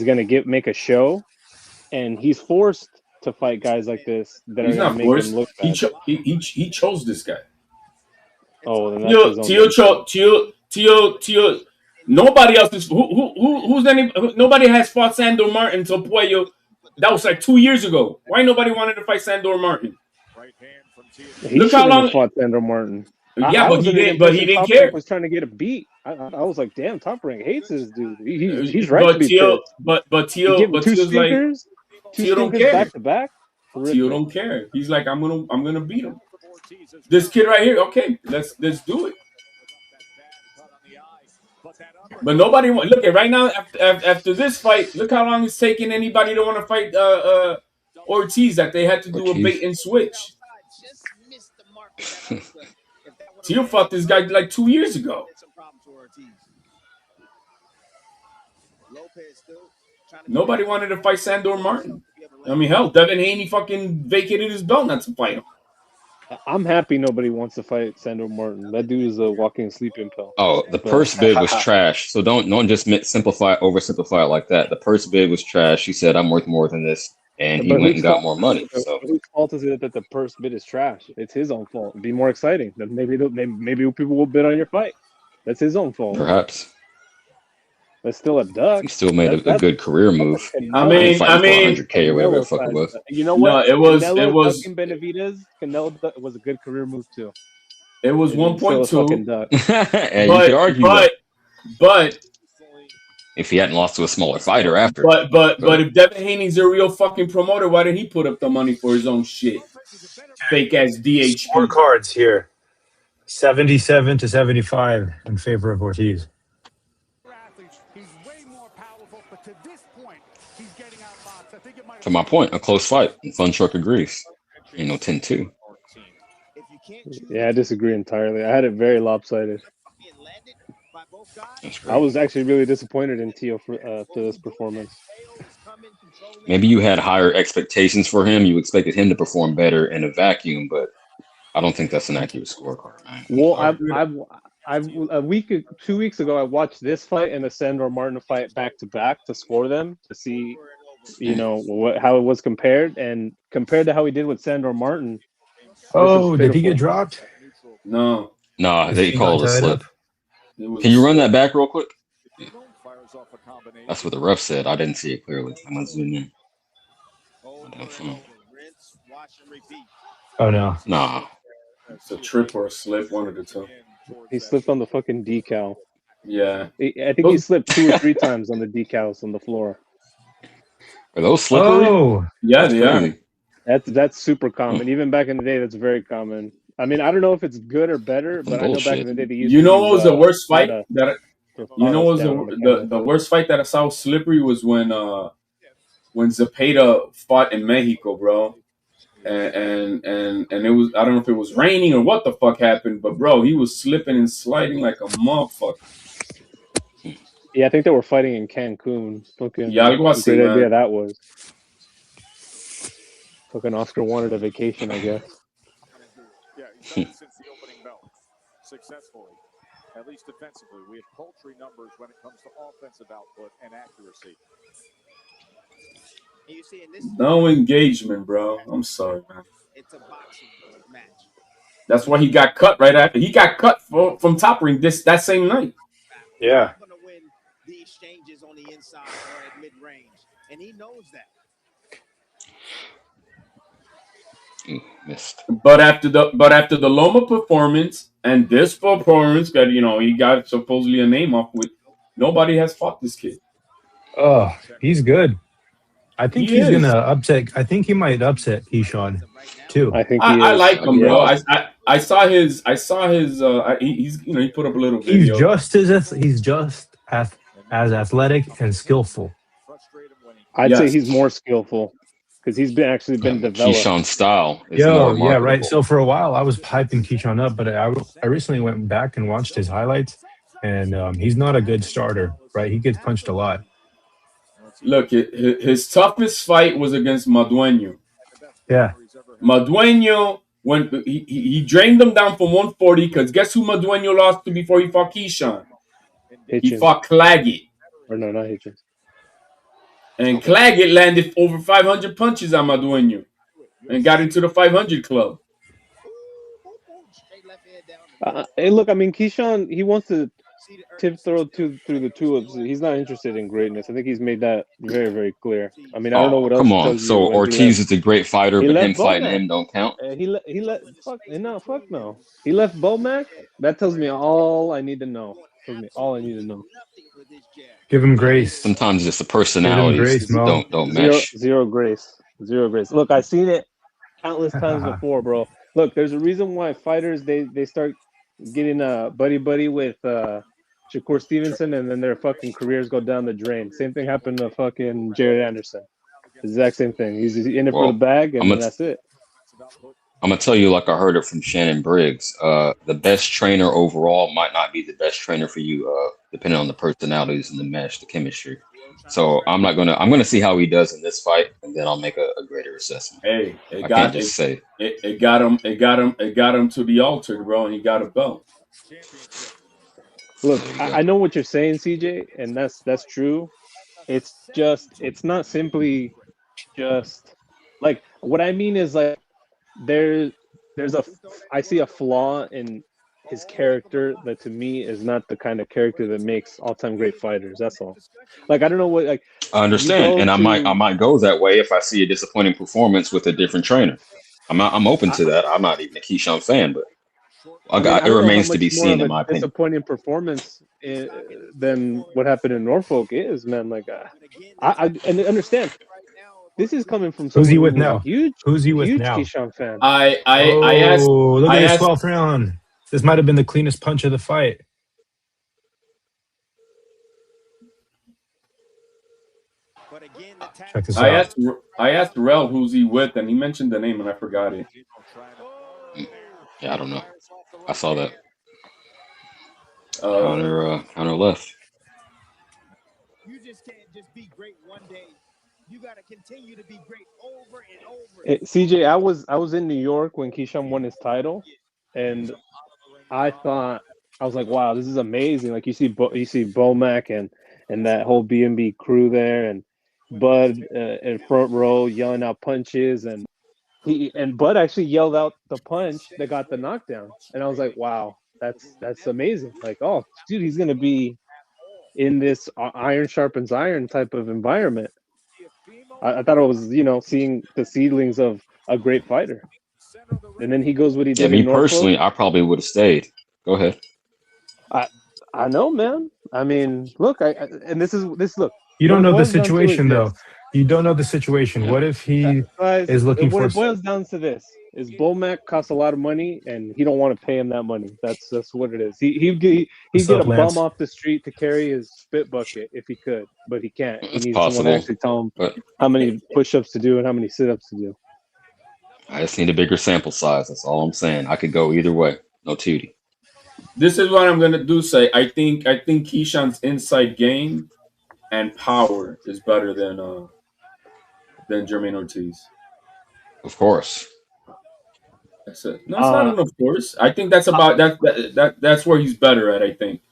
going to make a show, and he's forced to fight guys like this that He's are going to make him look bad. He chose this guy. Oh, then that's Tio. Nobody else is who's any. Nobody has fought Sandor Martin until Puello. That was like 2 years ago. Why nobody wanted to fight Sandor Martin? Look how long fought Sandor Martin. Yeah, but he didn't care. Was trying to get a beat. I was like, damn, Top Rank hates this dude. He's right to be pissed. But Tio don't care. Back to back. Tio don't care. He's like, I'm gonna beat him. This kid right here. Okay, let's do it. But nobody want. Look at right now after this fight. Look how long it's taking anybody to want to fight Ortiz. That they had to do a bait and switch. Tio fought this guy like 2 years ago. Nobody wanted to fight Sandor Martin. I mean, hell, Devin Haney fucking vacated his belt not to fight him. I'm happy nobody wants to fight Sandor Martin. That dude is a walking sleeping pill. Oh, the purse bid was trash. So don't just oversimplify it like that. The purse bid was trash. He said, "I'm worth more than this," and he went and got more money. So whose fault is it that the purse bid is trash? It's his own fault. It'd be more exciting. Then maybe people will bid on your fight. That's his own fault. Perhaps. That's still a duck. He still made a good career move. I mean, $100K or whatever the fuck it was. You know what? No, it was Benavidez. Canelo was a good career move too. It was 1.2. And you could argue but if he hadn't lost to a smaller fighter after. But if Devin Haney's a real fucking promoter, why didn't he put up the money for his own shit? Fake ass DHP. Four cards here. 77-75 in favor of Ortiz. To my point, a close fight. Funchuk agrees. 10-2. Yeah, I disagree entirely. I had it very lopsided. I was actually really disappointed in Tio for this performance. maybe you had higher expectations for him. You expected him to perform better in a vacuum, but I don't think that's an accurate scorecard, man. Well, I've a week, 2 weeks ago, I watched this fight and the Sandor Martin fight back to back to score them to see, how it was compared, and compared to how he did with Sandor Martin. Oh, did he get dropped? No. Nah, they He got called a tied slip. up. Can you run that back real quick? That's what the ref said. I didn't see it clearly. I'm gonna zoom in. My damn phone. Oh no. Nah. It's a trip or a slip, one of the two. He slipped on the fucking decal. Yeah. I think he slipped 2 or 3 times on the decals on the floor. Are those slippery? Oh, yeah, that's they crazy. are. That's super common. Even back in the day, that's very common. I mean, I don't know if it's good or better, but I know back in the day they used to You know use, what was the worst fight Prada the worst fight that I saw slippery was when Zepeda fought in Mexico, bro. And it was, I don't know if it was raining or what the fuck happened, but bro, he was slipping and sliding like a motherfucker. Yeah, I think they were fighting in Cancun. Fucking Yeah, algo así, great idea man. that was. Fucking Oscar wanted a vacation, I guess. Yeah, he's done it since the opening bell. Successfully. At least defensively. We have paltry numbers when it comes to offensive output and accuracy. No engagement, bro. I'm sorry, man. It's a boxing match. That's why he got cut right after. He got cut from Top Ring that same night. Yeah. Going to win the exchanges on the inside or at mid-range, and he knows that. Missed. But after the Loma performance and this performance that he got supposedly a name off with, nobody has fought this kid. Oh, he's good. I think he's is. gonna upset. I think he might upset Keyshawn too. I think I like him, bro. I saw his. He's he put up a little video. He's just as athletic and skillful. I'd say he's more skillful because he's been developed. Keyshawn's style is more Yeah, right. marketable. So for a while, I was hyping Keyshawn up, but I recently went back and watched his highlights, and he's not a good starter, right? He gets punched a lot. Look, his toughest fight was against Madueño. Yeah. Madueño, when he drained him down from 140, because guess who Madueño lost to before he fought Keyshawn? He fought Claggett. Or no, not Hitchens. And Claggett landed over 500 punches on Madueño and got into the 500 club. Hey, look, I mean, Keyshawn, he wants to through the tulips. He's not interested in greatness. I think he's made that very, very clear. I mean, I don't know what else. Come to on. tell you So when Ortiz is a great fighter, but him fighting Bomac. him don't count? He let fuck no. He left Bomac. That tells me all I need to know. Give him grace. Sometimes just the personalities don't mesh. Zero grace. Look, I've seen it countless times before, bro. Look, there's a reason why fighters they start getting buddy with Shakur Stevenson, and then their fucking careers go down the drain. Same thing happened to fucking Jared Anderson. Exact same thing. He's in it for the bag, and then that's it. I'm gonna tell you, like I heard it from Shannon Briggs. The best trainer overall might not be the best trainer for you, depending on the personalities and the mesh, the chemistry. So I'm gonna see how he does in this fight, and then I'll make a greater assessment. Hey, I can't just say it got him to the altar, bro, and he got a belt. Look, I know what you're saying, CJ, and that's true. It's not simply just like what I mean is like I see a flaw in his character that to me is not the kind of character that makes all-time great fighters. That's all. Like I don't know what like. I understand, and I might go that way if I see a disappointing performance with a different trainer. I'm open to that. I'm not even a Keyshawn fan, but it remains to be seen in my opinion. Disappointing performance than what happened in Norfolk is, man. Like I understand. This is coming from who's he with now? Who's he with now? Huge Keyshawn fan. I asked. Look at this 12th round. This might have been the cleanest punch of the fight. Check this out. I asked Rel who's he with, and he mentioned the name, and I forgot it. Yeah, I don't know. I saw that. Counter left. You just can't just be great one day, You got to continue to be great over and over. CJ, I was in New York when Keyshawn won his title, and I was like, wow, this is amazing. Like you see Bomac and that whole B&B crew there, and Bud in front row yelling out punches, and Bud actually yelled out the punch that got the knockdown, and I was like, wow, that's amazing. Like, oh, dude, he's gonna be in this iron sharpens iron type of environment. I thought it was, seeing the seedlings of a great fighter. And then he goes what he Yeah, did me in Norfolk. personally, I probably would have stayed. Go ahead. I know, man. I mean, look, and this look. You don't What it know the boils down to is situation, though. this. You don't know the situation. Yeah. What if he Guys, is looking what for? it boils down to this is Bomac costs a lot of money, and he don't want to pay him that money. That's what it is. He'd get a bum off the street to carry his spit bucket if he could, but he can't. He It's needs someone to possible, actually tell him but how many push-ups to do and how many sit-ups to do. I just need a bigger sample size. That's all I'm saying. I could go either way. No tootie. This is what I'm gonna do. Say I think Keyshawn's inside game and power is better than Jermaine Ortiz. Of course. That's it. No, it's not an of course. I think that's about that's where he's better at. I think.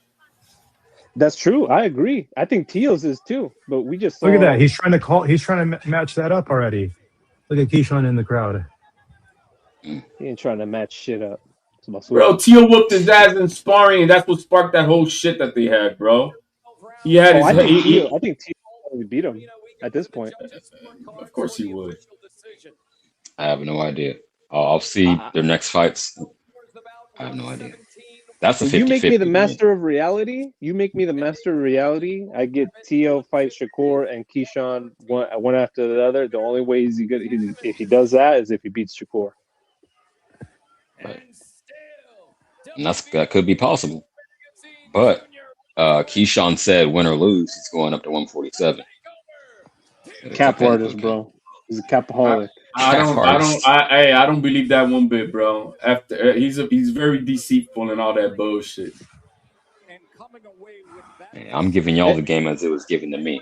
That's true. I agree. I think Teals is too, but we just saw. Look at that. He's trying to match that up already. Look at Keyshawn in the crowd. He ain't trying to match shit up. Bro, Teal whooped his ass in sparring, and that's what sparked that whole shit that they had, bro. He had I think Teal probably beat him at this point. Of course he would. I have no idea. I'll see their next fights. I have no idea. That's a 50-50. You make me the master of reality. I get Tio fight Shakur and Keyshawn one after the other. The only way if he does that is if he beats Shakur. And that could be possible. But Keyshawn said, win or lose, he's going up to 147. Cap artist, bro. He's a capaholic. I don't believe that one bit, bro. After he's very deceitful and all that bullshit. I'm giving y'all the game as it was given to me.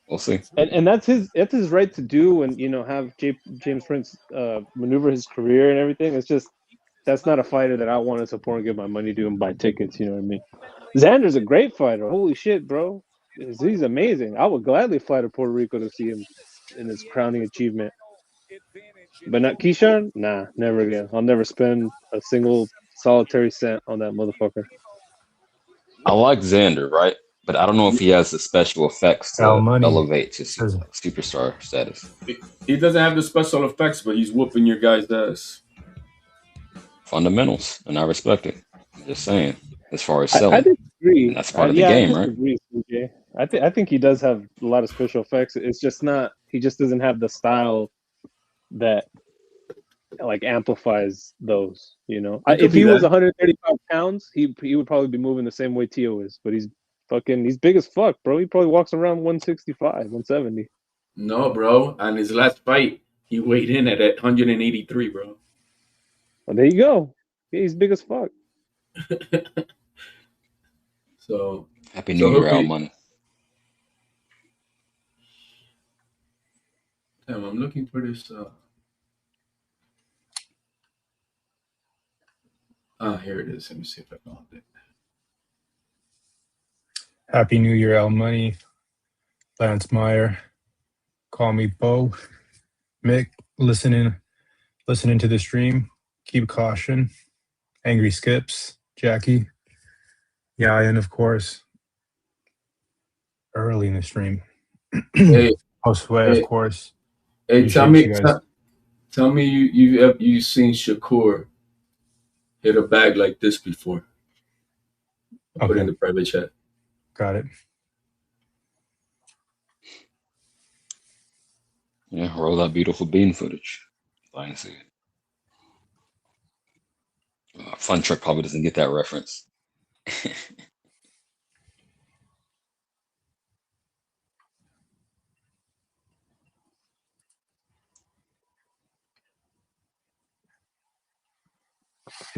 We'll see. And that's his right to do, and have James Prince maneuver his career and everything. It's just that's not a fighter that I want to support and give my money to and buy tickets. You know what I mean? Xander's a great fighter. Holy shit, bro. He's amazing. I would gladly fly to Puerto Rico to see him in his crowning achievement. But not Keyshawn? Nah, never again. I'll never spend a single solitary cent on that motherfucker. I like Xander, right? But I don't know if he has the special effects to elevate to superstar status. He doesn't have the special effects, but he's whooping your guy's ass. Fundamentals, and I respect it. I'm just saying, as far as selling, I disagree. And that's part of the game, right? CJ. I think he does have a lot of special effects. It's just not. He just doesn't have the style that amplifies those. If he was 135 pounds, he would probably be moving the same way Tio is. But he's big as fuck, bro. He probably walks around 165, 170. No, bro. On his last fight, he weighed in at 183, bro. Well, there you go. Yeah, he's big as fuck. So happy New Year, Al Money. Damn, I'm looking for this. Here it is. Let me see if I found it. Happy New Year, Al Money. Lance Meyer. Call me Bo. Mick, listening to the stream. Keep caution. Angry Skips. Jackie. Yeah, and of course, early in the stream. Hey, Josue, of course. Hey, tell me you've seen Shakur hit a bag like this before. I'll put it in the private chat. Got it. Yeah, roll that beautiful bean footage. I can see it. Fun Truck probably doesn't get that reference.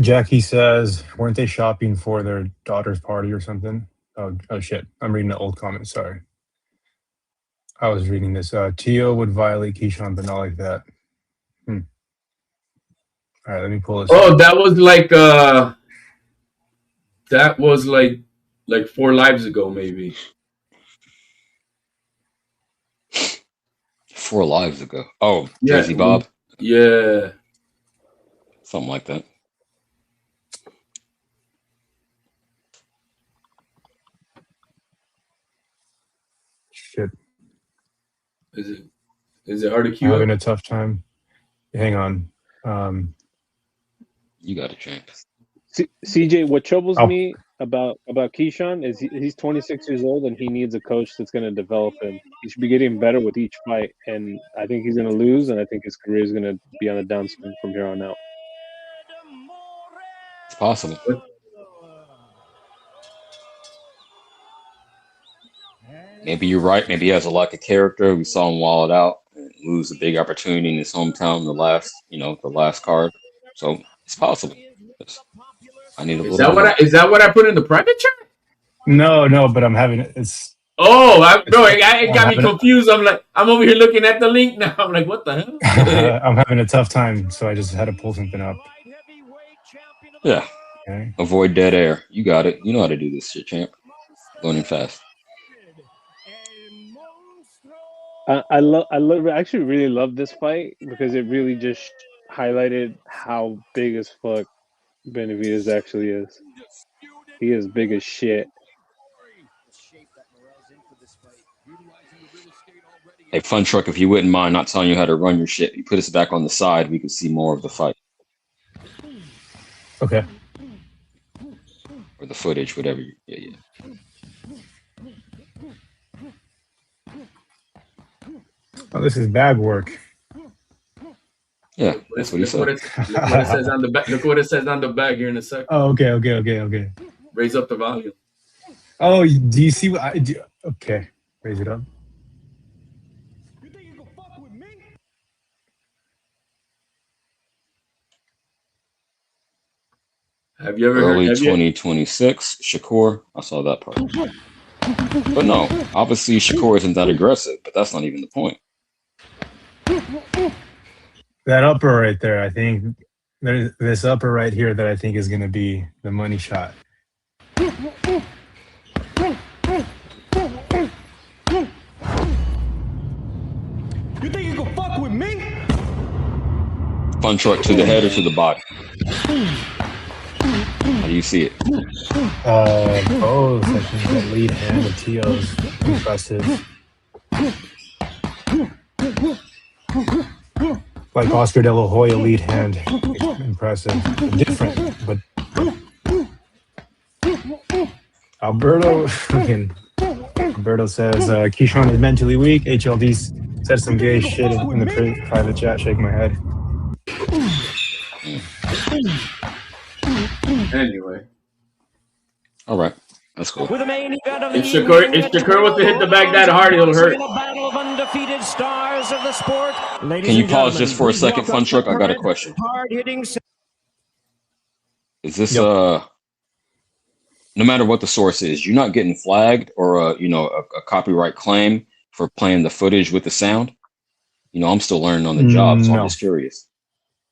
Jackie says, weren't they shopping for their daughter's party or something? Oh shit. I'm reading an old comment. Sorry. I was reading this. Tio would violate Keyshawn, but not like that. All right, let me pull this. Oh, that was like 4 lives ago, maybe. 4 lives ago. Oh, Yeah, Jersey Bob. Yeah, something like that. Shit. Is it hard to I'm queue having up? a tough time. Hang on. You got a champ. CJ, what troubles me about Keyshawn is he's 26 years old and he needs a coach that's going to develop him. He should be getting better with each fight, and I think he's going to lose, and I think his career is going to be on a downswing from here on out. It's possible. Maybe you're right. Maybe he has a lack of character. We saw him wild out and lose a big opportunity in his hometown, the last card. So it's possible. I need a little. Is that what I put in the private chat? No, but I'm having it's. Oh, it got me confused. I'm over here looking at the link now. I'm like, what the hell? I'm having a tough time, so I just had to pull something up. Yeah. Okay. Avoid dead air. You got it. You know how to do this shit, champ. Learning fast. I actually really love this fight because it really just highlighted how big as fuck Benavidez actually is. He is big as shit. Hey, Fun Truck, if you wouldn't mind not telling you how to run your shit, you put us back on the side, we could see more of the fight. Okay. Or the footage, whatever. Yeah. Oh, this is bag work. Yeah, that's what he said. Look what it says on the back. Look what it says on the back here in a second. Oh, okay. Raise up the volume. Oh, do you see what I do? Okay, raise it up. Have you ever Early heard? 2026, Shakur. I saw that part. But no, obviously Shakur isn't that aggressive, but that's not even the point. That upper right there, I think there's this upper right here that I think is going to be the money shot. You think you can fuck with me? Fun Truck to the head or to the body? How do you see it? Both. I think that lead hand of Tio's impressive. Like Oscar De La Hoya lead hand, impressive. Different, but Alberto says Keyshawn is mentally weak. HLD said some gay shit in the private chat. Shake my head. Anyway. All right. That's cool. With the main event of If Shakur was to hit the bag that hard, it'll hurt. A battle of undefeated stars of the sport. Can you pause just for a second, Fun Truck? I got a question. Hard-hitting. Is this no matter what the source is, you're not getting flagged or a copyright claim for playing the footage with the sound? I'm still learning on the job, so I'm just curious.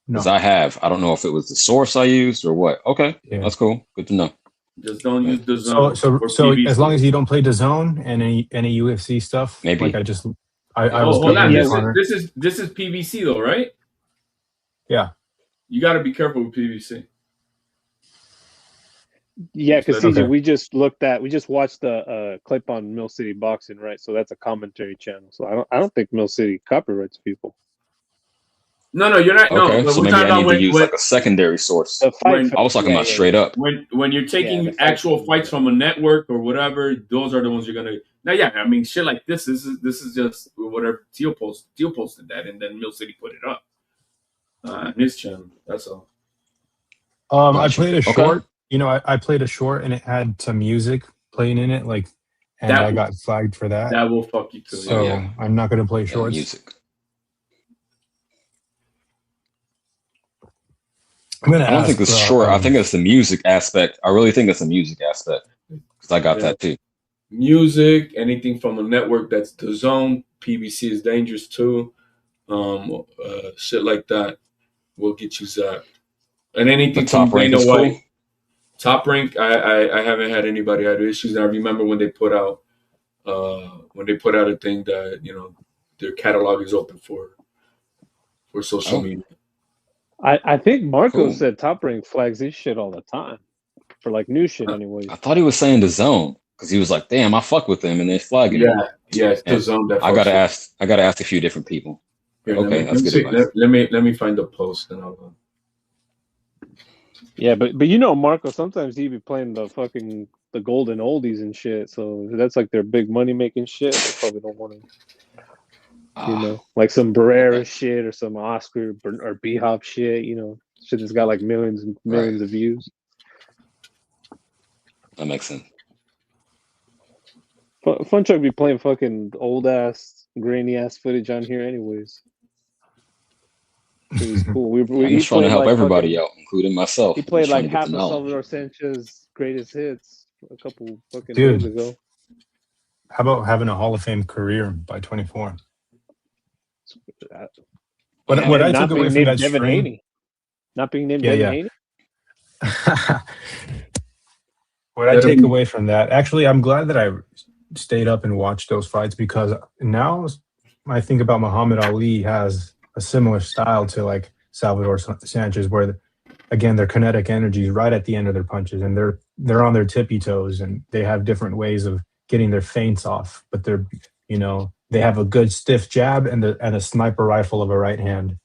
Because I don't know if it was the source I used or what. Okay, that's cool. Good to know. Just don't use the zone. So as long as you don't play the zone and any UFC stuff, maybe. Like hold on. This is PVC though, right? Yeah. You got to be careful with PVC. Yeah, because CJ, we just watched the clip on Mill City Boxing, right? So that's a commentary channel. So I don't think Mill City copyrights people. No, you're not. Okay, no, so maybe I need to use like a secondary source. I was talking about straight up. When you're taking actual fights from a network or whatever, those are the ones you're gonna. Now, yeah, I mean, shit like this is just whatever Teal posted that, and then Mill City put it up on his channel. That's all. I played a short. I played a short, and it had some music playing in it, and I got flagged for that. That will fuck you too. So I'm not gonna play shorts. Music. I don't think it's short. I think it's the music aspect. I really think it's the music aspect because I got that too. Music, anything from a network that's the zone, PBC is dangerous too. Shit like that will get you zapped. And anything from Dana White. Cool. Top Rank, I haven't had anybody have issues. And I remember when they put out a thing that, you know, their catalog is open for social media. I think Marco said Top Rank flags this shit all the time for like new shit anyways. I thought he was saying the Zone because he was like, "Damn, I fuck with them," and they flagging. Yeah, it's the Zone. That I gotta ask a few different people. Here, okay, that's good advice. Let me find the post and I'll. Yeah, but you know, Marco, sometimes he be playing the golden oldies and shit. So that's like their big money making shit. They probably don't want to, you know, like some Barrera shit or some Oscar or B-Hop shit. You know, shit that's got like millions and millions of views. That makes sense. Fun Truck be playing fucking old ass, grainy ass footage on here, anyways. It was cool. I'm just trying to help everybody out, including myself. He played like half of Salvador Sanchez's greatest hits a couple fucking days ago. How about having a Hall of Fame career by 24? What I took away from that Devin stream, Haney. Not being named Devin Haney? What I take away from that, actually, I'm glad that I stayed up and watched those fights, because now I think about Muhammad Ali has a similar style to like Salvador Sanchez, where again their kinetic energy is right at the end of their punches, and they're on their tippy toes, and they have different ways of getting their feints off, but they're, you know, they have a good stiff jab and a sniper rifle of a right hand.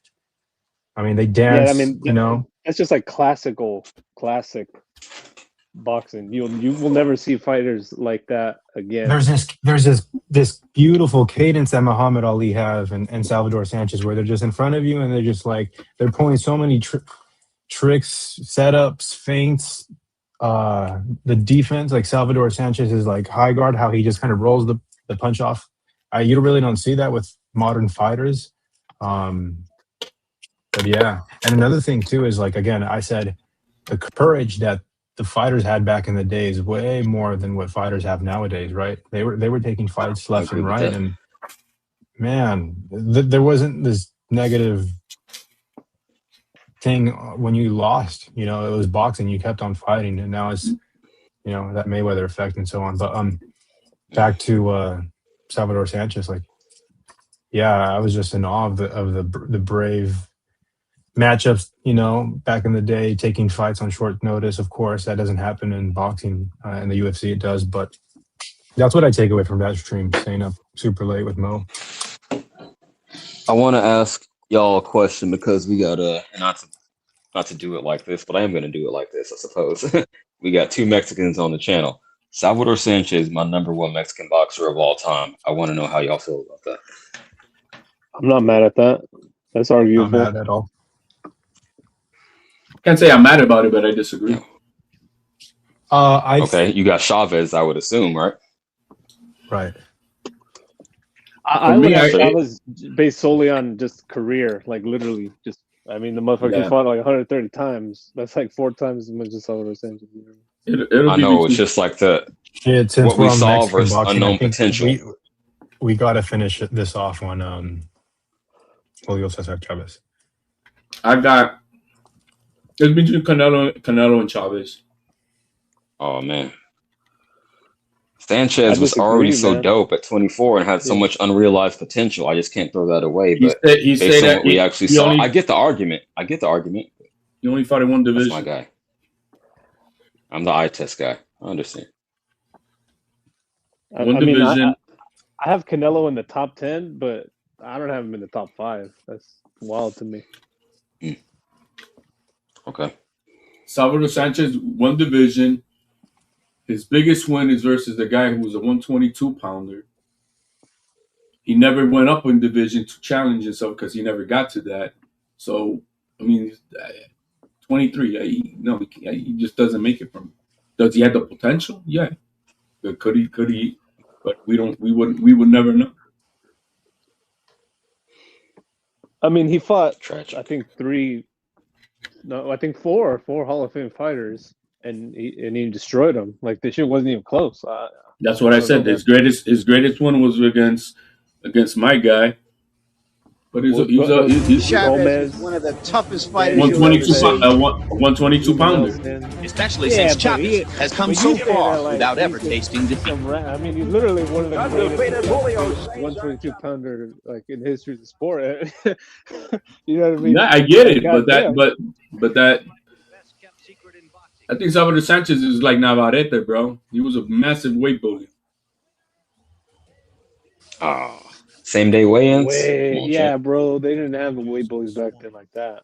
I mean, they dance. Yeah, I mean, you know, that's just like classic boxing. You will never see fighters like that again. There's this beautiful cadence that Muhammad Ali have and Salvador Sanchez, where they're just in front of you and they're just like they're pulling so many tricks, setups, feints. The defense, like Salvador Sanchez is like high guard, how he just kind of rolls the punch off. You really don't see that with modern fighters. But yeah, and another thing too is, like, again, I said the courage that the fighters had back in the day is way more than what fighters have nowadays, right? They were taking fights left and right, and man, there wasn't this negative thing when you lost. You know, it was boxing. You kept on fighting, and now it's, you know, that Mayweather effect and so on. But back to Salvador Sanchez, like, yeah, I was just in awe of the brave matchups, you know, back in the day, taking fights on short notice. Of course, that doesn't happen in boxing. In the UFC, it does. But that's what I take away from that stream, staying up super late with Mo. I want to ask y'all a question, because we got not to do it like this, but I am going to do it like this, I suppose. We got two Mexicans on the channel. Salvador Sanchez, my #1 Mexican boxer of all time. I want to know how y'all feel about that. I'm not mad at that. That's arguable. Not mad at all. Can't say I'm mad about it, but I disagree. Okay, you got Chavez, I would assume, right? Right. I would have Chavez based solely on just career, like literally just. I mean, the motherfucker fought like 130 times. That's like 4 times as much as Salvador Sanchez. I know, it's just like what we saw versus unknown potential. We got to finish this off on Julio Cesar Chavez. It's between Canelo and Chavez. Oh man, Sanchez was already so dope at 24 and had so much unrealized potential. I just can't throw that away. But he said that we actually saw. I get the argument. He only fought in one division. That's my guy. I'm the eye test guy. I understand. One division. I have Canelo in the top 10, but I don't have him in the top 5. That's wild to me. Okay. Salvador Sanchez, one division. His biggest win is versus the guy who was a 122-pounder. He never went up in division to challenge himself because he never got to that. So, I mean, 23. He just doesn't make it from. Does he have the potential? Yeah. But could he? But we would never know. I mean, he fought. I think 4 Hall of Fame fighters, and he destroyed them. Like, the shit wasn't even close. That's what I said. His greatest one was against against my guy. But he's Chavez is one of the toughest fighters 122 pounder. Especially Yeah, since but Chavez has come but so you say far that like without ever he's tasting defeat. I mean, he's literally one of the greatest 122 pounder like in history of the sport. You know what I mean? Yeah, I get Like, it, but goddamn. that I think Salvador Sanchez is like Navarrete, bro. He was a massive weight bully. Same day weigh-ins. Yeah, bro. They didn't have the weight bullies back then like that.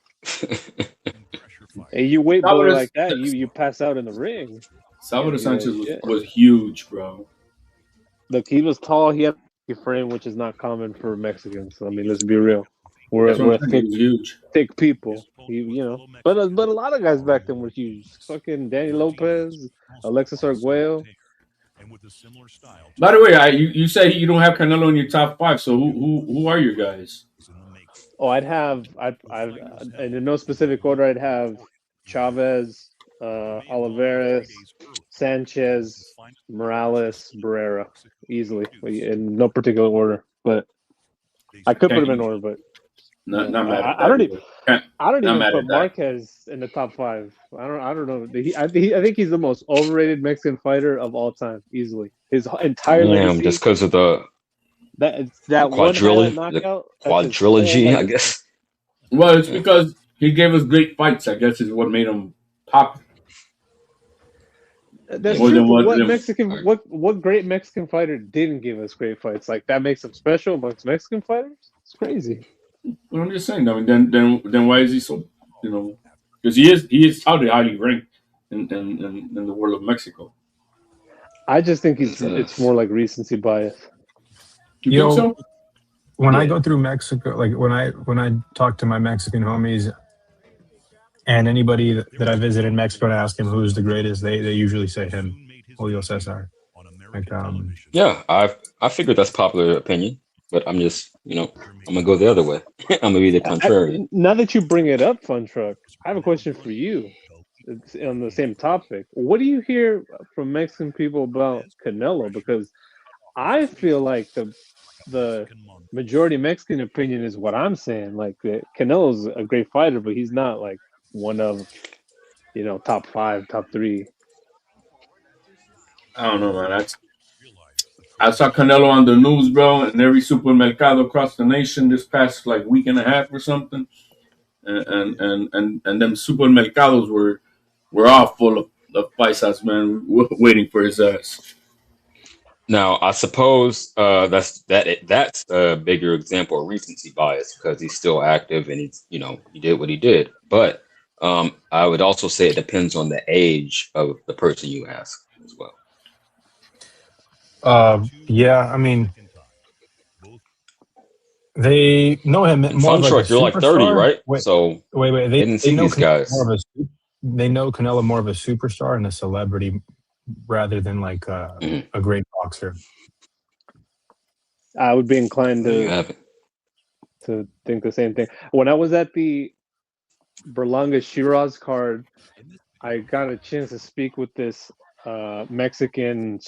And you weight bully Salvador- like that, you pass out in the ring. Salvador You know, Sanchez was huge, bro. Look, he was tall. He had a frame, which is not common for Mexicans. I mean, let's be real. We're huge. thick people. You know, but a lot of guys back then were huge. Fucking Danny Lopez, Alexis Arguello. By the way, you say you don't have Canelo in your top 5. So who are your guys? Oh, I'd in no specific order. I'd have Chavez, Oliveras, Sanchez, Morales, Barrera, easily in no particular order. But I could put him in order, but not mad at I don't even mad put at that. Marquez in the top 5. I don't know. I think he's the most overrated Mexican fighter of all time, easily. His entire legacy. Just because of the one highlight knockout. quadrilogy, I guess. Well, it's because he gave us great fights. I guess is what made him popular. That's true. What great Mexican fighter didn't give us great fights? Like that makes him special amongst Mexican fighters? It's crazy. Well, I'm just saying. I mean, then why is he so? You know, because he is highly ranked in the world of Mexico. I just think it's more like recency bias. You think so? When I go through Mexico, like when I talk to my Mexican homies, and anybody that I visit in Mexico and ask him who's the greatest, they usually say him, Julio Cesar. Like, yeah, I figured that's popular opinion, but I'm just, I'm gonna go the other way. I'm gonna be the contrary. Now that you bring it up, Fun Truck, I have a question for you. It's on the same topic. What do you hear from Mexican people about Canelo? Because I feel like the majority Mexican opinion is what I'm saying. Like Canelo's a great fighter, but he's not like one of, top 5, top 3. I don't know, man. I saw Canelo on the news, bro, in every supermercado across the nation this past like week and a half or something, and them supermercados were all full of paisas, man, waiting for his ass. Now, I suppose that's a bigger example of recency bias because he's still active and he did what he did. But I would also say it depends on the age of the person you ask as well. Yeah, I mean, they know him more Fun of Truck, you're like 30, right? So wait, they didn't see these guys. They know Canelo more of a superstar and a celebrity rather than like a great boxer. I would be inclined to think the same thing. When I was at the Berlanga Shiraz card, I got a chance to speak with this Mexican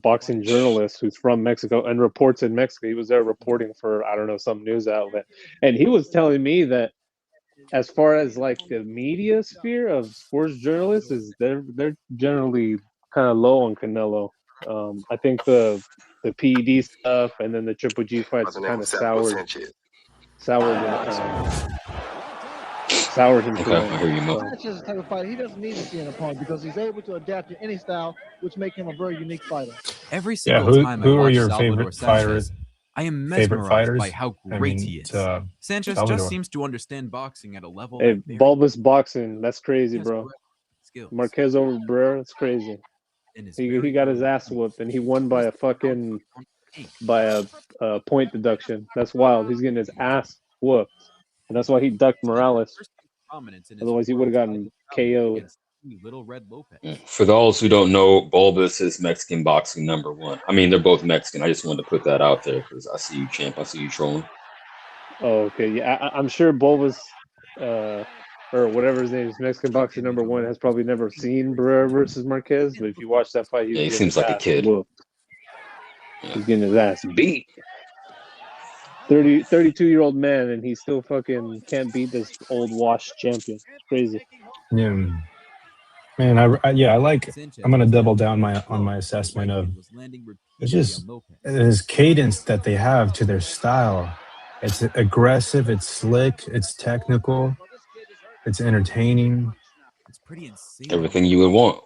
boxing journalist who's from Mexico and reports in Mexico. He was there reporting for, I don't know, some news outlet. And he was telling me that as far as like the media sphere of sports journalists, they're generally kind of low on Canelo. I think the PED stuff and then the Triple G fights kind of soured him. Okay, I hear you, Mo. Sanchez is the type of fighter he doesn't need to see an opponent because he's able to adapt to any style, which makes him a very unique fighter. Every single time I watch Salvador Sanchez, I am favorite mesmerized fighters? by how great he is. Sanchez Salvador. just seems to understand boxing at a level. Hey, bulbous boxing, that's crazy, bro. Skills. Marquez over Barrera, that's crazy. He got his ass whooped and he won by a point deduction. That's wild. He's getting his ass whooped, and that's why he ducked Morales. Otherwise, he would have gotten KO'd. For those who don't know, Bulbous is Mexican boxing #1. I mean, they're both Mexican. I just wanted to put that out there because I see you, champ. I see you trolling. Oh, okay. Yeah, I'm sure Bulbous, or whatever his name is, Mexican boxing #1, has probably never seen Barrera versus Marquez. But if you watch that fight, he seems like a kid. He's getting his ass beat. 32-year-old man, and he still fucking can't beat this old washed champion. It's crazy. Yeah, man. I like. I'm gonna double down on my assessment of. It's just his cadence that they have to their style. It's aggressive. It's slick. It's technical. It's entertaining. It's pretty insane. Everything you would want.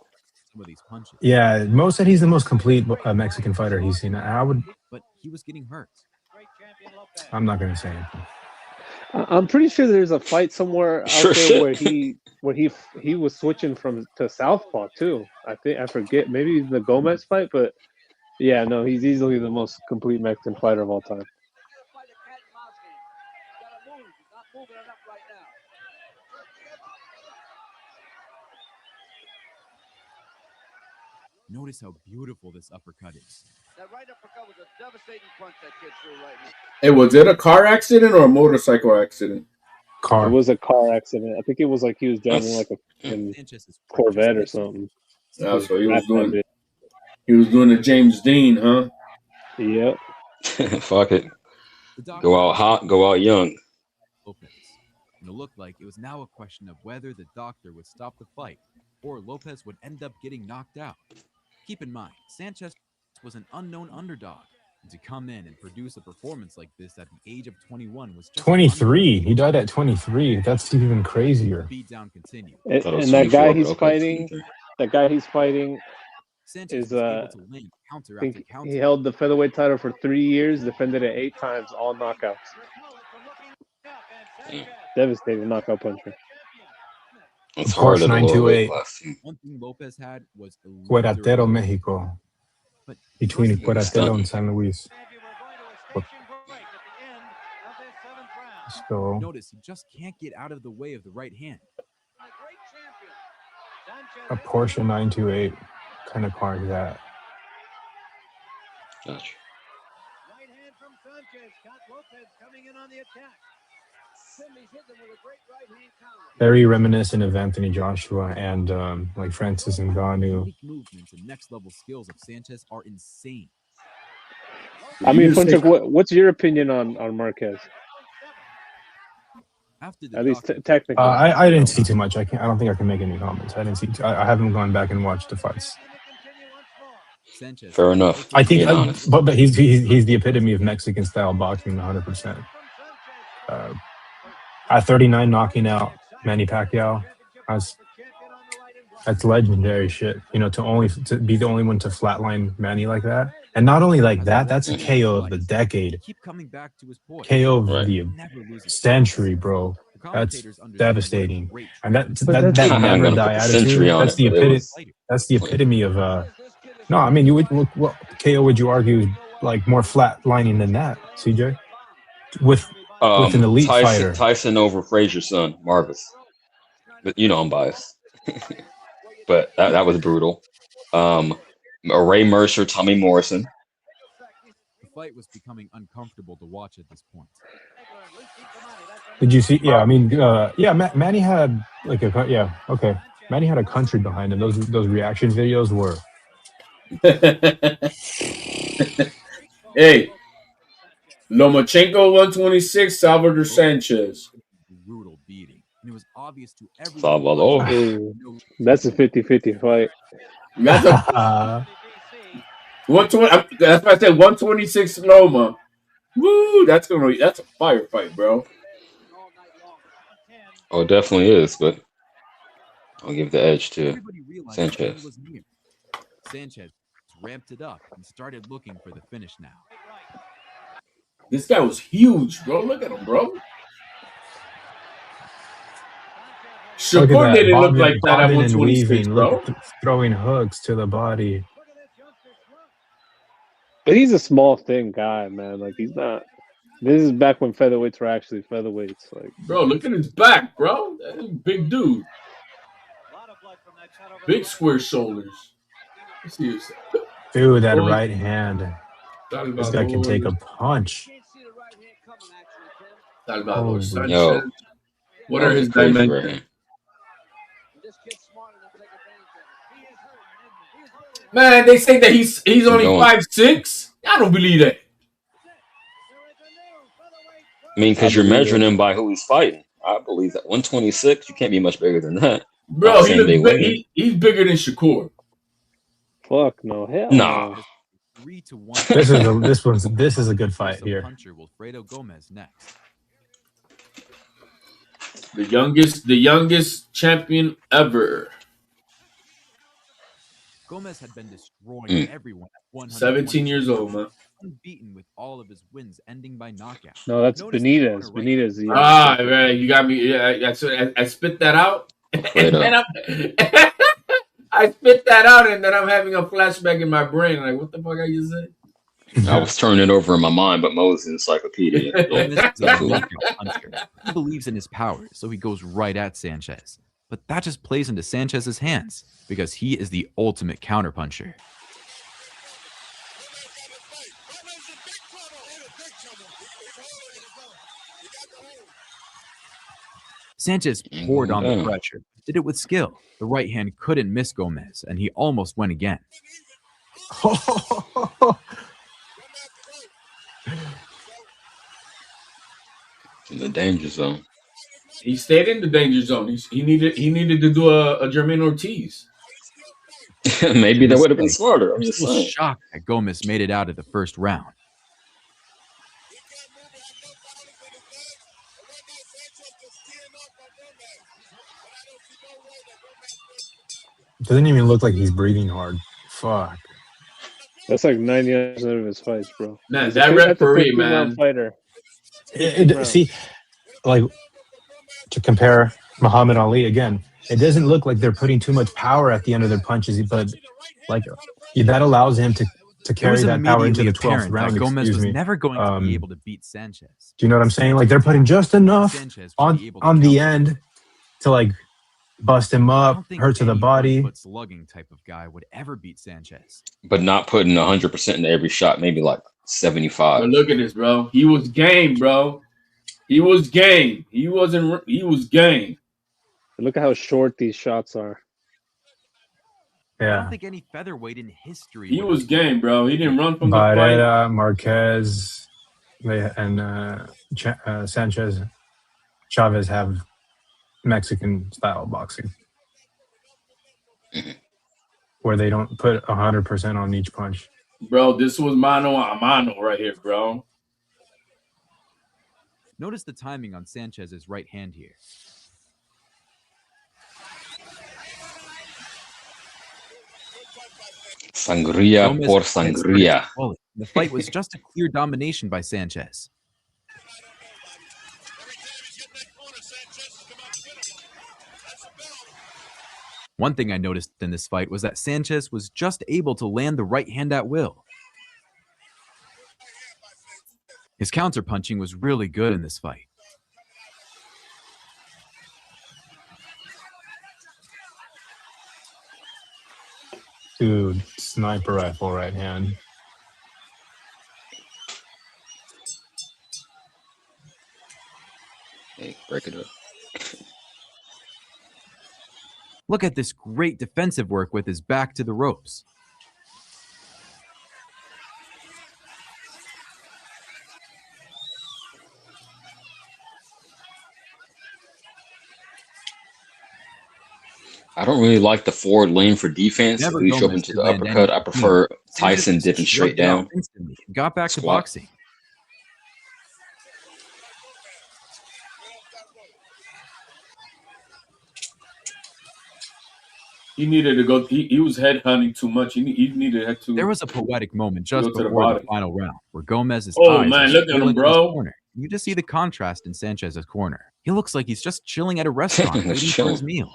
Some of these punches. Yeah, Mo said he's the most complete Mexican fighter he's seen. But he was getting hurt. I'm not gonna say anything. I'm pretty sure there's a fight somewhere out there where he was switching to southpaw too. I forget, maybe the Gomez fight, but yeah, no, he's easily the most complete Mexican fighter of all time. Notice how beautiful this uppercut is. That right uppercut was a devastating punch that kid threw right now. Hey, was it a car accident or a motorcycle accident? Car. It was a car accident. I think it was like he was driving like a Corvette or something. Yeah, so he was doing a James Dean, huh? Yep. Fuck it. Go out hot, go out young. Lopez. And it looked like it was now a question of whether the doctor would stop the fight or Lopez would end up getting knocked out. Keep in mind, Sanchez was an unknown underdog. And to come in and produce a performance like this at the age of 21 was just 23. He died at 23. That's even crazier. Beatdown continued. And that guy he's fighting is I think he held the featherweight title for 3 years, defended it 8 times, all knockouts. Devastating knockout puncher. It's hard at 928. One thing Lopez had was Cueratero, Mexico. Between Cueratero and San Luis. So notice he just can't get out of the way of the right hand. a Porsche 928 kind of car is that. Gotcha. Right hand from Sanchez. Got Lopez coming in on the attack. Simmons hit them with a great right hand counter. Very reminiscent of Anthony Joshua and like Francis Ngannou. Movements and next level skills of Sanchez are insane. I mean, Funchak, what's your opinion on Marquez? At least technically. I didn't see too much. I don't think I can make any comments. I didn't see. I haven't gone back and watched the fights. Fair enough. I think, but he's the epitome of Mexican style boxing, 100%. At 39, knocking out Manny Pacquiao, that's legendary shit. You know, to be the only one to flatline Manny like that, and not only like that, that's a KO of the decade, KO of the century, bro. That's devastating, and that never die attitude. That's the epitome of No, I mean, what KO would you argue like more flatlining than that, CJ? With an elite fighter. Tyson over Frazier's son, Marvis. But you know I'm biased. But that was brutal. Ray Mercer, Tommy Morrison. The fight was becoming uncomfortable to watch at this point. Did you see? Yeah, I mean, Manny had like Manny had a country behind him. Those reaction videos were. Hey, Lomachenko 126, Salvador Sanchez. Brutal beating. And it was obvious to everyone. Salvador. That's a 50-50 fight. That's a 120. That's why I said 126 Loma. Woo! That's a fire fight, bro. Oh, it definitely is, but I'll give the edge to Sanchez. Sanchez ramped it up and started looking for the finish now. This guy was huge, bro. Look at him, bro. Shakur didn't look like that at 126, bro. Throwing hooks to the body. But he's a small, thin guy, man. Like, he's not. This is back when featherweights were actually featherweights. Like, bro, look at his back, bro. That is a big dude. Big square shoulders. Let's see this. Dude, that right hand. This guy can take a punch. Yo, what are his dimensions? Man, they say that he's only 5'6". I don't believe that. I mean, because you're measuring him by who he's fighting. I believe that 126, you can't be much bigger than that. Bro, he looks big. He's bigger than Shakur. Fuck no, hell Nah. no. 3-1. This is a good fight here. Puncher Wilfredo Gomez next. The youngest champion ever. Gomez had been destroying everyone at 17 years old, man. Unbeaten with all of his wins ending by knockout. No, that's Benitez. Benitez. Man, you got me. Yeah, I spit that out. And then I spit that out, and then I'm having a flashback in my brain. Like, what the fuck I just said? I was turning it over in my mind, but Mo's encyclopedia. He believes in his power, so he goes right at Sanchez. But that just plays into Sanchez's hands because he is the ultimate counterpuncher. Sanchez poured on the pressure, did it with skill. The right hand couldn't miss Gomez, and he almost went again. In the danger zone. He stayed in the danger zone. He needed to do a Jermaine Ortiz. Maybe that would have been smarter. I'm just saying. Shocked that Gomez made it out of the first round. Doesn't even look like he's breathing hard. Fuck. That's like 99% of his fights, bro. Man, that referee, man. Fighter. See, like, to compare Muhammad Ali again, it doesn't look like they're putting too much power at the end of their punches, but like that allows him to carry that power into the 12th round. Gomez was never going to be able to beat Sanchez. Do you know what I'm saying? Like, they're putting just enough on the end to like bust him up, hurt to the body. But slugging type of guy would ever beat Sanchez. But not putting 100% into every shot, maybe like 75. But look at this, bro. He was game, bro. He was game. He was game. Look at how short these shots are. I don't think any featherweight in history. He was game, bro. He didn't run from the Barrera, fight. Marquez, and Sanchez, Chavez have Mexican style boxing, where they don't put 100% on each punch. Bro, this was mano a mano right here, bro. Notice the timing on Sanchez's right hand here. Sangria por sangria. The fight was just a clear domination by Sanchez. One thing I noticed in this fight was that Sanchez was just able to land the right hand at will. His counterpunching was really good in this fight. Dude, sniper rifle right hand. Hey, break it up. Look at this great defensive work with his back to the ropes. I don't really like the forward lean for defense. At least open to the uppercut. I prefer Tyson dipping straight down. Instantly. Got back to boxing. He needed to go. He was head hunting too much. He needed to. There was a poetic moment just before the final round where Gomez's Oh eyes man, are look at him, bro. corner. You just see the contrast in Sanchez's corner. He looks like he's just chilling at a restaurant waiting for his meal.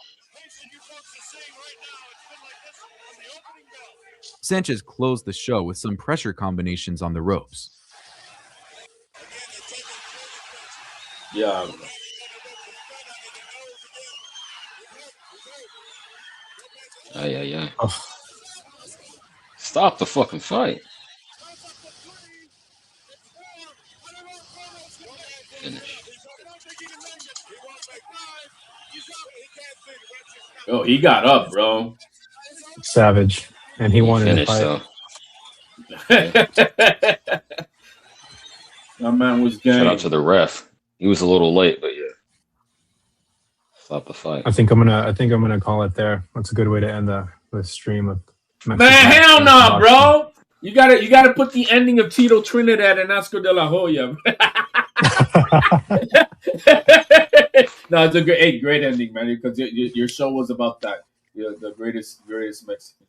Sanchez closed the show with some pressure combinations on the ropes. Yeah. Yeah. Oh. Stop the fucking fight. Finish. Oh, he got up, bro. Savage. And he wanted to fight. That man was game. Shout out to the ref. He was a little late, but yeah, stop the fight. I think I'm gonna call it there. That's a good way to end the stream of Man, hell no, bro. You gotta put the ending of Tito Trinidad and Oscar de la Hoya. No, it's a great ending, man, because your show was about that. The greatest Mexicans.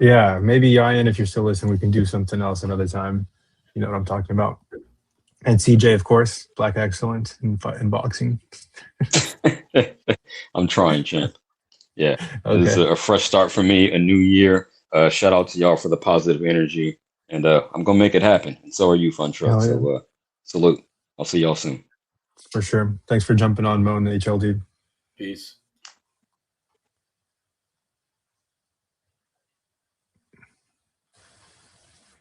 Yeah, maybe Ian, if you're still listening, we can do something else another time. You know what I'm talking about. And CJ, of course, Black Excellent in boxing. I'm trying, champ. Yeah, Okay. This is a fresh start for me, a new year. Shout out to y'all for the positive energy, and I'm gonna make it happen. And so are you, Fun Truck. Hell yeah. So salute. I'll see y'all soon. For sure. Thanks for jumping on, Mo and HLD. Peace.